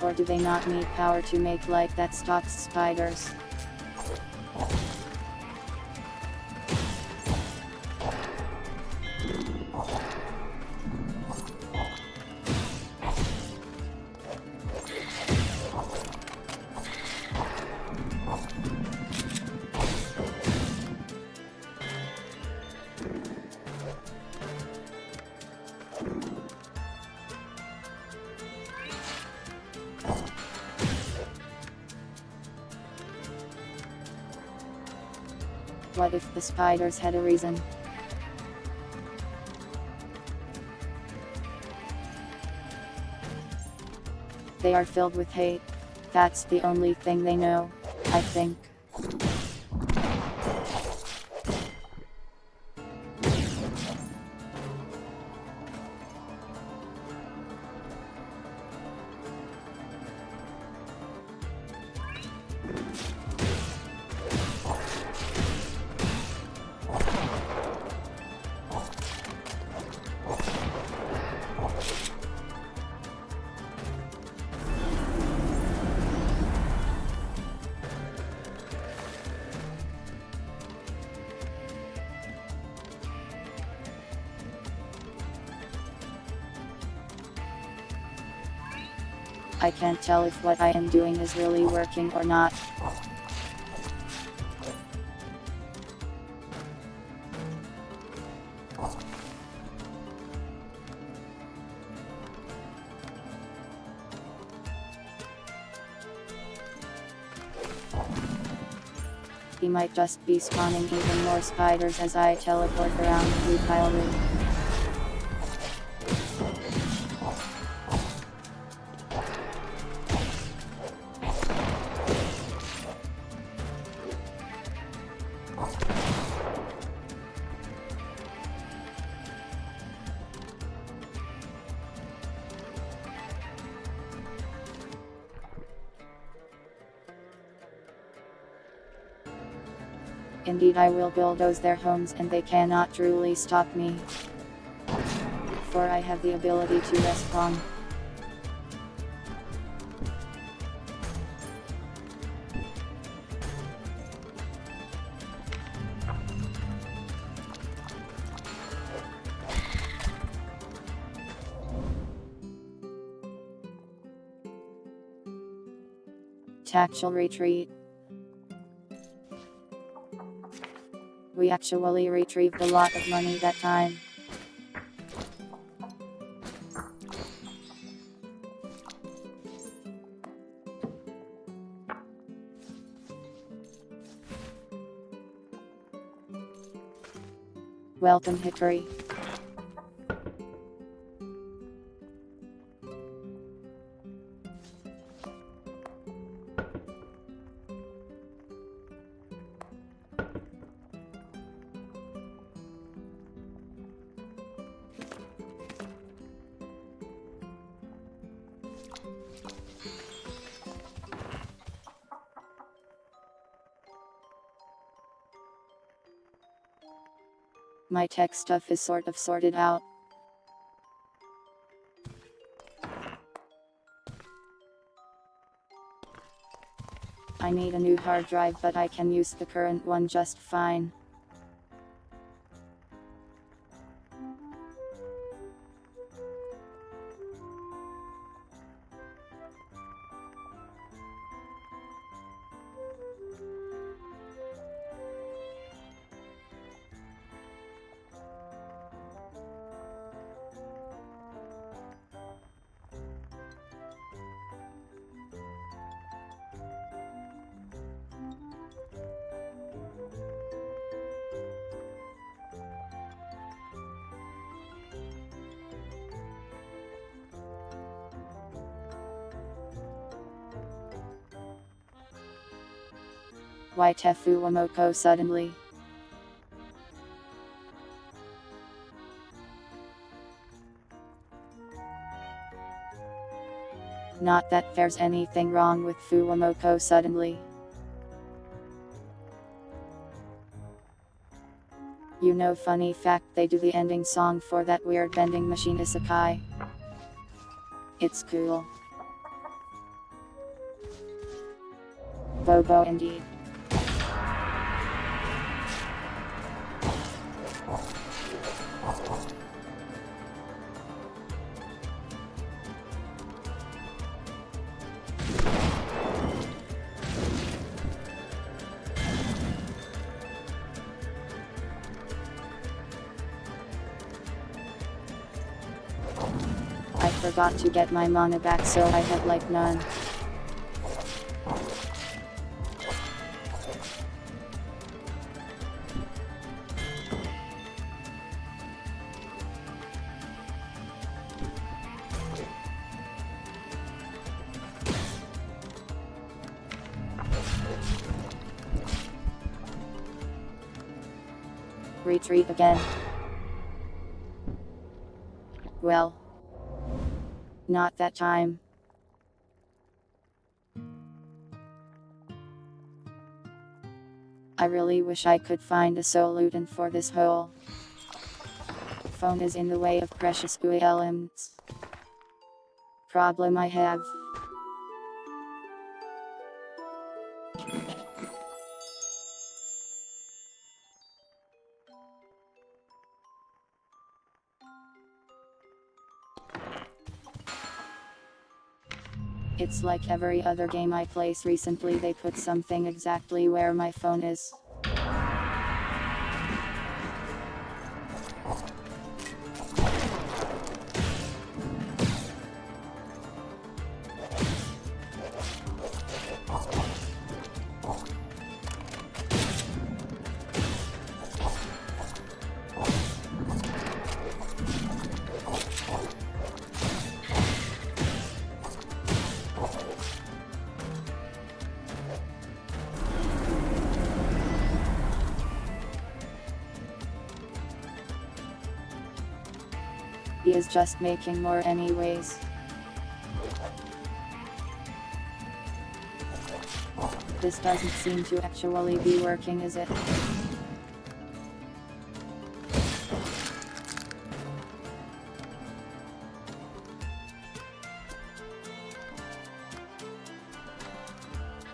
Or do they not need power to make like that stops spiders? What if the spiders had a reason? They are filled with hate. That's the only thing they know, I think. I can't tell if what I am doing is really working or not. He might just be spawning even more spiders as I teleport around the blue pile room. Indeed, I will bulldoze their homes and they cannot truly stop me. For I have the ability to respawn. Tactical retreat. We actually retrieved a lot of money that time. Welcome, Hickory. My tech stuff is sort of sorted out. I need a new hard drive, but I can use the current one just fine. Why Tefu Wamoko suddenly? Not that there's anything wrong with Fuwamoko suddenly. You know, funny fact, they do the ending song for that weird vending machine isekai. It's cool. Bobo indeed. I forgot to get my mana back, so I had like none. Retreat again. Well, not that time. I really wish I could find a solution for this whole phone is in the way of precious elements problem I have. It's like every other game I played recently, they put something exactly where my phone is. He is just making more anyways. This doesn't seem to actually be working, is it?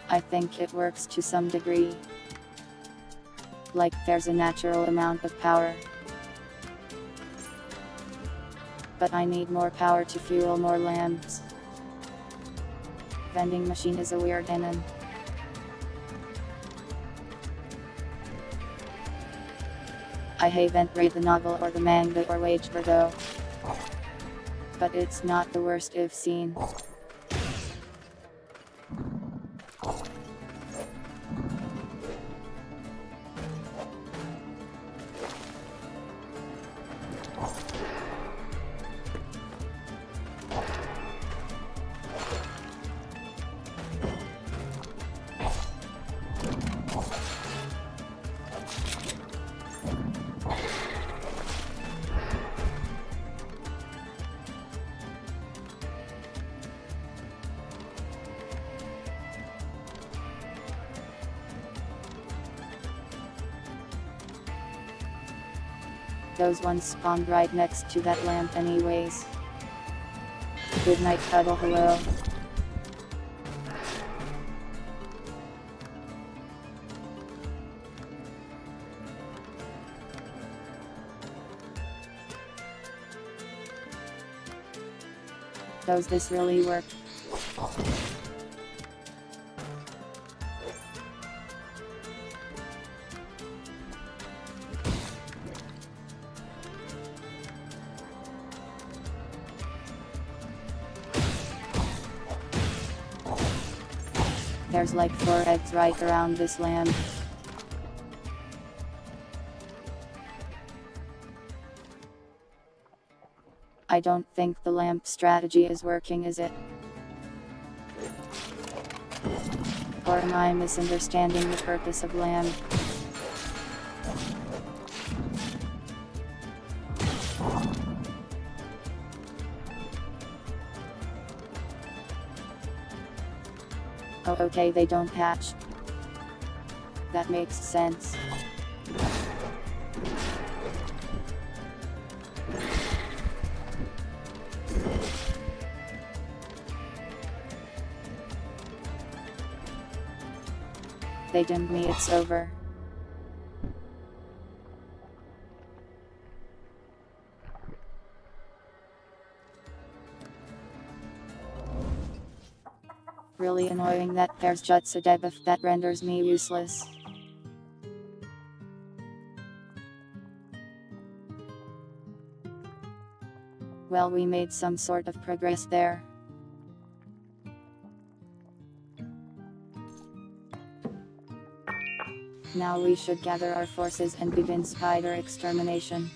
I think it works to some degree. Like there's a natural amount of power. But I need more power to fuel more lamps. Vending machine is a weird Elin. I haven't read the novel or the manga or Wage Virgo. But it's not the worst I've seen. Those ones spawned right next to that lamp anyways. Good night, cuddle, hello. Does this really work? There's like 4 eggs right around this lamp. I don't think the lamp strategy is working, is it? Or am I misunderstanding the purpose of lamp? Oh, okay, they don't hatch. That makes sense. They dimmed me, it's over. Really annoying that there's just a debuff that renders me useless. Well, we made some sort of progress there. Now we should gather our forces and begin spider extermination.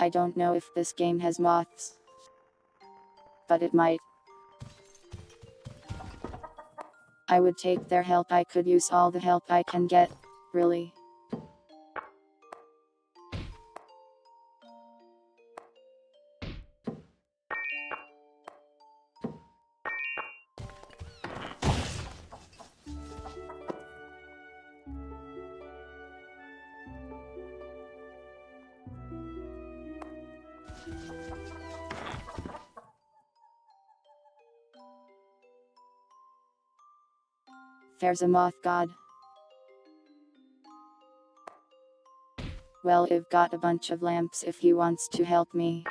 I don't know if this game has moths, but it might. I would take their help. I could use all the help I can get, really. There's a moth god. Well, I've got a bunch of lamps if he wants to help me.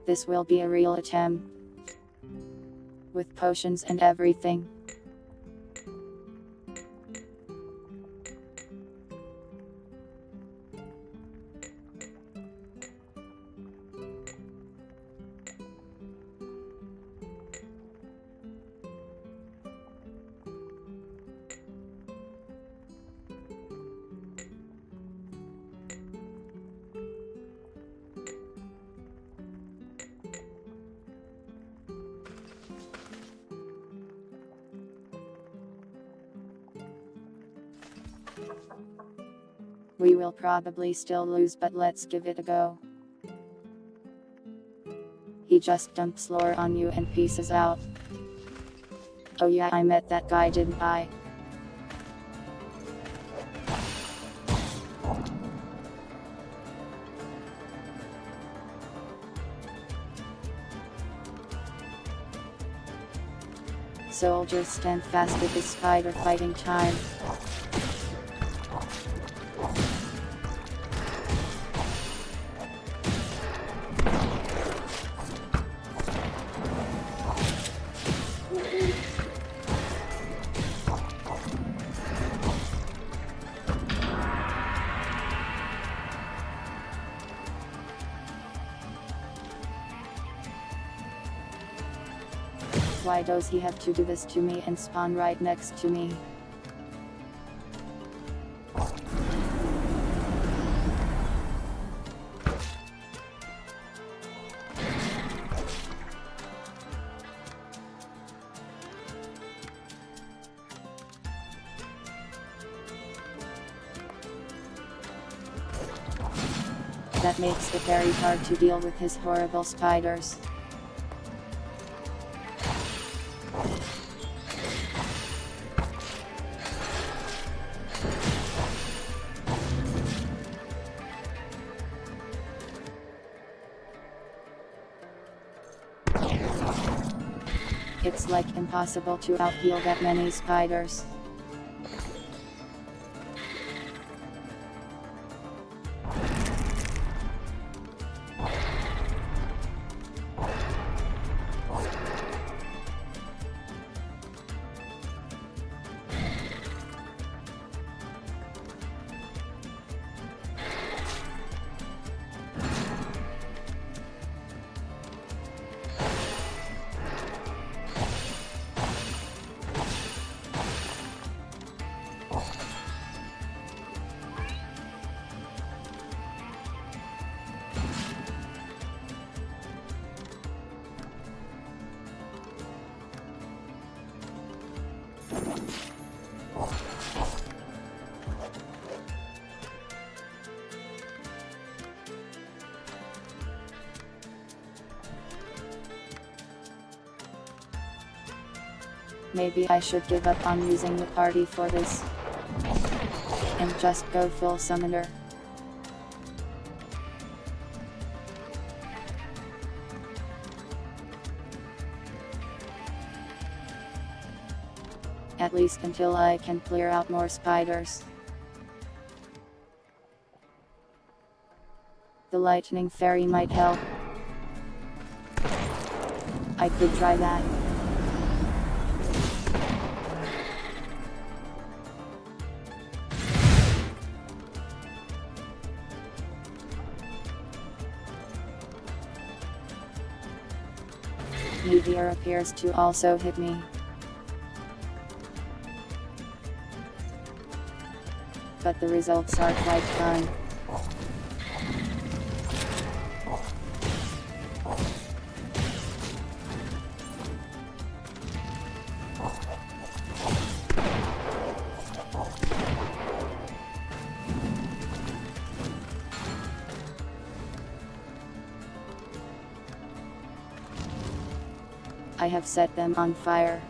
This will be a real attempt. With potions and everything. We will probably still lose, but let's give it a go. He just dumps lore on you and pieces out. Oh yeah, I met that guy, didn't I? Soldiers, stand fast, it is spider fighting time. Why does he have to do this to me and spawn right next to me? That makes it very hard to deal with his horrible spiders. It's like impossible to outheal that many spiders. Maybe I should give up on using the party for this, and just go full summoner. At least until I can clear out more spiders. The lightning fairy might help. I could try that. Meteor appears to also hit me. But the results are quite fun. I have set them on fire.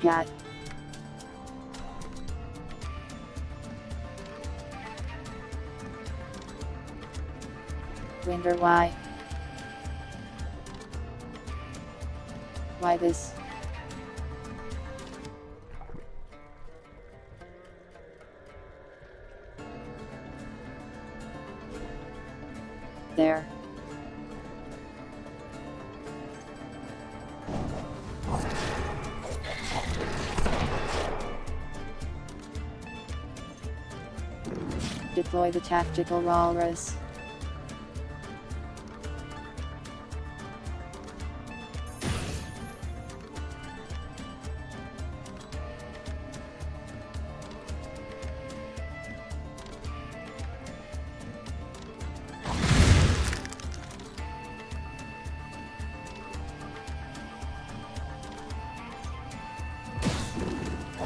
Cat. Wonder why? Why this? There. Deploy the tactical walrus.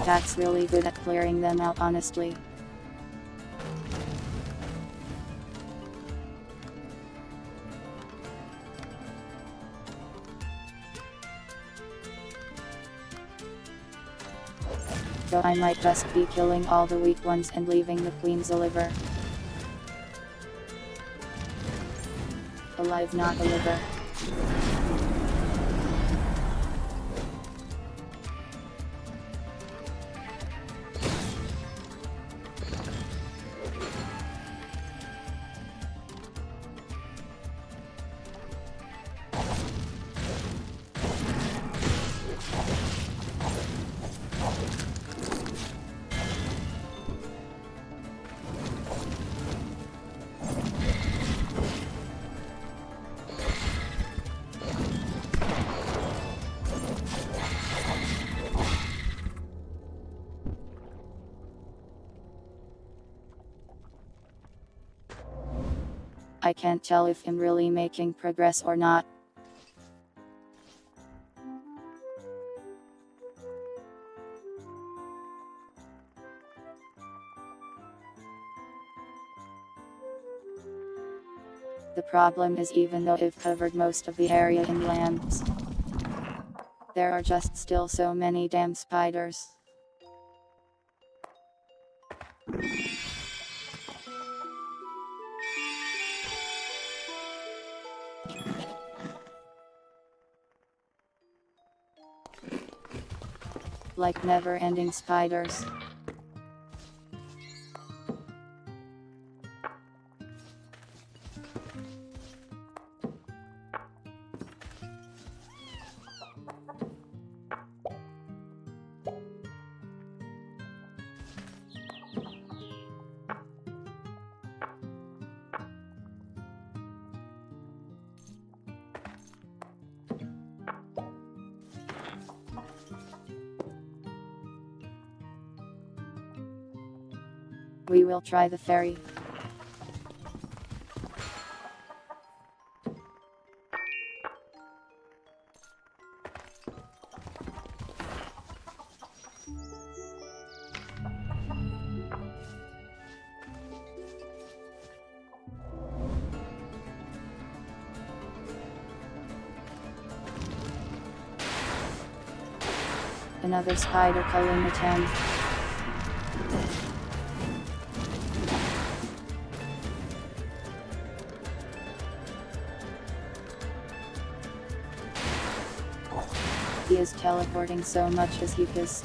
That's really good at clearing them out, honestly. So I might just be killing all the weak ones and leaving the queens alive. Alive, not alive. I can't tell if I'm really making progress or not. The problem is, even though I've covered most of the area in lamps, There are just still so many damn spiders. Like never-ending spiders. We will try the ferry. Another spider culling attempt. He is teleporting so much as he is.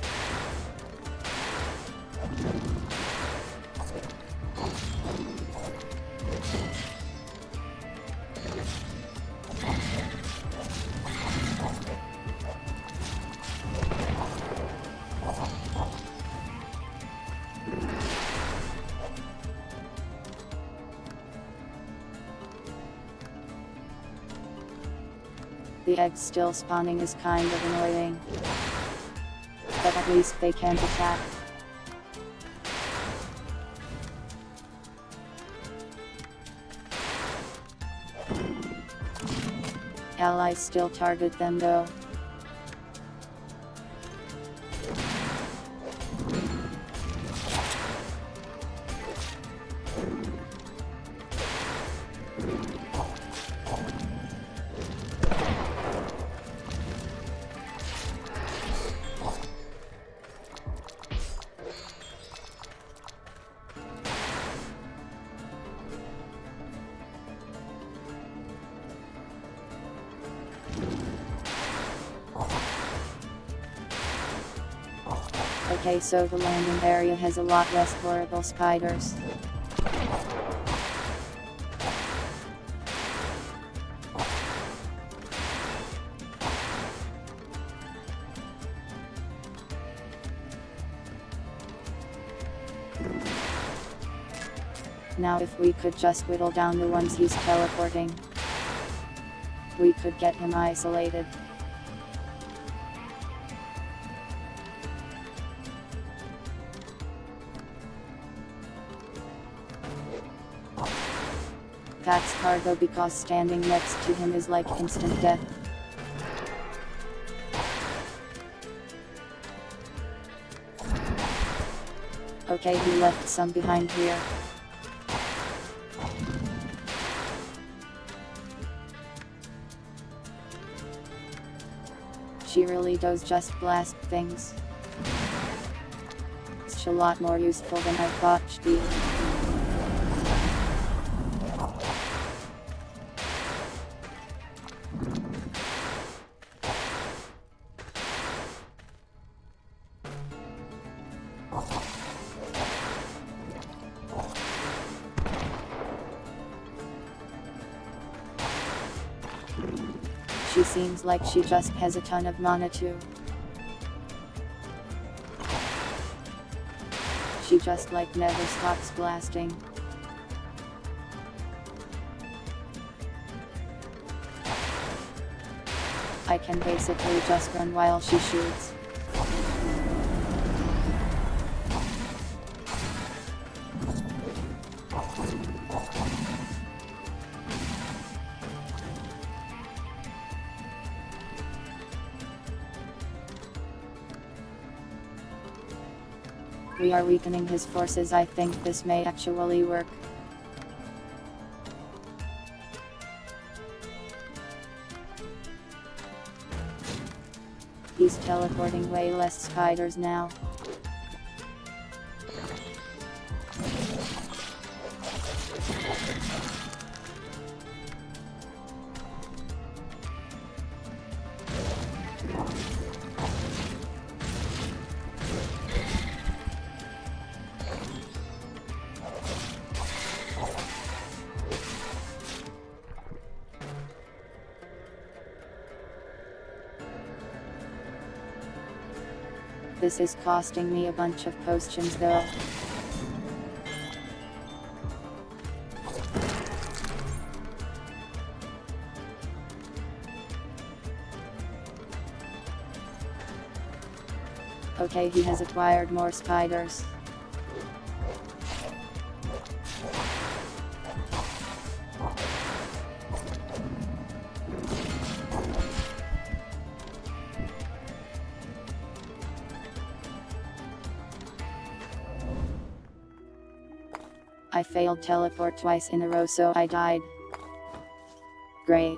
The eggs still spawning is kind of annoying. But at least they can't attack. Allies still target them though. Okay, so the landing area has a lot less horrible spiders. Now if we could just whittle down the ones he's teleporting, we could get him isolated. That's cargo because standing next to him is like instant death. Okay, he left some behind here. She really does just blast things. It's a lot more useful than I thought she'd be. She seems like she just has a ton of mana too. She just like never stops blasting. I can basically just run while she shoots. We are weakening his forces. I think this may actually work. He's teleporting way less spiders now. This is costing me a bunch of potions though. Okay, he has acquired more spiders. I failed teleport twice in a row, so I died. Great.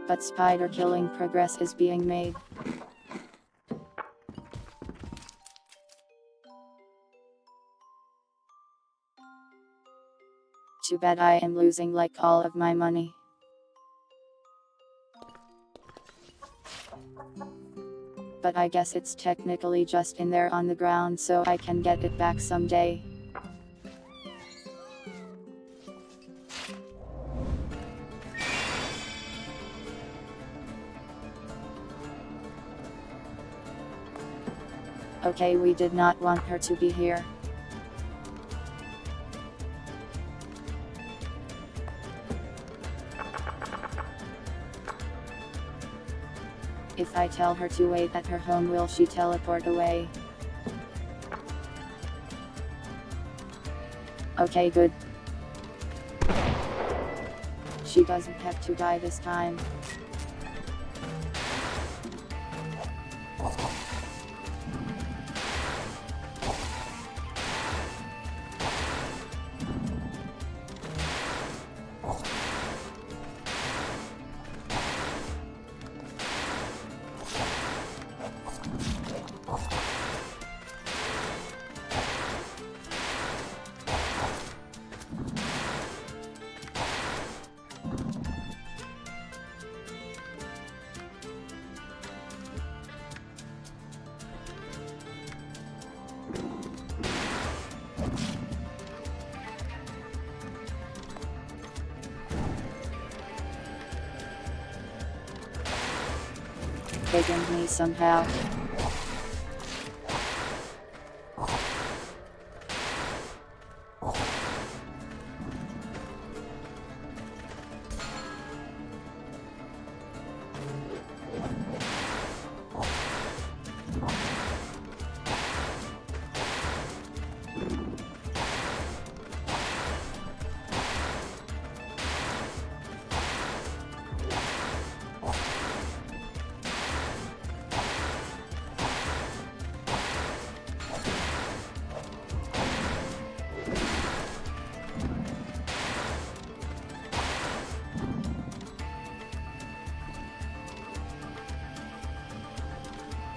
But spider killing progress is being made. Too bad I am losing like all of my money. But I guess it's technically just in there on the ground, so I can get it back someday. Okay, we did not want her to be here. If I tell her to wait at her home, will she teleport away? Okay, good. She doesn't have to die this time. They gained me somehow.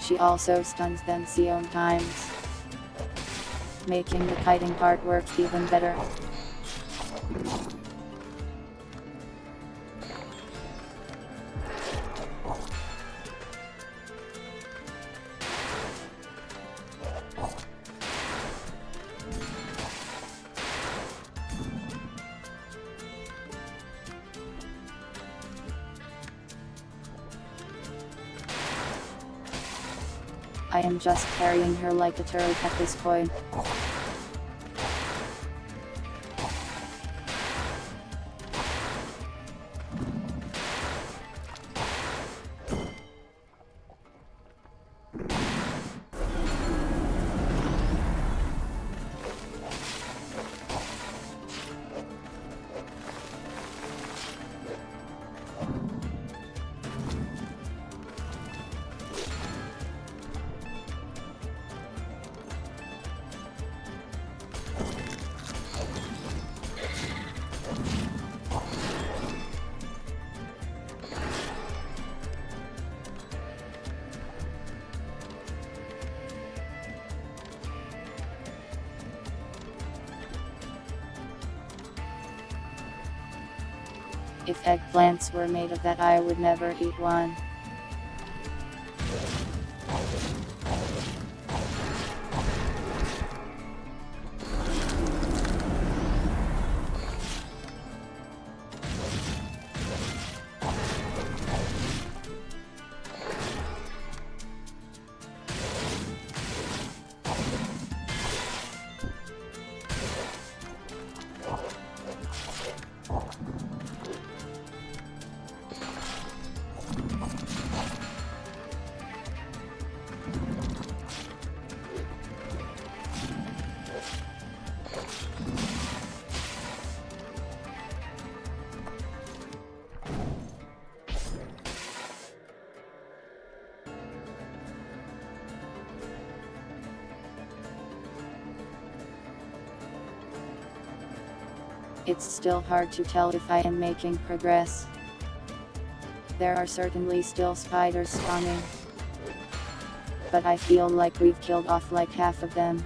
She also stuns them sometimes, making the kiting part work even better. I am just carrying her like a turtle at this point. If eggplants were made of that, I would never eat one. It's still hard to tell if I am making progress. There are certainly still spiders spawning, but I feel like we've killed off like half of them.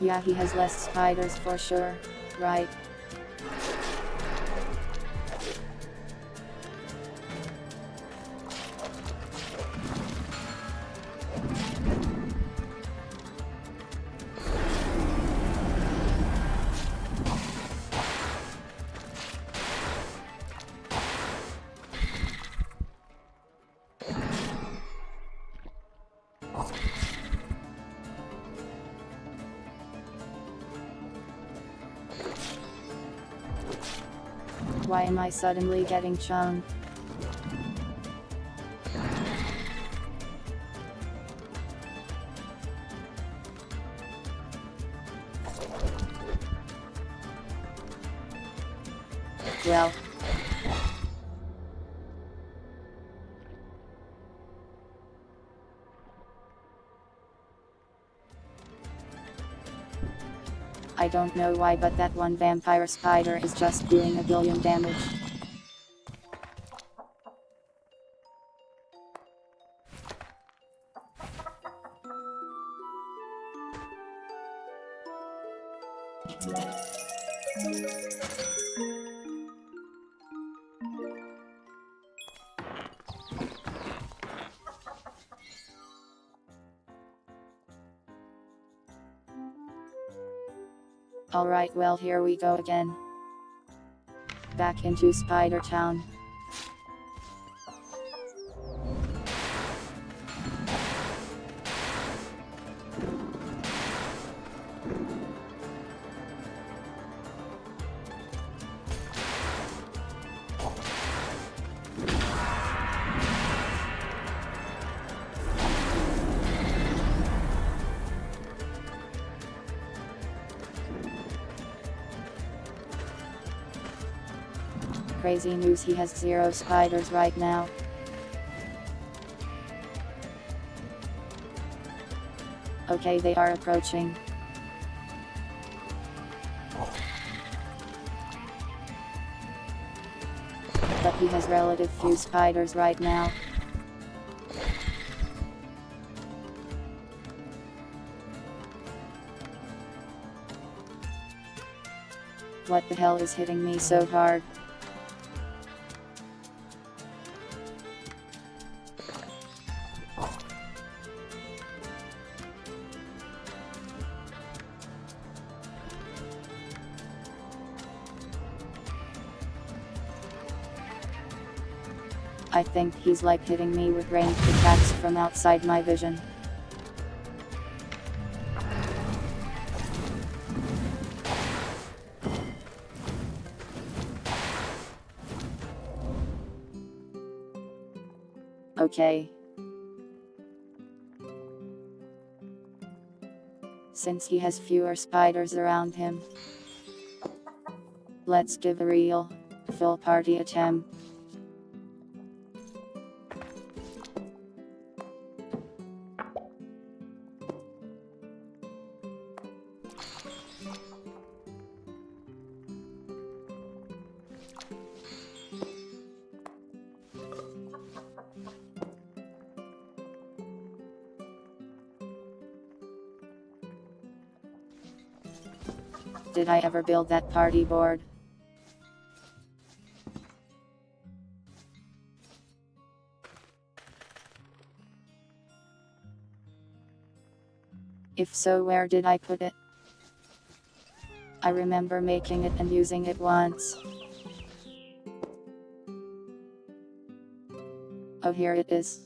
Yeah, he has less spiders for sure, right? Why am I suddenly getting chunk? Well. I don't know why, but that one vampire spider is just doing a billion damage. Alright, well, here we go again. Back into Spider Town. Crazy news, he has 0 spiders right now. Okay, they are approaching. But he has relative few spiders right now. What the hell is hitting me so hard? I think he's like hitting me with ranged attacks from outside my vision. Okay. since he has fewer spiders around him. Let's give a real, full party attempt. Did I ever build that party board? If so, where did I put it? I remember making it and using it once. Oh, here it is.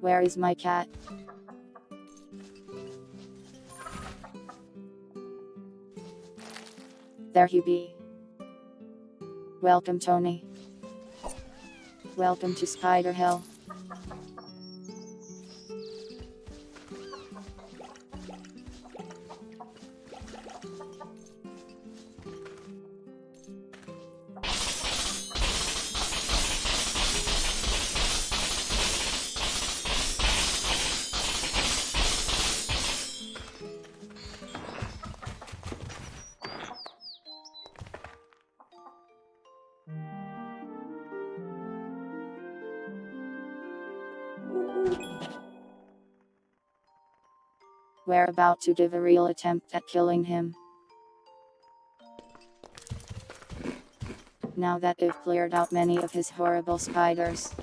Where is my cat? There he be. Welcome, Tony. Welcome to Spider Hill. We're about to give a real attempt at killing him. Now that we've cleared out many of his horrible spiders.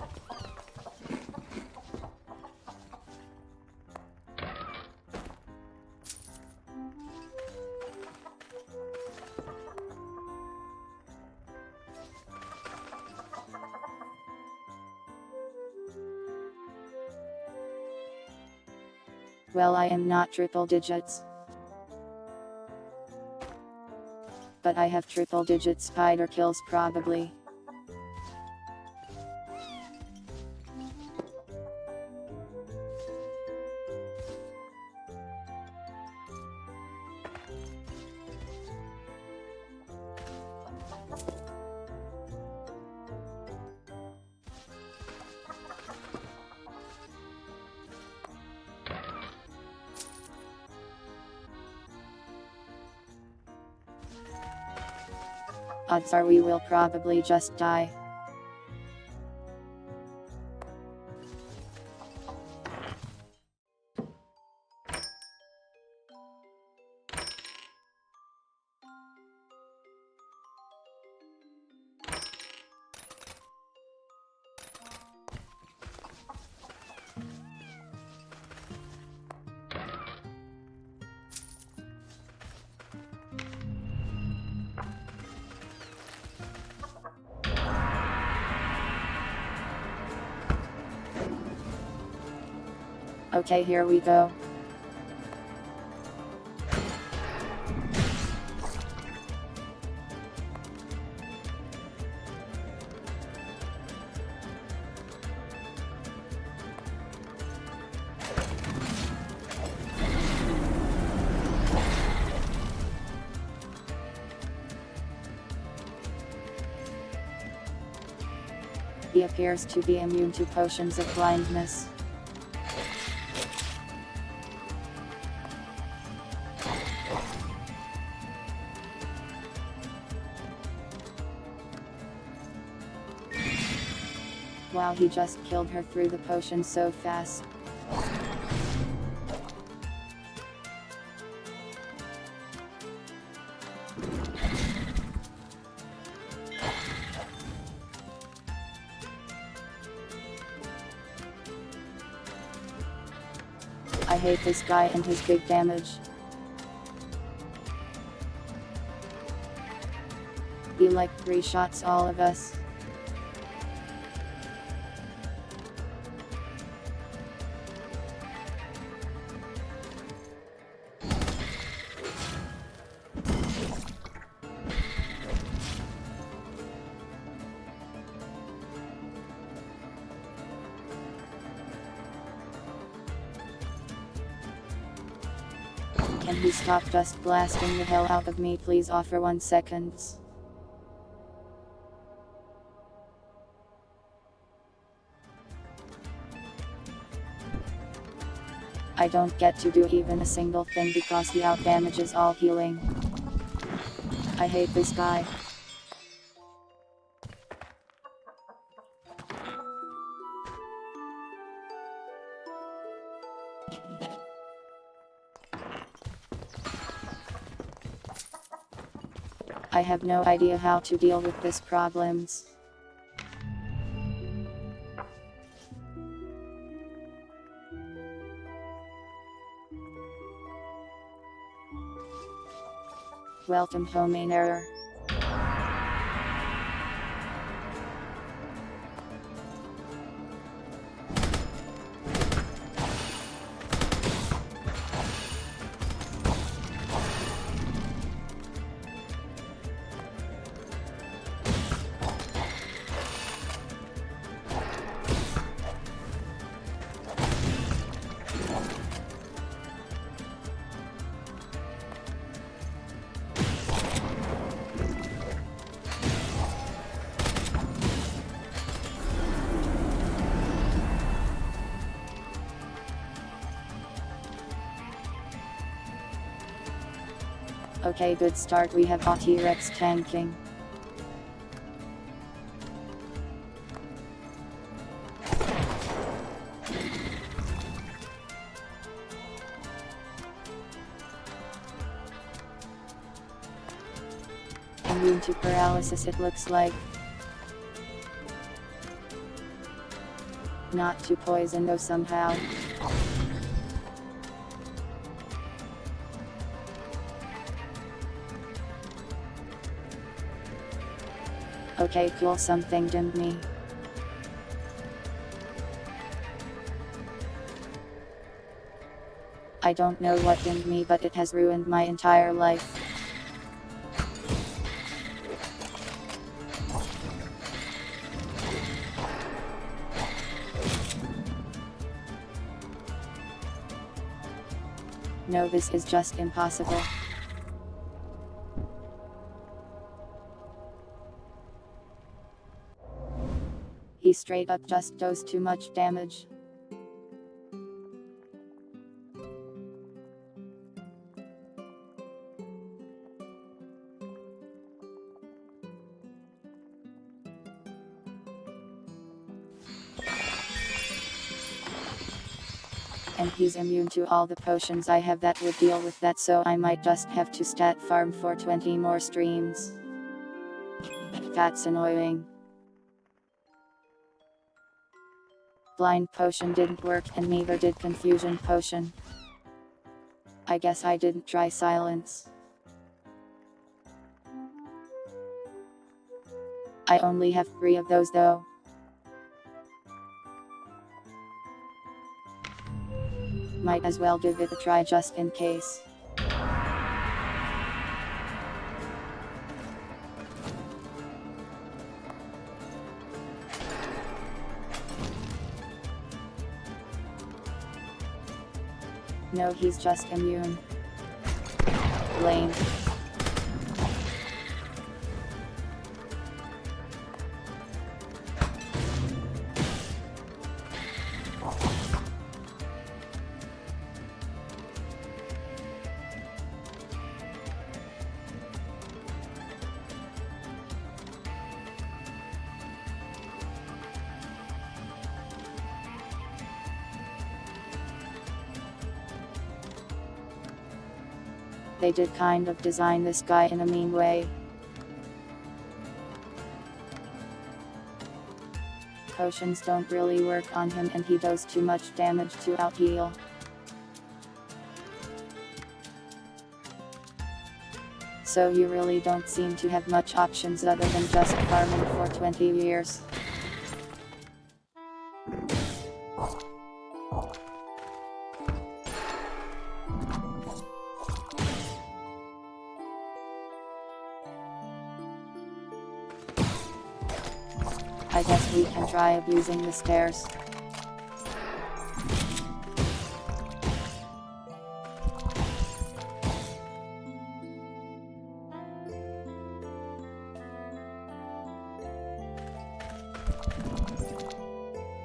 Well, I am not triple digits. But I have triple digit spider kills probably. Odds are we will probably just die. Okay, here we go. He appears to be immune to potions of blindness. Wow, he just killed her through the potion so fast. I hate this guy and his big damage. He like 3 shots all of us. Can he stop just blasting the hell out of me, please? Offer 1 second. I don't get to do even a single thing because he outdamages all healing. I hate this guy. I have no idea how to deal with this problems. Welcome home, main error. Okay, good start. We have a T-Rex tanking. Immune to paralysis, it looks like. Not to poison though somehow. Okay, cool, something dimmed me. I don't know what dimmed me, but it has ruined my entire life. No, this is just impossible. He straight up just does too much damage. And he's immune to all the potions I have that would deal with that, so I might just have to stat farm for 20 more streams. That's annoying. Blind potion didn't work and neither did confusion potion. I guess I didn't try silence. I only have 3 of those though. Might as well give it a try just in case. No, he's just immune. Lame. They did kind of design this guy in a mean way. Potions don't really work on him and he does too much damage to out-heal. So you really don't seem to have much options other than just farming for 20 years. I guess we can try abusing the stairs.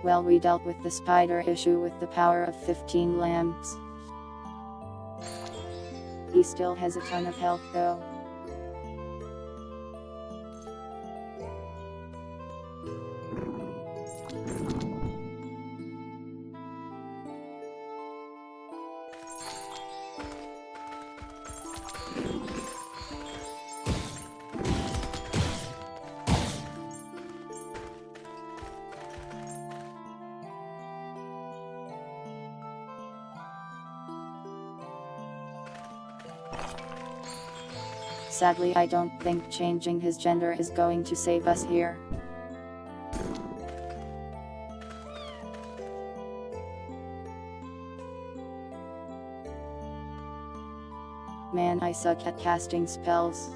Well, we dealt with the spider issue with the power of 15 lamps. He still has a ton of health though. Sadly, I don't think changing his gender is going to save us here. Man, I suck at casting spells.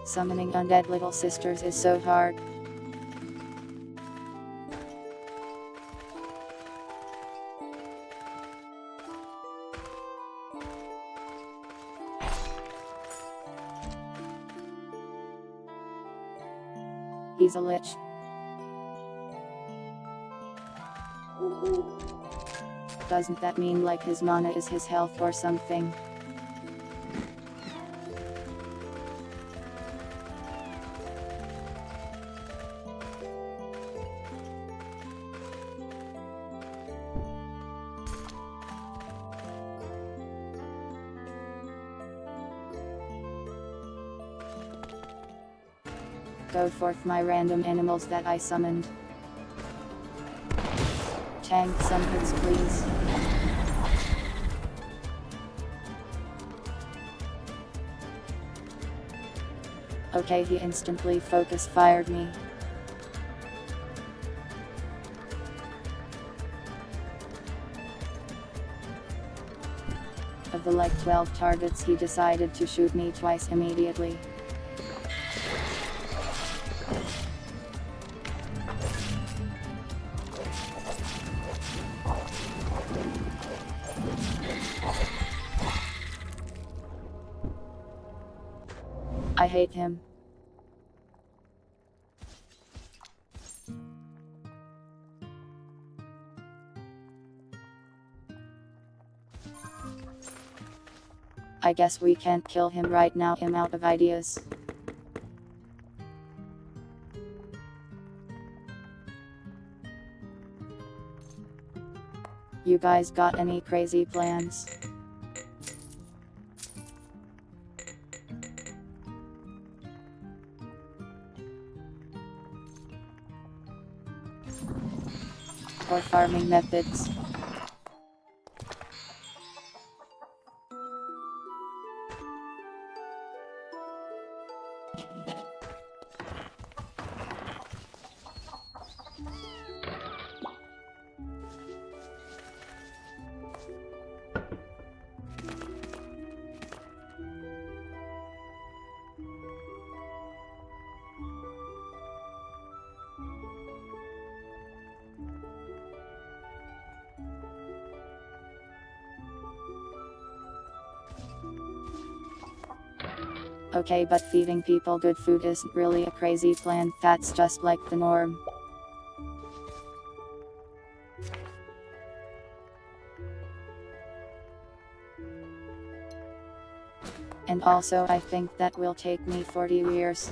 Summoning undead little sisters is so hard. He's a lich. Doesn't that mean like his mana is his health or something? Go forth my random animals that I summoned. Tank some hits please. Okay, he instantly focus fired me. Of the like 12 targets, he decided to shoot me twice immediately. I hate him. I guess we can't kill him right now, I'm out of ideas. You guys got any crazy plans? Or farming methods? Okay, but feeding people good food isn't really a crazy plan, that's just like the norm. And also I think that will take me 40 years.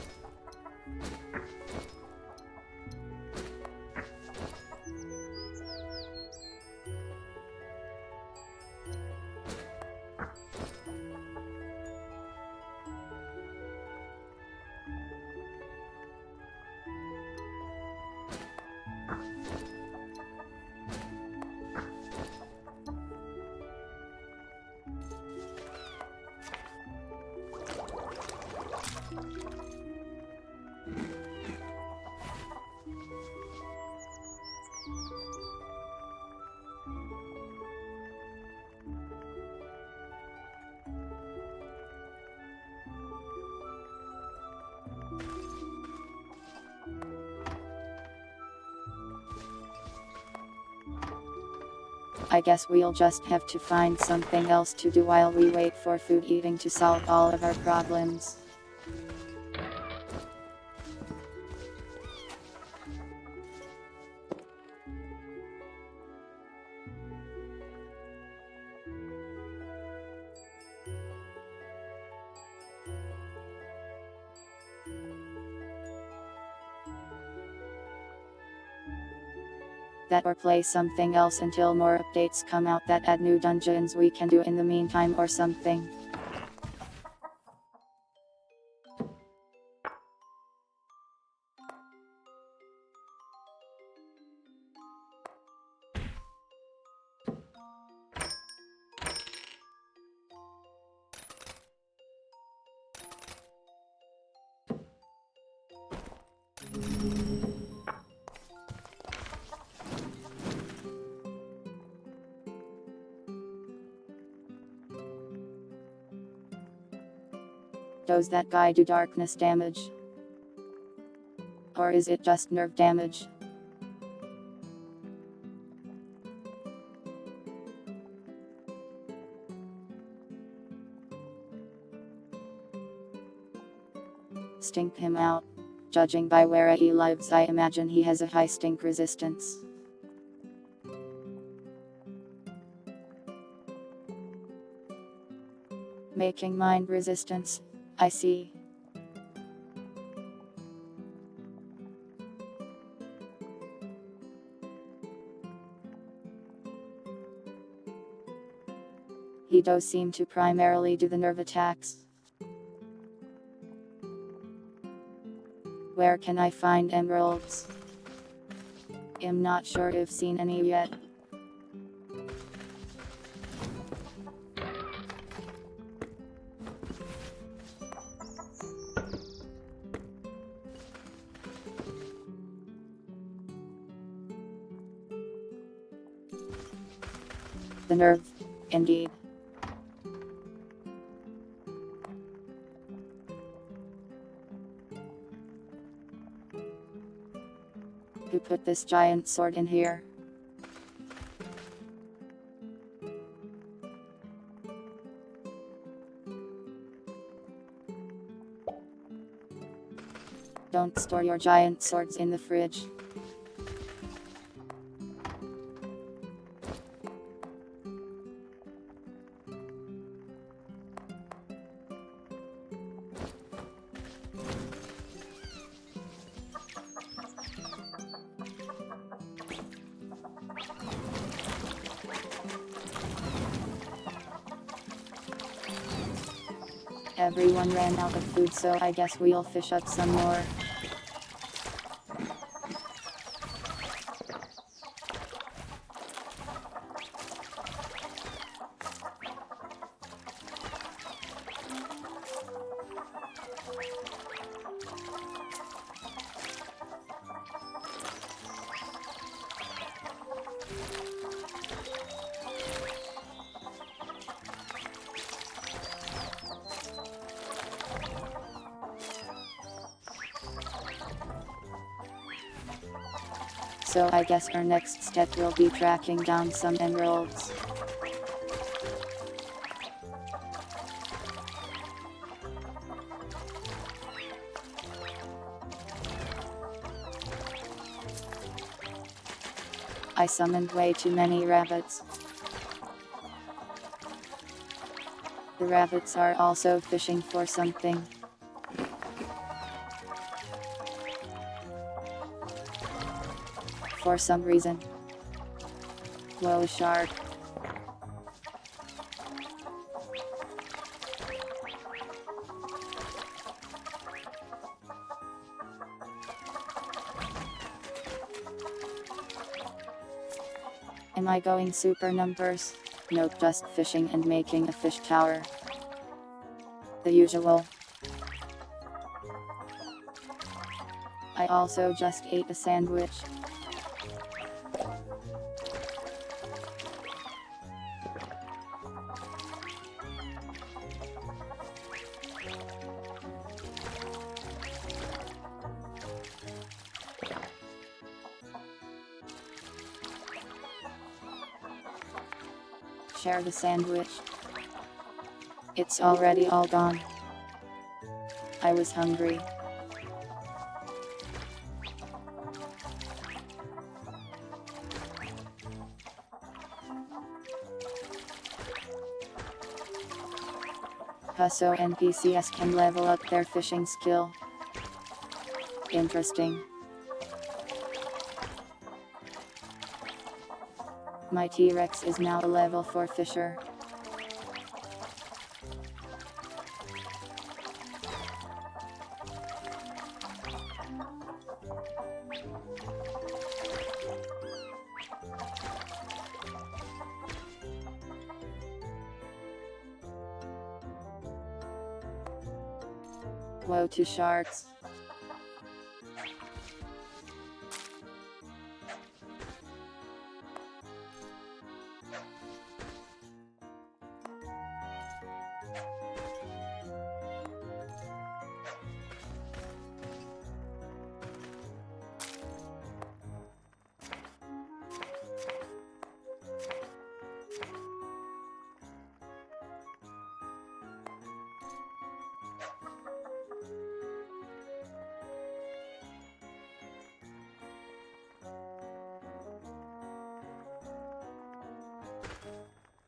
I guess we'll just have to find something else to do while we wait for food eating to solve all of our problems. That or play something else until more updates come out that add new dungeons we can do in the meantime or something. Does that guy do darkness damage? Or is it just nerve damage? Stink him out. Judging by where he lives, I imagine he has a high stink resistance. Making mind resistance. I see. He does seem to primarily do the nerve attacks. Where can I find emeralds? I'm not sure if seen any yet. The nerve, indeed. Who put this giant sword in here? Don't store your giant swords in the fridge. Everyone ran out of food, so I guess we'll fish up some more. So I guess our next step will be tracking down some emeralds. I summoned way too many rabbits. The rabbits are also fishing for something. For some reason. Whoa, shark. Am I going super numbers? Nope, just fishing and making a fish tower. The usual. I also just ate a sandwich. Share the sandwich. It's already all gone. I was hungry. So NPCs can level up their fishing skill. Interesting. My T-Rex is now a level 4 fisher. Woe to sharks.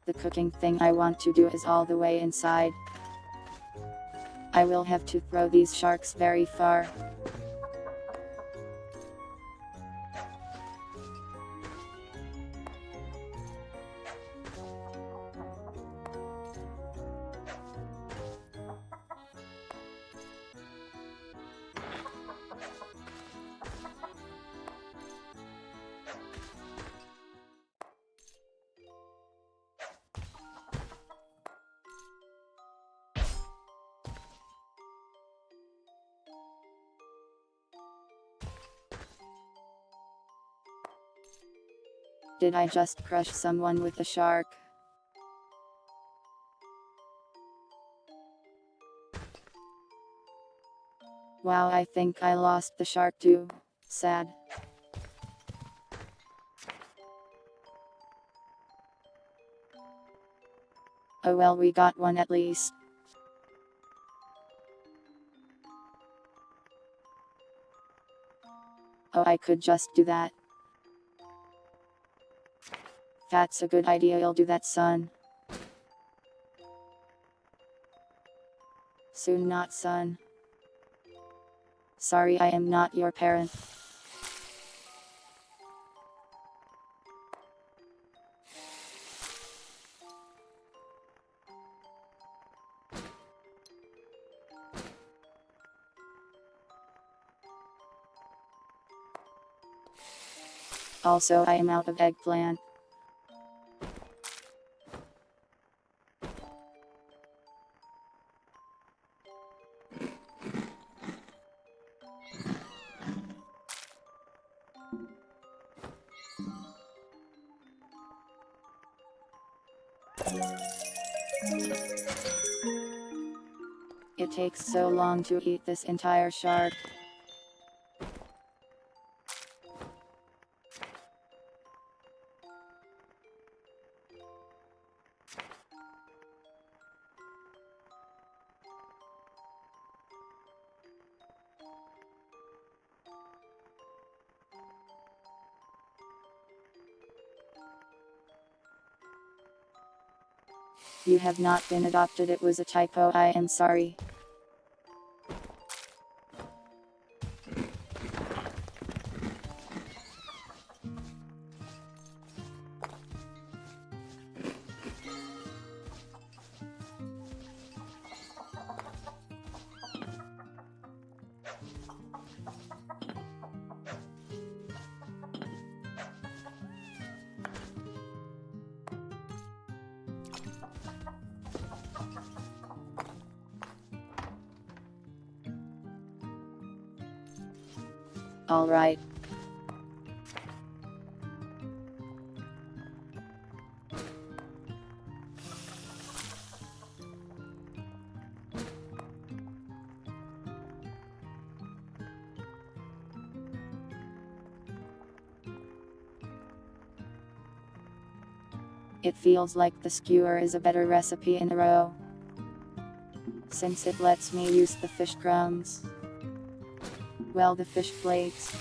The cooking thing I want to do is all the way inside. I will have to throw these sharks very far. Did I just crush someone with a shark? Wow, I think I lost the shark too. Sad. Oh well, we got one at least. Oh, I could just do that. That's a good idea, I'll do that, son. Soon not, son. Sorry, I am not your parent. Also, I am out of eggplant. It takes so long to eat this entire shark. You have not been adopted, it was a typo, I am sorry. Alright. It feels like the skewer is a better recipe in a row, since it lets me use the fish crumbs. Well, the fish flakes.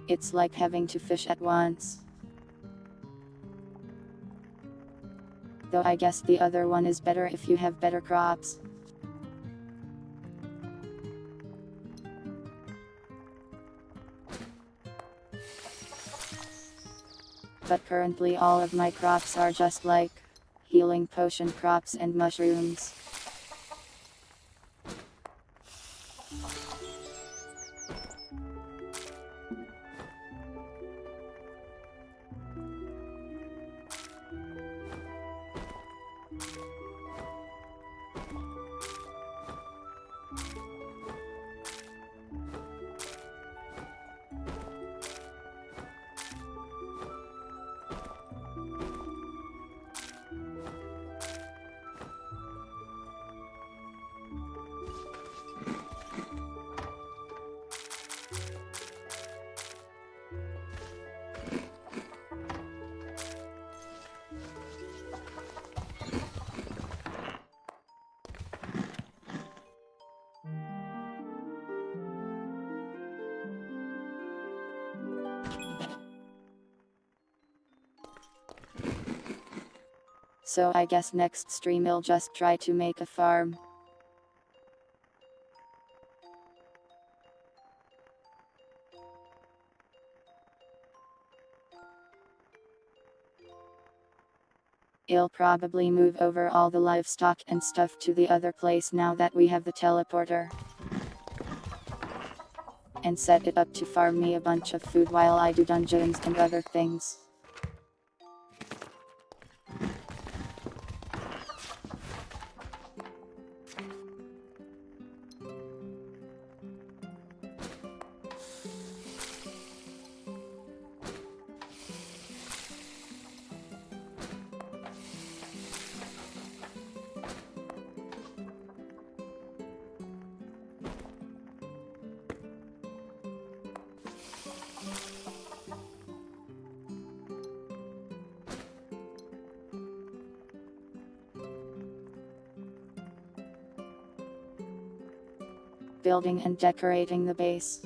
It's like having two fish at once. Though I guess the other one is better if you have better crops. But currently all of my crops are just like healing potion crops and mushrooms. So I guess next stream I'll just try to make a farm. I'll probably move over all the livestock and stuff to the other place now that we have the teleporter. And set it up to farm me a bunch of food while I do dungeons and other things. Building and decorating the base.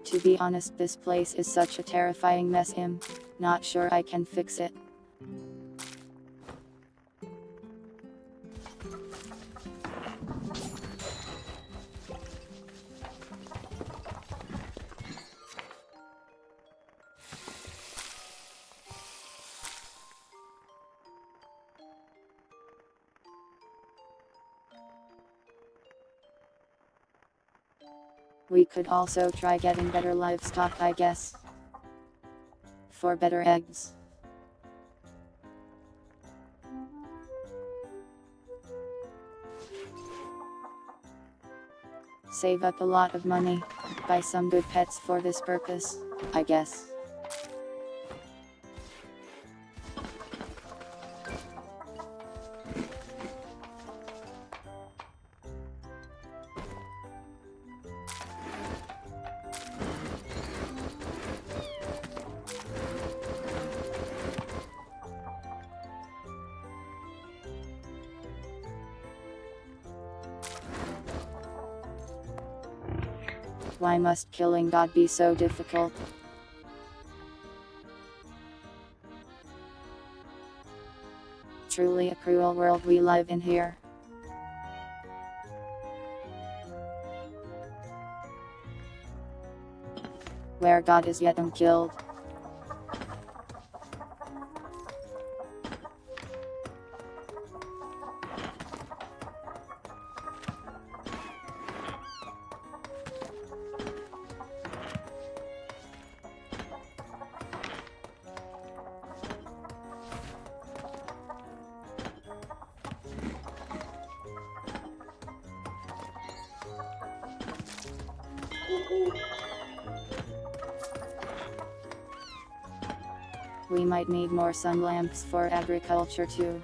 To be honest, this place is such a terrifying mess. I'm not sure I can fix it. We could also try getting better livestock, I guess. For better eggs. Save up a lot of money. Buy some good pets for this purpose, I guess. Why must killing God be so difficult? Truly a cruel world we live in here. Where God is yet unkilled. We might need more sun lamps for agriculture too.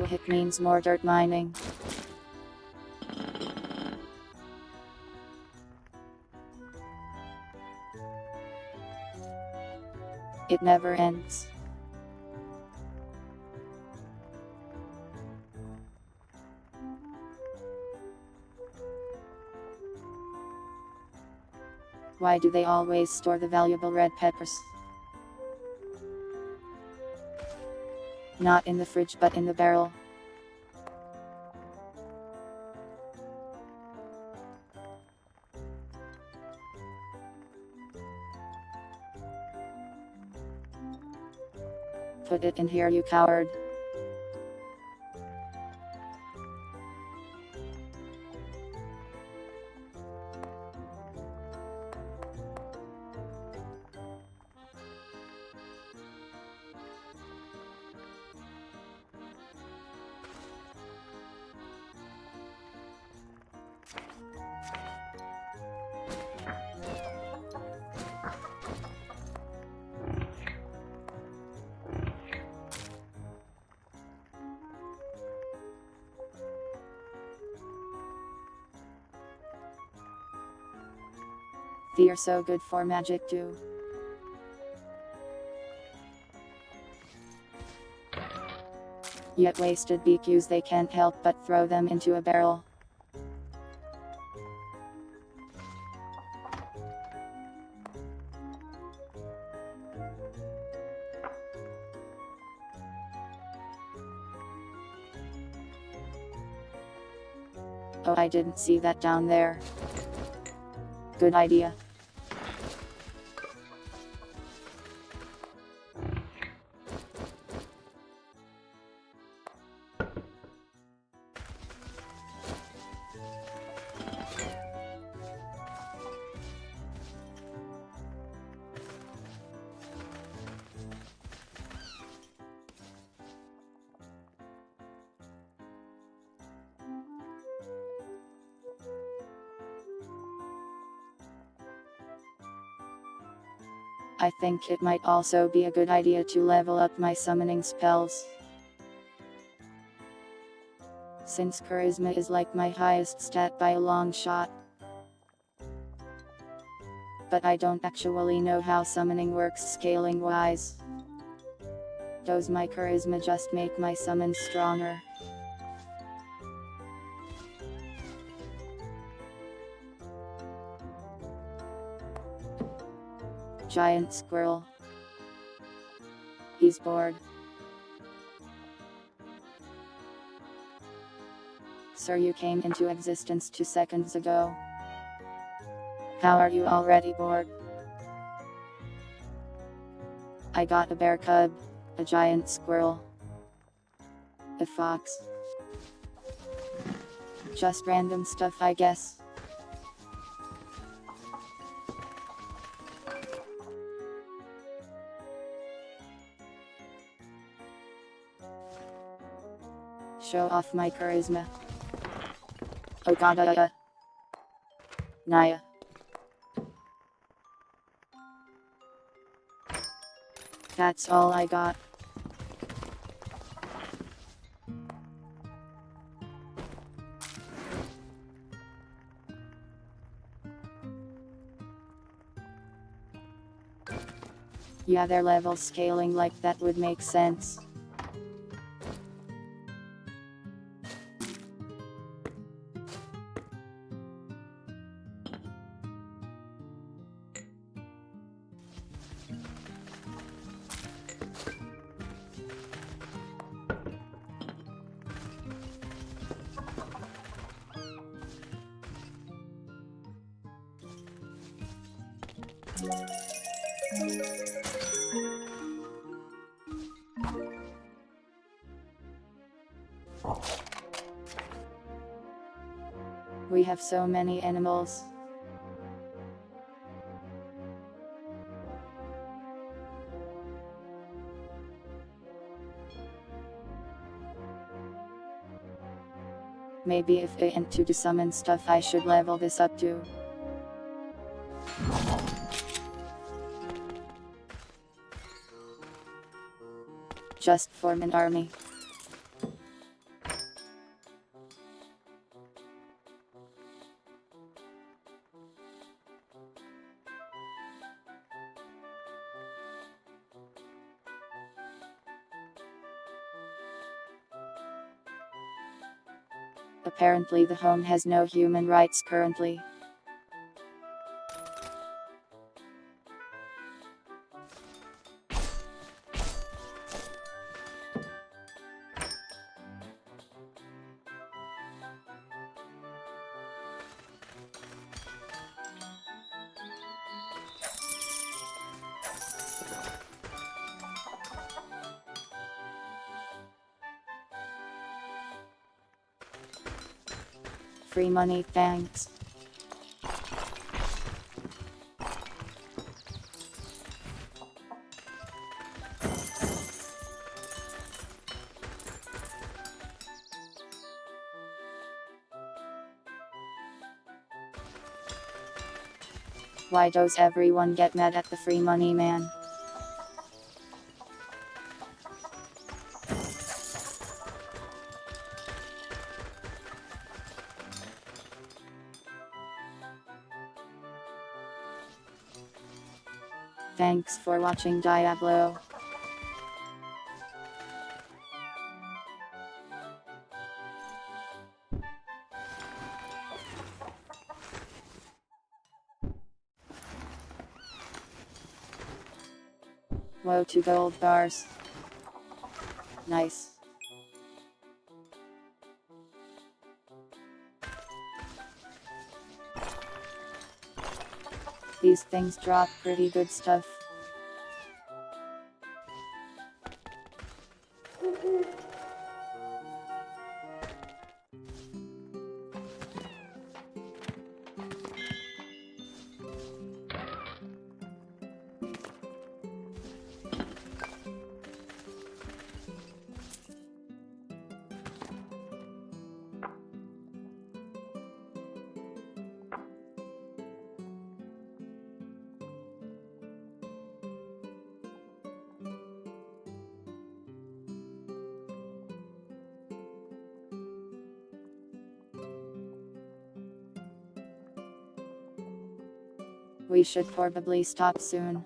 It means more dirt mining. It never ends. Why do they always store the valuable red peppers? Not in the fridge but in the barrel. Put it in here, you coward. They're so good for magic too. Yet wasted because they can't help but throw them into a barrel. Oh, I didn't see that down there. Good idea. I think it might also be a good idea to level up my summoning spells. Since charisma is like my highest stat by a long shot. But I don't actually know how summoning works scaling wise. Does my charisma just make my summons stronger? Giant squirrel. He's bored. Sir, you came into existence 2 seconds ago. How are you already bored? I got a bear cub, a giant squirrel, a fox. Just random stuff, I guess. Show off my charisma. Oh god, Naya. That's all I got. Yeah, their level scaling like that would make sense. We have so many animals. Maybe if I into to summon stuff I should level this up too. Just form an army. Apparently the home has no human rights currently. Free money, thanks. Why does everyone get mad at the free money man? Thanks for watching Diablo. Woe to gold bars. Nice. These things drop pretty good stuff. We should probably stop soon.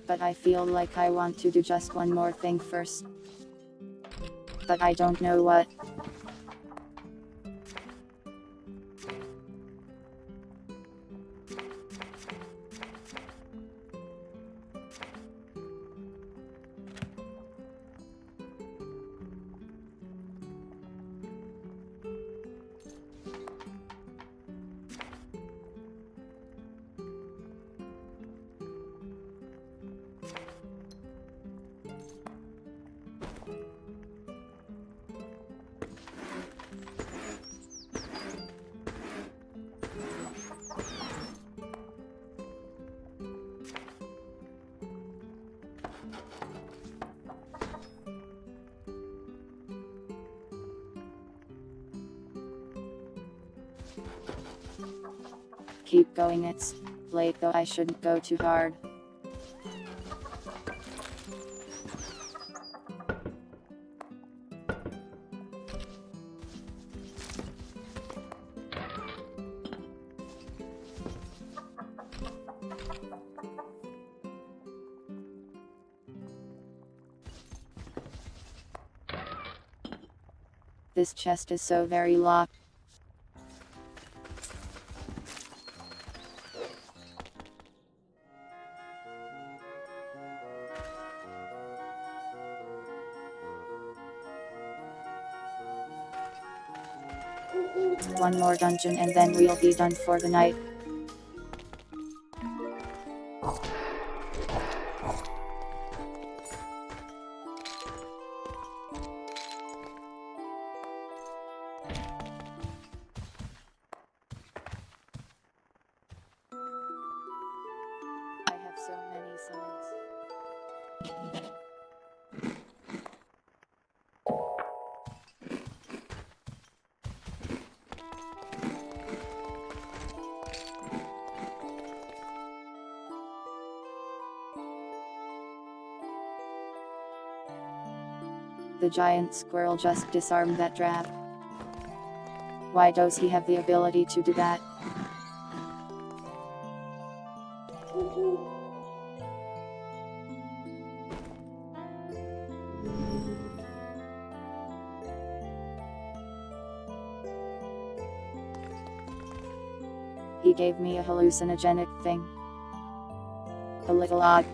But I feel like I want to do just one more thing first. But I don't know what. Keep going, it's late though, I shouldn't go too hard. This chest is so very locked. One more dungeon and then we'll be done for the night. giant squirrel just disarmed that trap. Why does he have the ability to do that? He gave me a hallucinogenic thing. A little odd.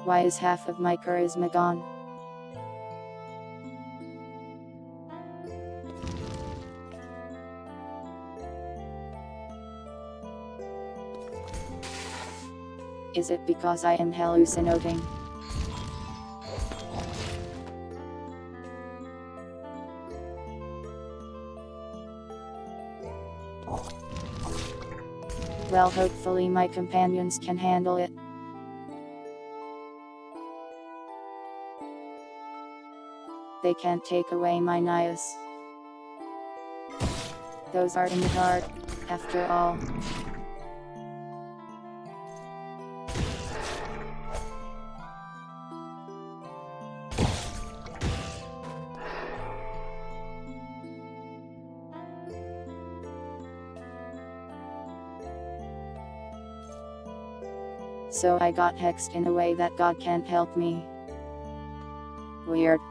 Why is half of my charisma gone? Is it because I am hallucinating? Well, hopefully my companions can handle it. They can't take away my Nias. Those are in the dark, after all. So I got hexed in a way that God can't help me. Weird.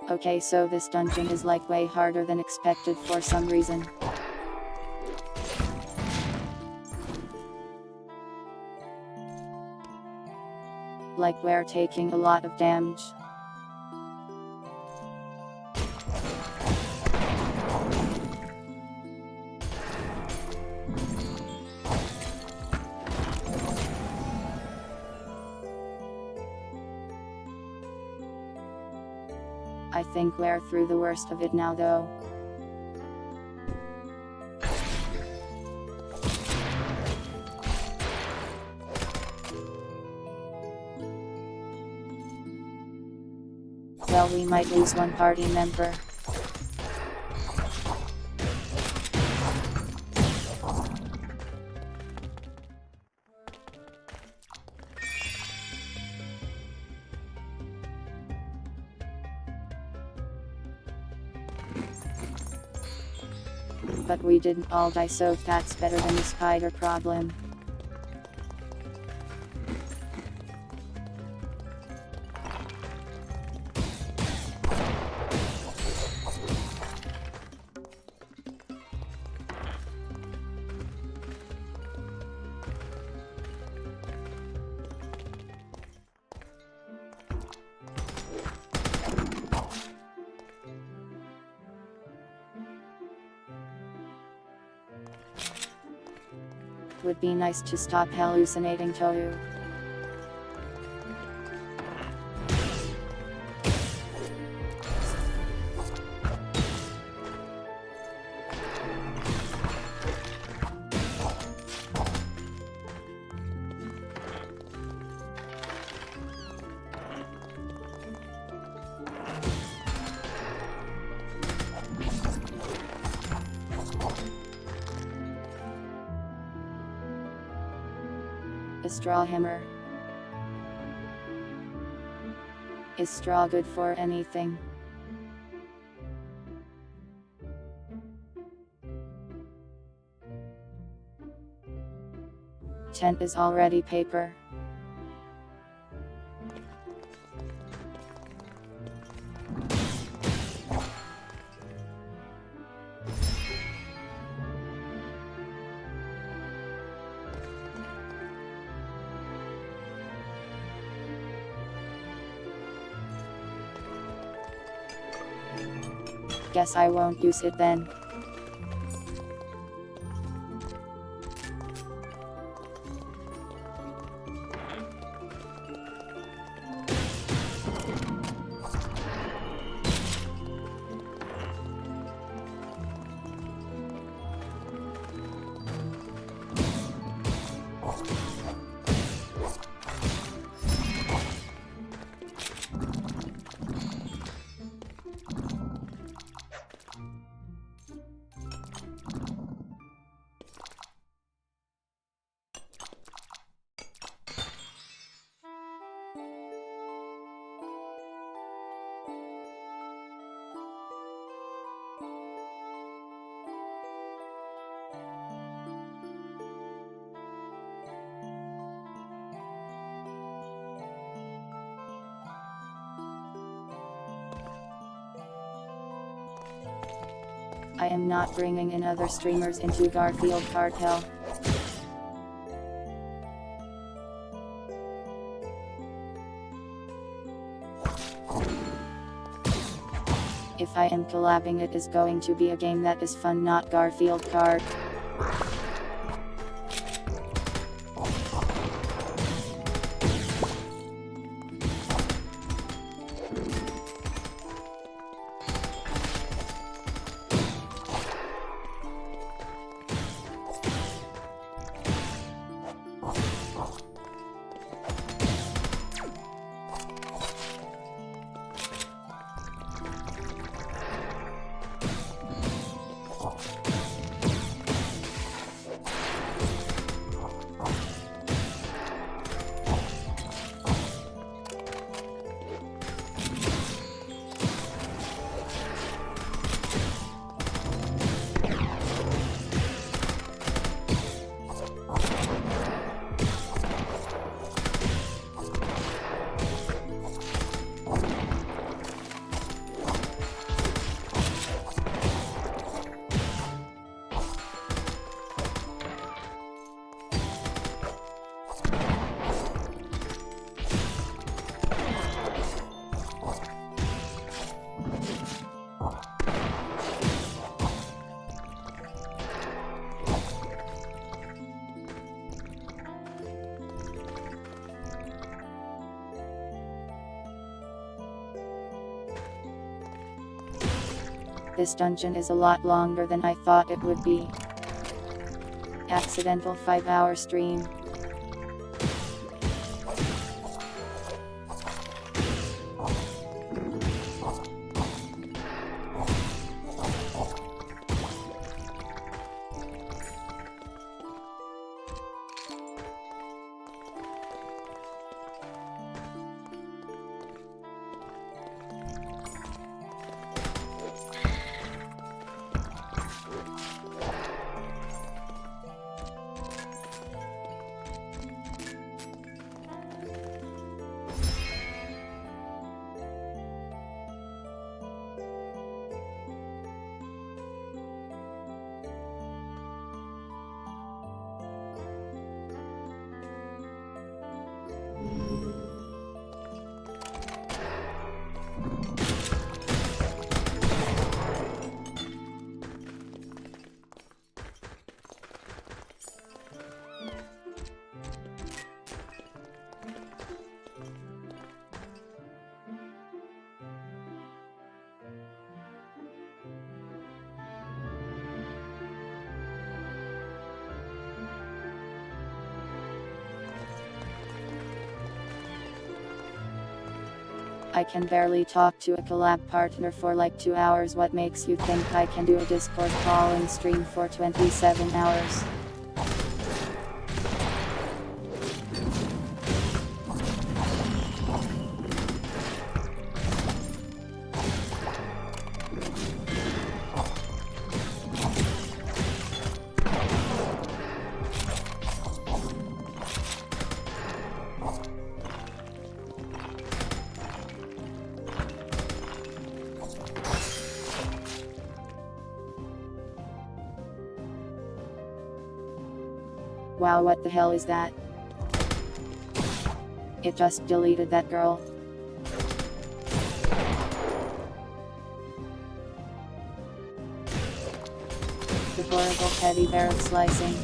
Okay, so this dungeon is like way harder than expected for some reason. Like we're taking a lot of damage. I think we're through the worst of it now though. Well, we might lose one party member. But we didn't all die, so that's better than the spider problem. Would be nice to stop hallucinating Toru. A straw hammer. Is straw good for anything? Tent is already paper. Guess I won't use it then. I am not bringing in other streamers into Garfield Cartel. If I am collabing, it is going to be a game that is fun, not Garfield Card. This dungeon is a lot longer than I thought it would be. Accidental 5-hour stream. I can barely talk to a collab partner for like 2 hours. What makes you think I can do a Discord call and stream for 27 hours? Wow, what the hell is that? It just deleted that girl. adorable teddy bear of slicing.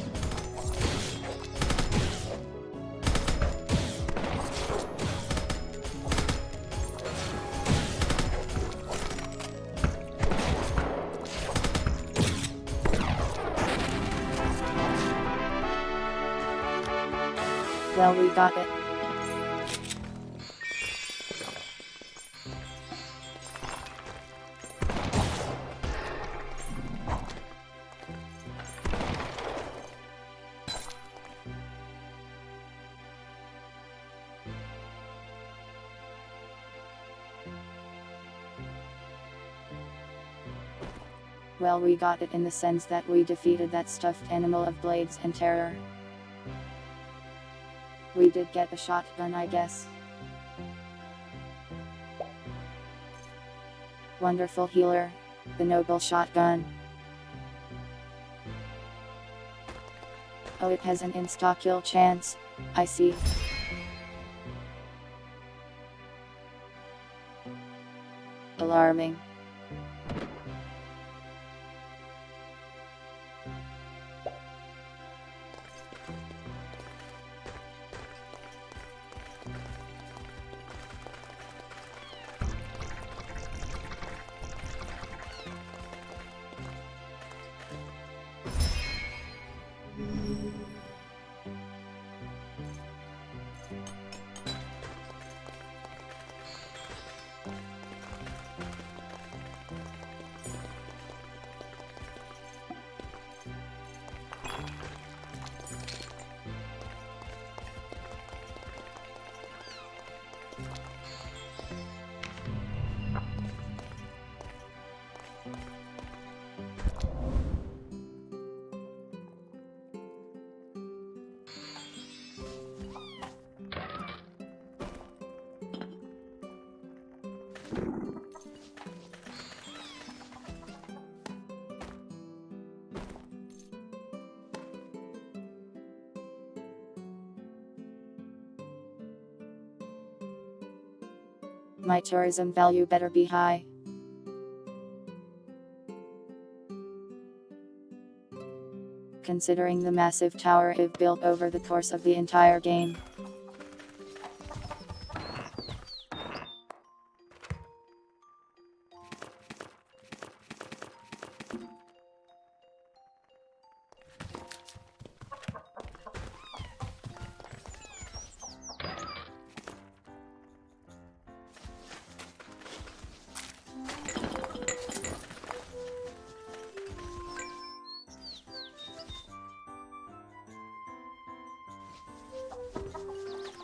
Well, we got it. Well, we got it in the sense that we defeated that stuffed animal of blades and terror. We did get a shotgun, I guess. Wonderful healer, the noble shotgun. Oh, it has an insta-kill chance, I see. Alarming. My tourism value better be high. Considering the massive tower I've built over the course of the entire game.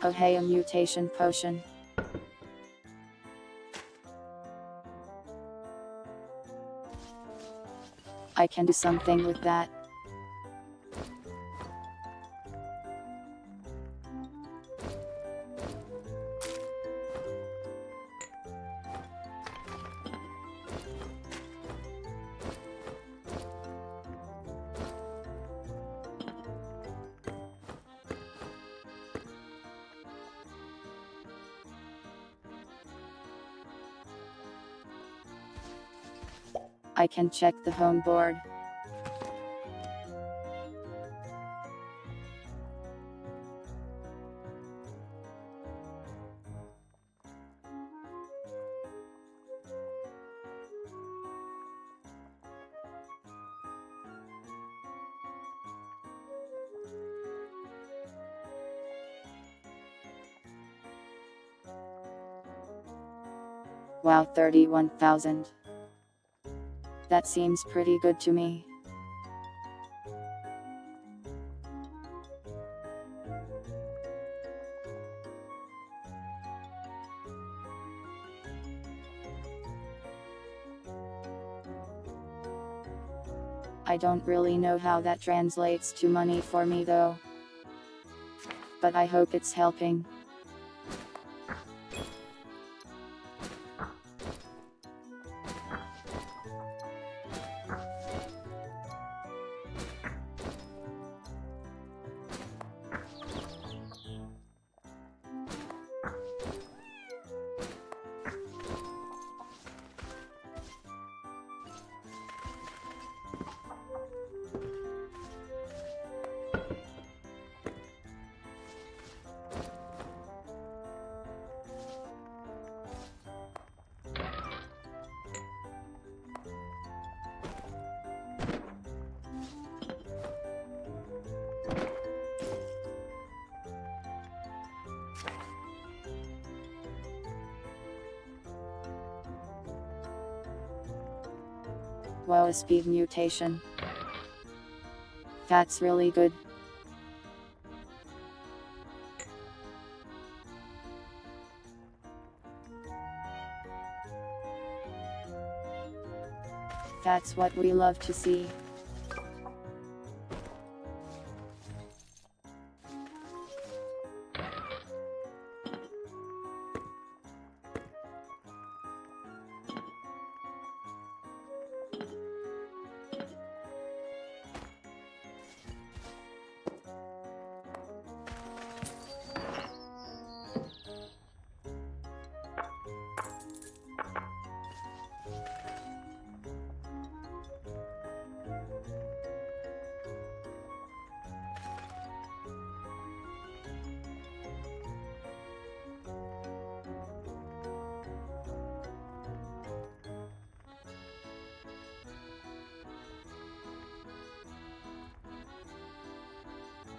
Oh hey, a mutation potion. I can do something with that. I can check the home board. Wow, 31,000. That seems pretty good to me. I don't really know how that translates to money for me though. But I hope it's helping. Whoa, a speed mutation. That's really good. That's what we love to see.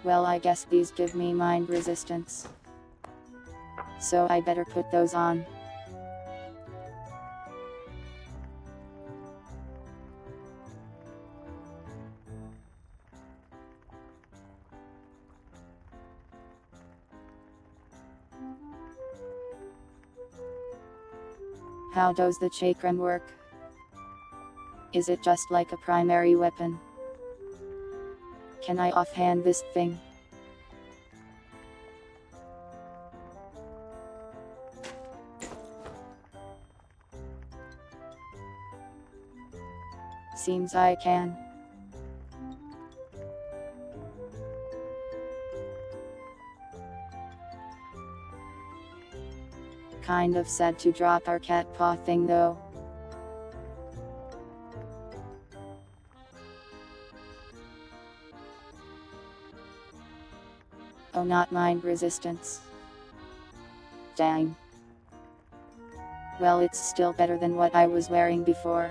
Well, I guess these give me mind resistance. So I better put those on. How does the chakram work? Is it just like a primary weapon? Can I offhand this thing? Seems I can. Kind of sad to drop our cat paw thing though. Oh, not mind resistance. Dang. Well, it's still better than what I was wearing before.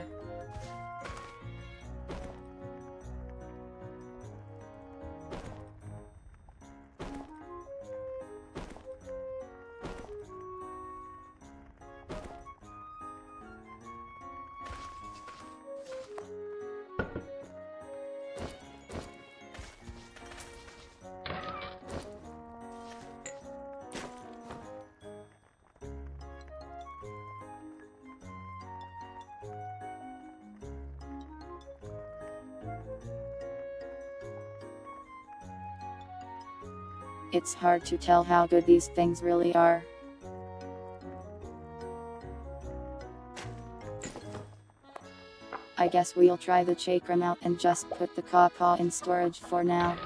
It's hard to tell how good these things really are. I guess we'll try the chakram out and just put the paw in storage for now.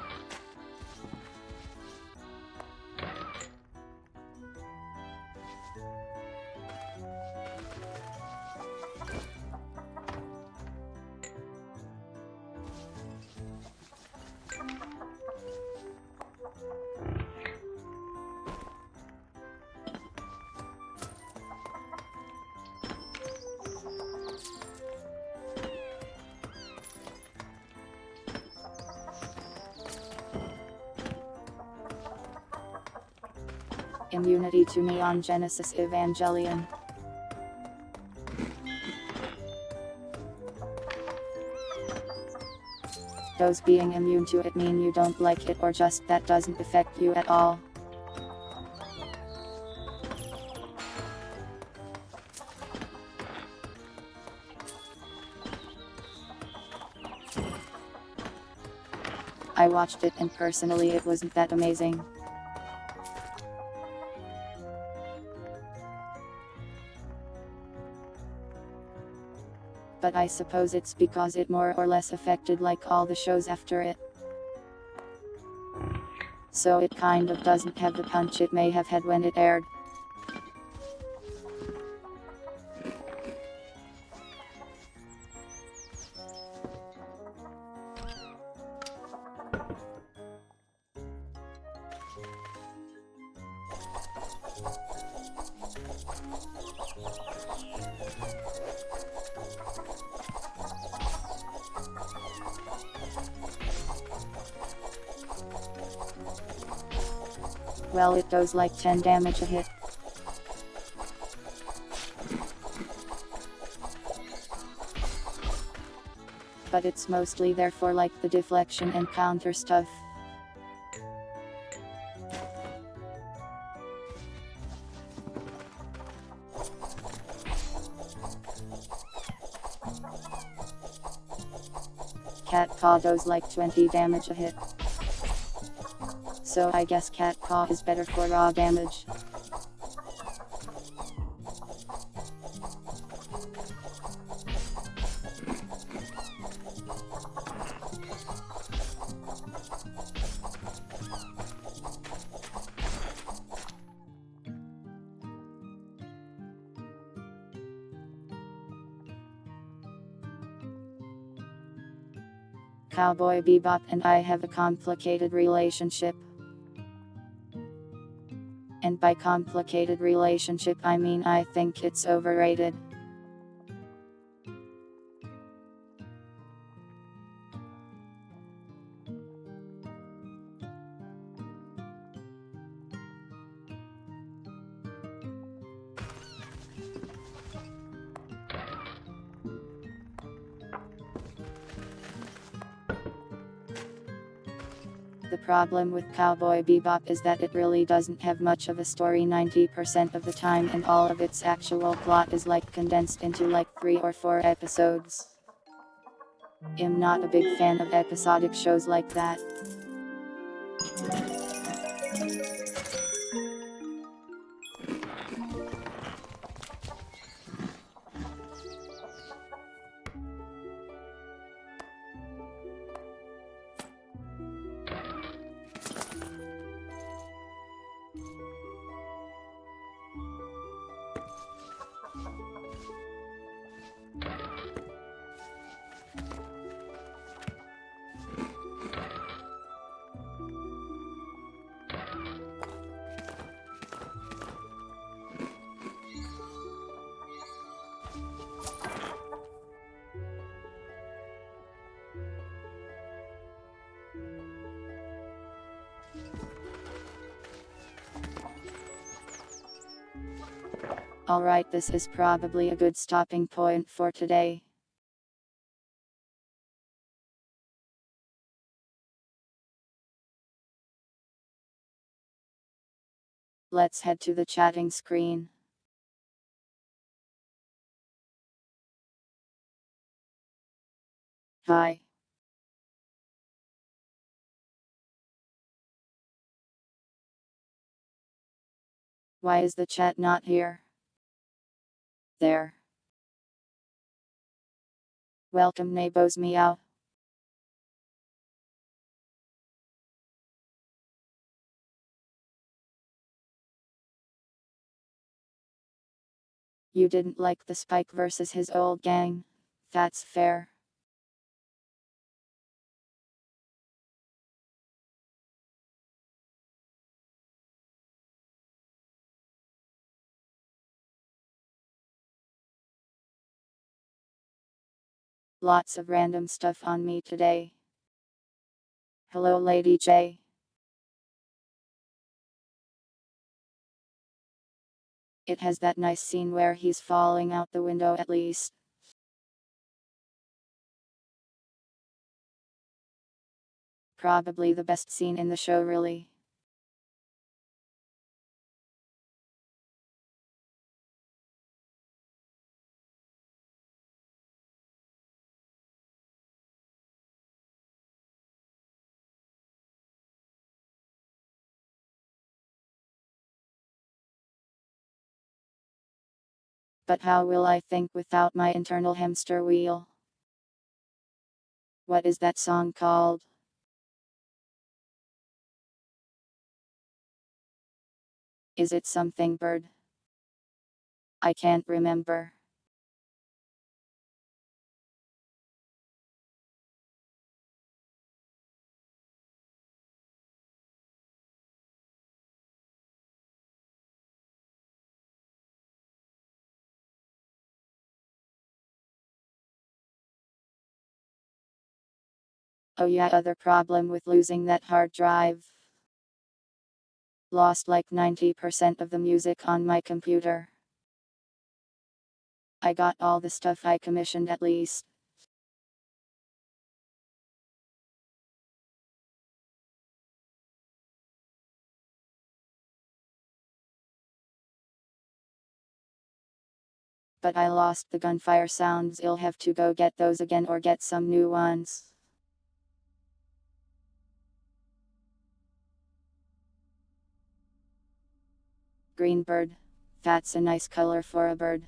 Immunity to Neon Genesis Evangelion. Does being immune to it mean you don't like it, or just that doesn't affect you at all? I watched it and personally it wasn't that amazing. But I suppose it's because it more or less affected like all the shows after it. So it kind of doesn't have the punch it may have had when it aired. Well, it does like 10 damage a hit. but it's mostly there for like the deflection and counter stuff. Cat Paw does like 20 damage a hit. So I guess Cat Paw is better for raw damage. Cowboy Bebop and I have a complicated relationship. And by complicated relationship I mean I think it's overrated. The problem with Cowboy Bebop is that it really doesn't have much of a story 90% of the time, and all of its actual plot is like condensed into like 3 or 4 episodes. I'm not a big fan of episodic shows like that. Alright, this is probably a good stopping point for today. Let's head to the chatting screen. Hi. Why is the chat not here? There. Welcome neighbors meow. You didn't like the Spike versus his old gang? That's fair. Lots of random stuff on me today. Hello Lady J. It has that nice scene where he's falling out the window at least. Probably the best scene in the show really. But how will I think without my internal hamster wheel? What is that song called? Is it something bird? I can't remember. Oh yeah, other problem with losing that hard drive. Lost like 90% of the music on my computer. I got all the stuff I commissioned at least. But I lost the gunfire sounds. I'll have to go get those again or get some new ones. Green bird. That's a nice color for a bird.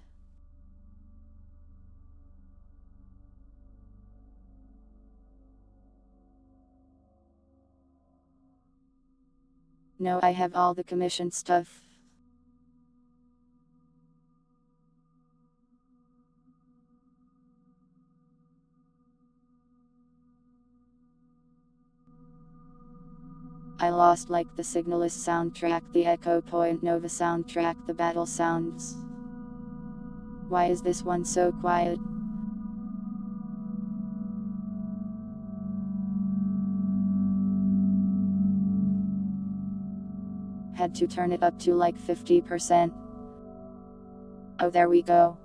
No, I have all the commission stuff. I lost like the Signalist soundtrack, the Echo Point Nova soundtrack, the battle sounds. Why is this one so quiet? Had to turn it up to like 50%. Oh, there we go.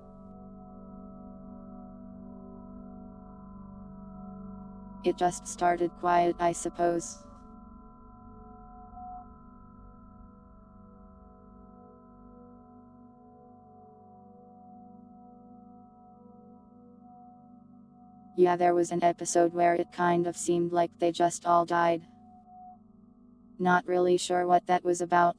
It just started quiet, I suppose. Yeah, there was an episode where it kind of seemed like they just all died. Not really sure what that was about.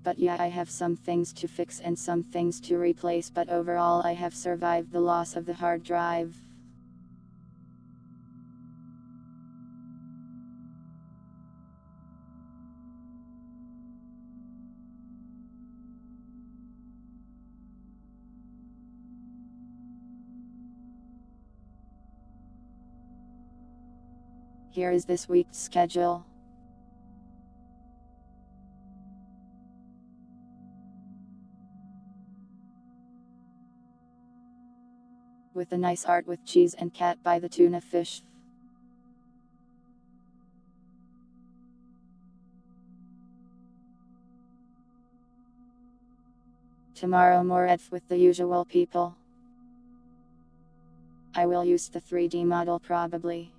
But yeah, I have some things to fix and some things to replace, but overall I have survived the loss of the hard drive. Here is this week's schedule. With a nice art with cheese and cat by the tuna fish. Tomorrow more EDF with the usual people. I will use the 3D model probably.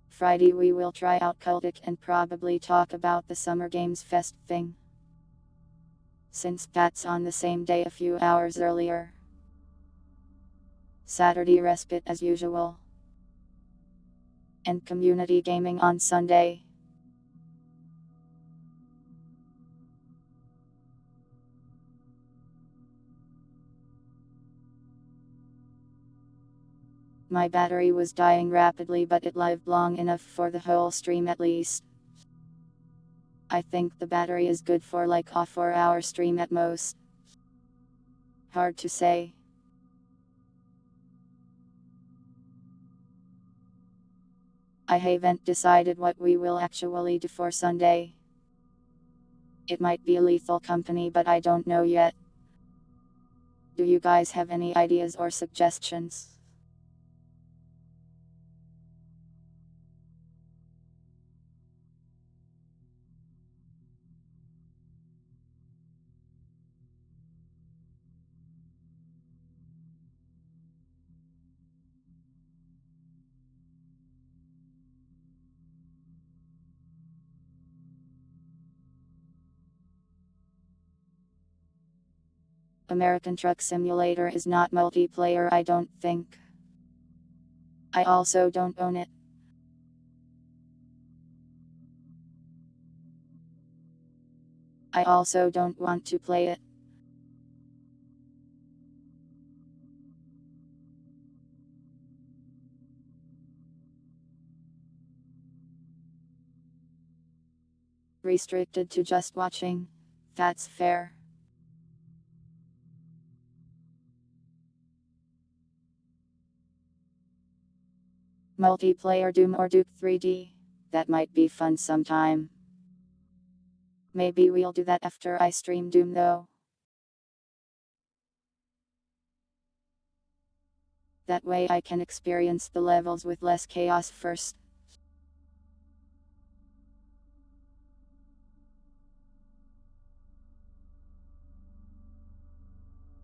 Friday we will try out Cultic and probably talk about the Summer Games Fest thing. Since that's on the same day a few hours earlier. Saturday respite as usual. And community gaming on Sunday. My battery was dying rapidly, but it lived long enough for the whole stream at least. I think the battery is good for like a 4-hour stream at most. Hard to say. I haven't decided what we will actually do for Sunday. It might be Lethal Company, but I don't know yet. Do you guys have any ideas or suggestions? American Truck Simulator is not multiplayer, I don't think. I also don't own it. I also don't want to play it. Restricted to just watching. That's fair. Multiplayer Doom or Duke 3D. That might be fun sometime. Maybe we'll do that after I stream Doom though. That way I can experience the levels with less chaos first.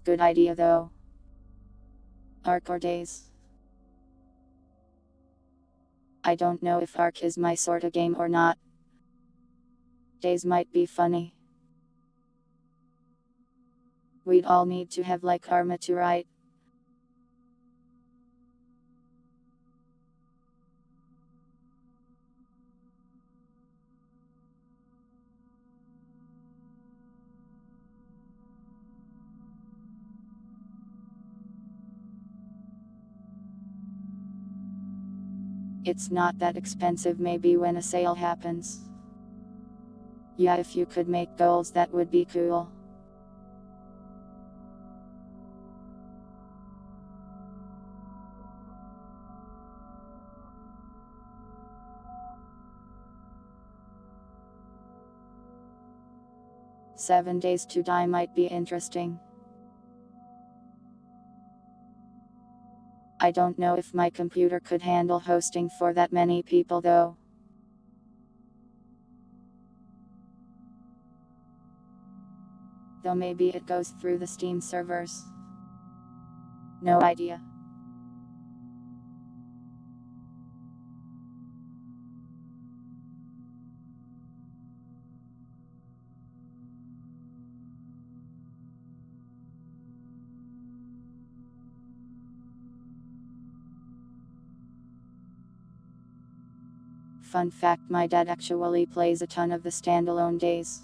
Good idea though. Arc or days? I don't know if Arc is my sorta game or not. Days might be funny. We'd all need to have like karma to write. It's not that expensive maybe when a sale happens. Yeah, if you could make goals that would be cool. "7 Days to Die" might be interesting. I don't know if my computer could handle hosting for that many people though. Though maybe it goes through the Steam servers. No idea. Fun fact, my dad actually plays a ton of the standalone days.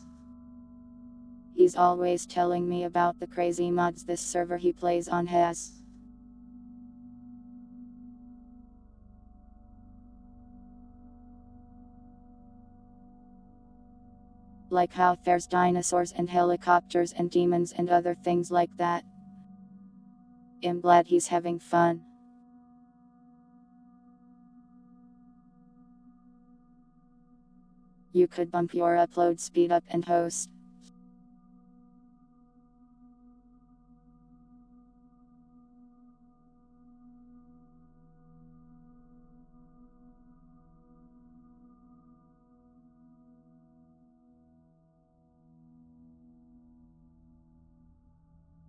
He's always telling me about the crazy mods this server he plays on has. Like how there's dinosaurs and helicopters and demons and other things like that. I'm glad he's having fun. You could bump your upload speed up and host.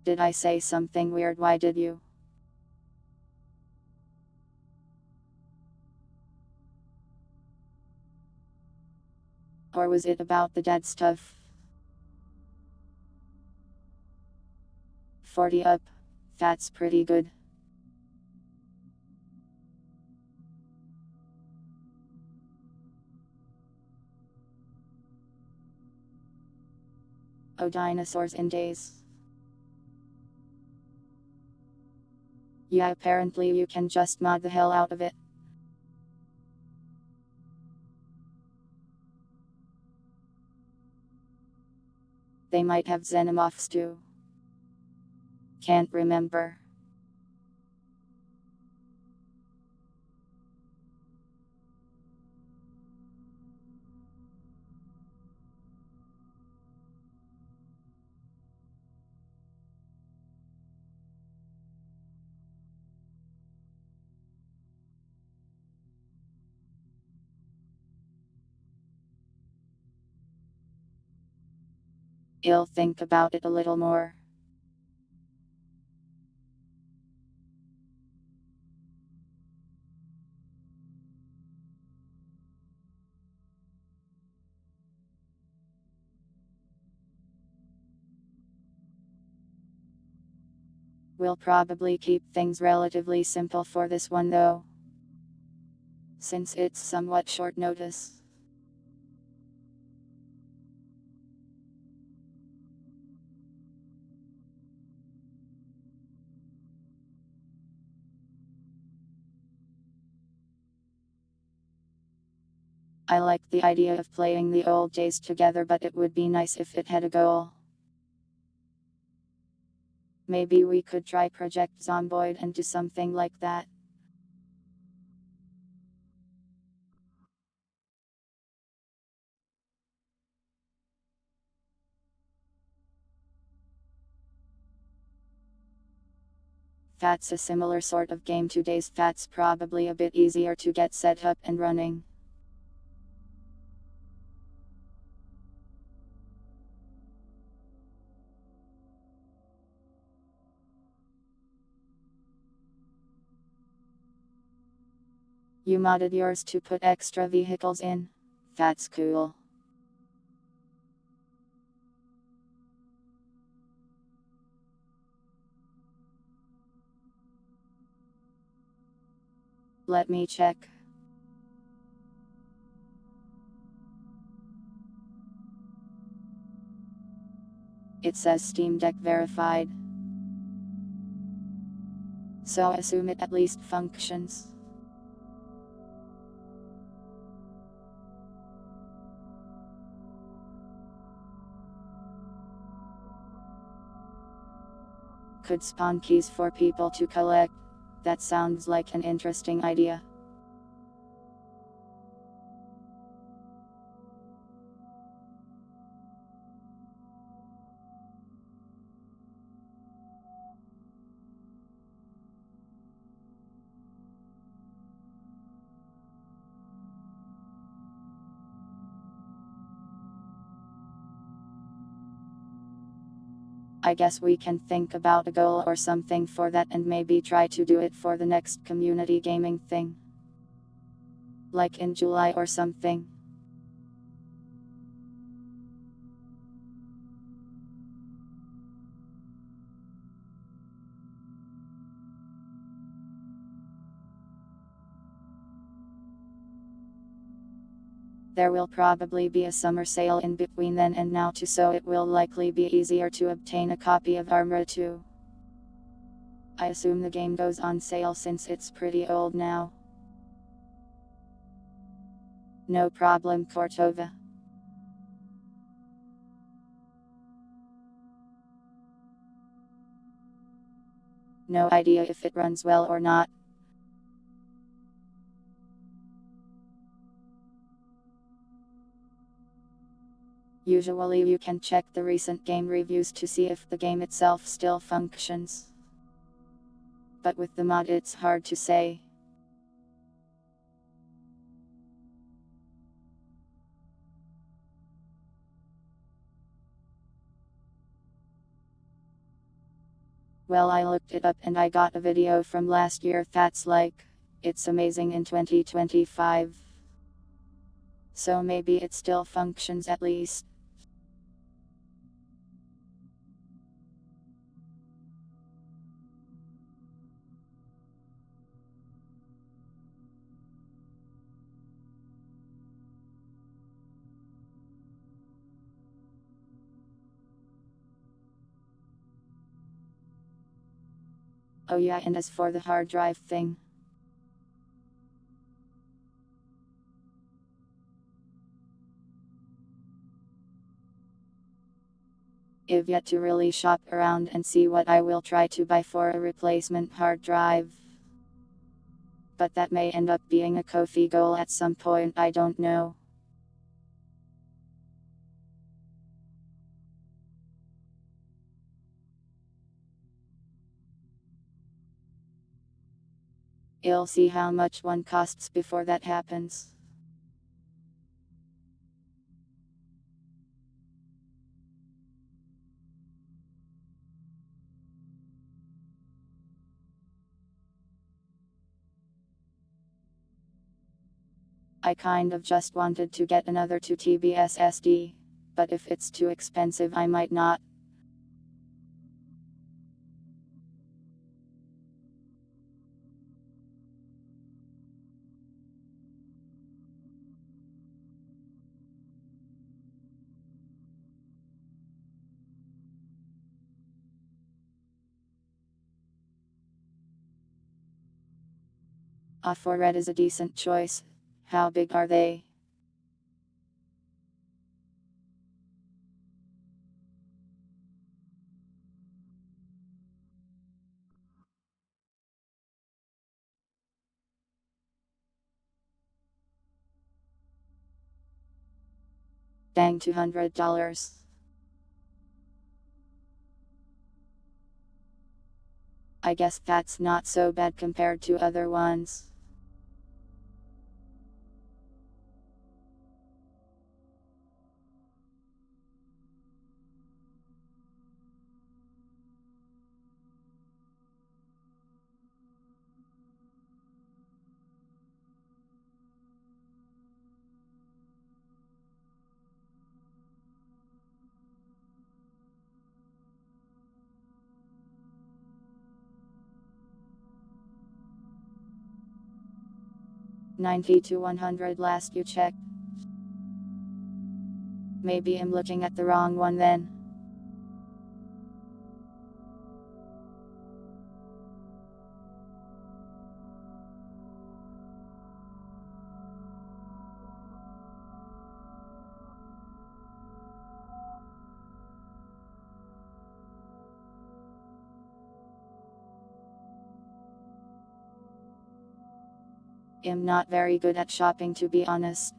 Did I say something weird? Why did you? Or was it about the dad stuff? 40 up. That's pretty good. Oh, dinosaurs in days. Yeah, apparently you can just mod the hell out of it. They might have xenomorphs too. Can't remember. I'll think about it a little more. We'll probably keep things relatively simple for this one though, since it's somewhat short notice. I like the idea of playing the old days together, but it would be nice if it had a goal. Maybe we could try Project Zomboid and do something like that. Fat's a similar sort of game to Days. Fat's probably a bit easier to get set up and running. You modded yours to put extra vehicles in? That's cool. Let me check. It says Steam Deck verified. So assume it at least functions. Could spawn keys for people to collect. That sounds like an interesting idea. I guess we can think about a goal or something for that and maybe try to do it for the next community gaming thing. Like in July or something. There will probably be a summer sale in between then and now too, so it will likely be easier to obtain a copy of Armor 2. I assume the game goes on sale since it's pretty old now. No problem, Cortova. No idea if it runs well or not. Usually you can check the recent game reviews to see if the game itself still functions. But with the mod it's hard to say. Well, I looked it up and I got a video from last year that's like, it's amazing in 2025. So maybe it still functions at least. Oh yeah, and as for the hard drive thing. I've yet to really shop around and see what I will try to buy for a replacement hard drive. But that may end up being a Ko-fi goal at some point, I don't know. I'll see how much one costs before that happens. I kind of just wanted to get another 2TB SSD, but if it's too expensive I might not. For red is a decent choice. How big are they? Dang, $200. I guess that's not so bad compared to other ones. $90 to $100 last you checked. Maybe I'm looking at the wrong one then. I'm not very good at shopping, to be honest.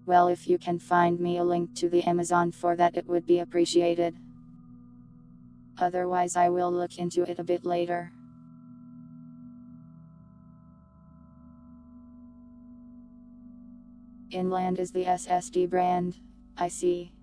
Well, if you can find me a link to the Amazon for that, it would be appreciated. Otherwise, I will look into it a bit later. Inland is the SSD brand, I see.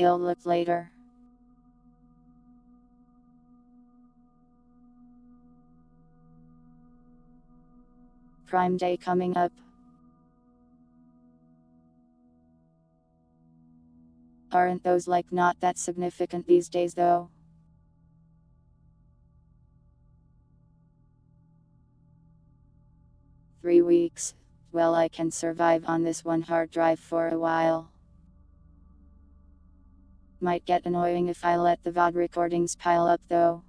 I'll look later. Prime Day coming up. Aren't those like not that significant these days though? Three weeks. Well, I can survive on this one hard drive for a while. Might get annoying if I let the VOD recordings pile up though.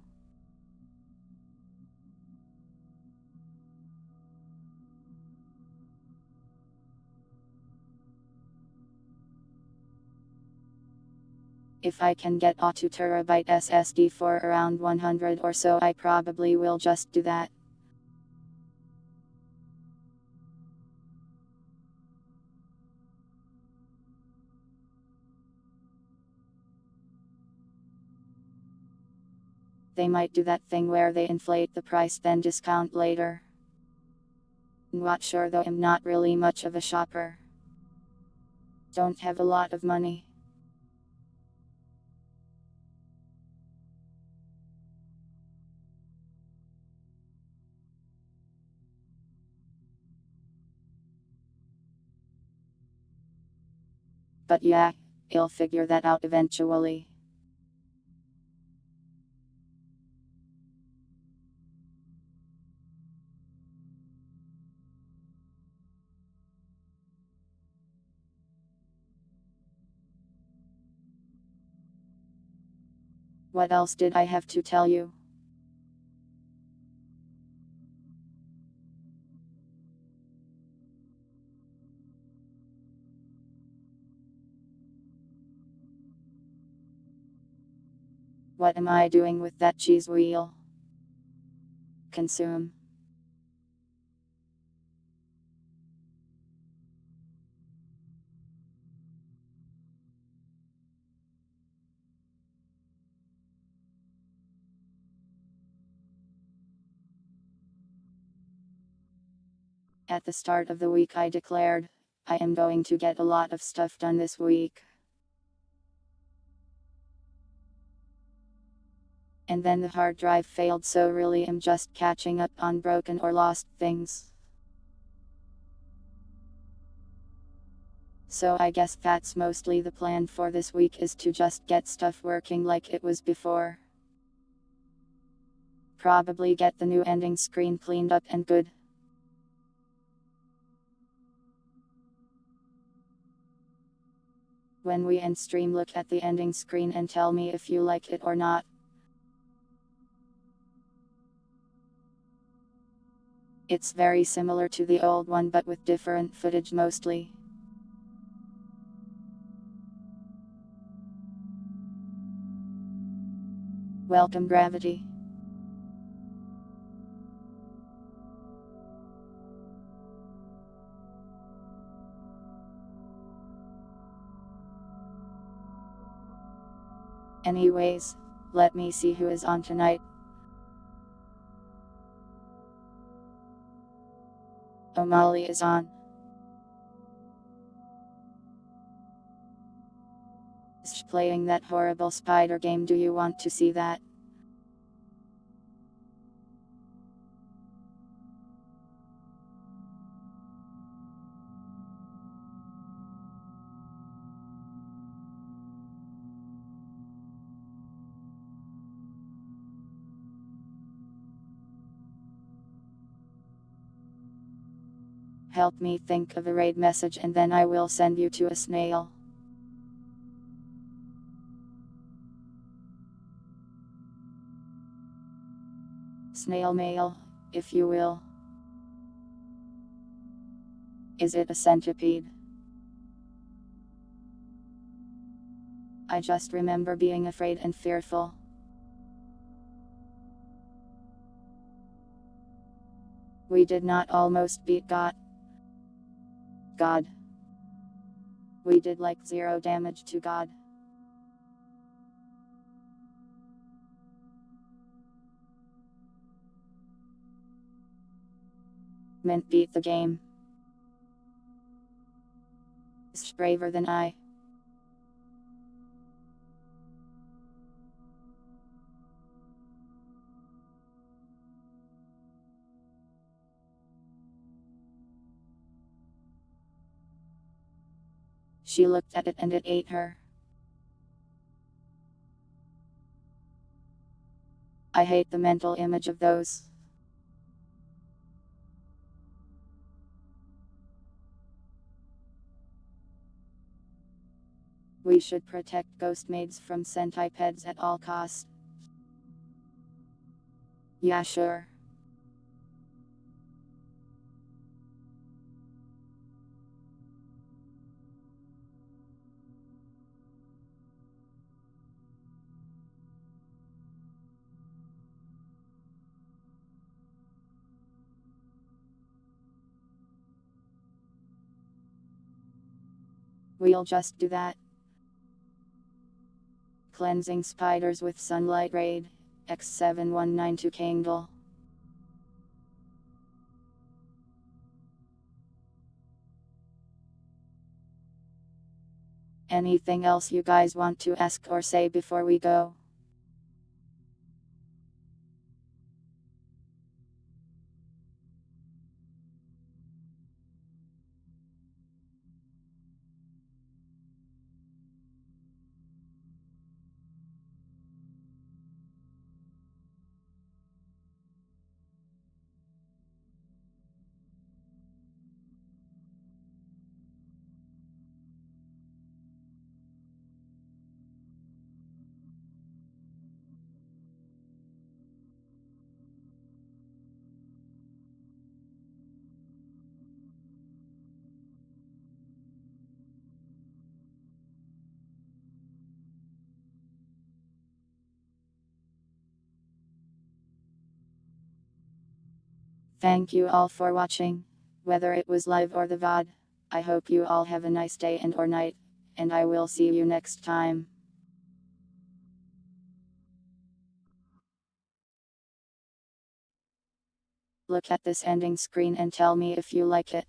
If I can get a 2TB SSD for around 100 or so, I probably will just do that. They might do that thing where they inflate the price then discount later. Not sure though, I'm not really much of a shopper. Don't have a lot of money. But yeah, I'll figure that out eventually. What else did I have to tell you? What am I doing with that cheese wheel? Consume. At the start of the week, I declared, I am going to get a lot of stuff done this week. And then the hard drive failed, so really I'm just catching up on broken or lost things. So I guess that's mostly the plan for this week, is to just get stuff working like it was before. Probably get the new ending screen cleaned up and good. When we end stream, look at the ending screen and tell me if you like it or not. It's very similar to the old one but with different footage mostly. Welcome Gravity. Anyways, let me see who is on tonight. O'Malley is on. Playing that horrible spider game. Do you want to see that? Help me think of a raid message and then I will send you to a snail. Snail mail, if you will. Is it a centipede? I just remember being afraid and fearful. We did not almost beat God. We did like 0 damage to God. Mint beat the game. Is braver than I. She looked at it and it ate her. I hate the mental image of those. We should protect ghost maids from centipedes at all costs. Yeah, sure. We'll just do that. Cleansing spiders with sunlight raid. X7192 Kangle. Anything else you guys want to ask or say before we go? Thank you all for watching, whether it was live or the VOD. I hope you all have a nice day and or night, and I will see you next time. Look at this ending screen and tell me if you like it.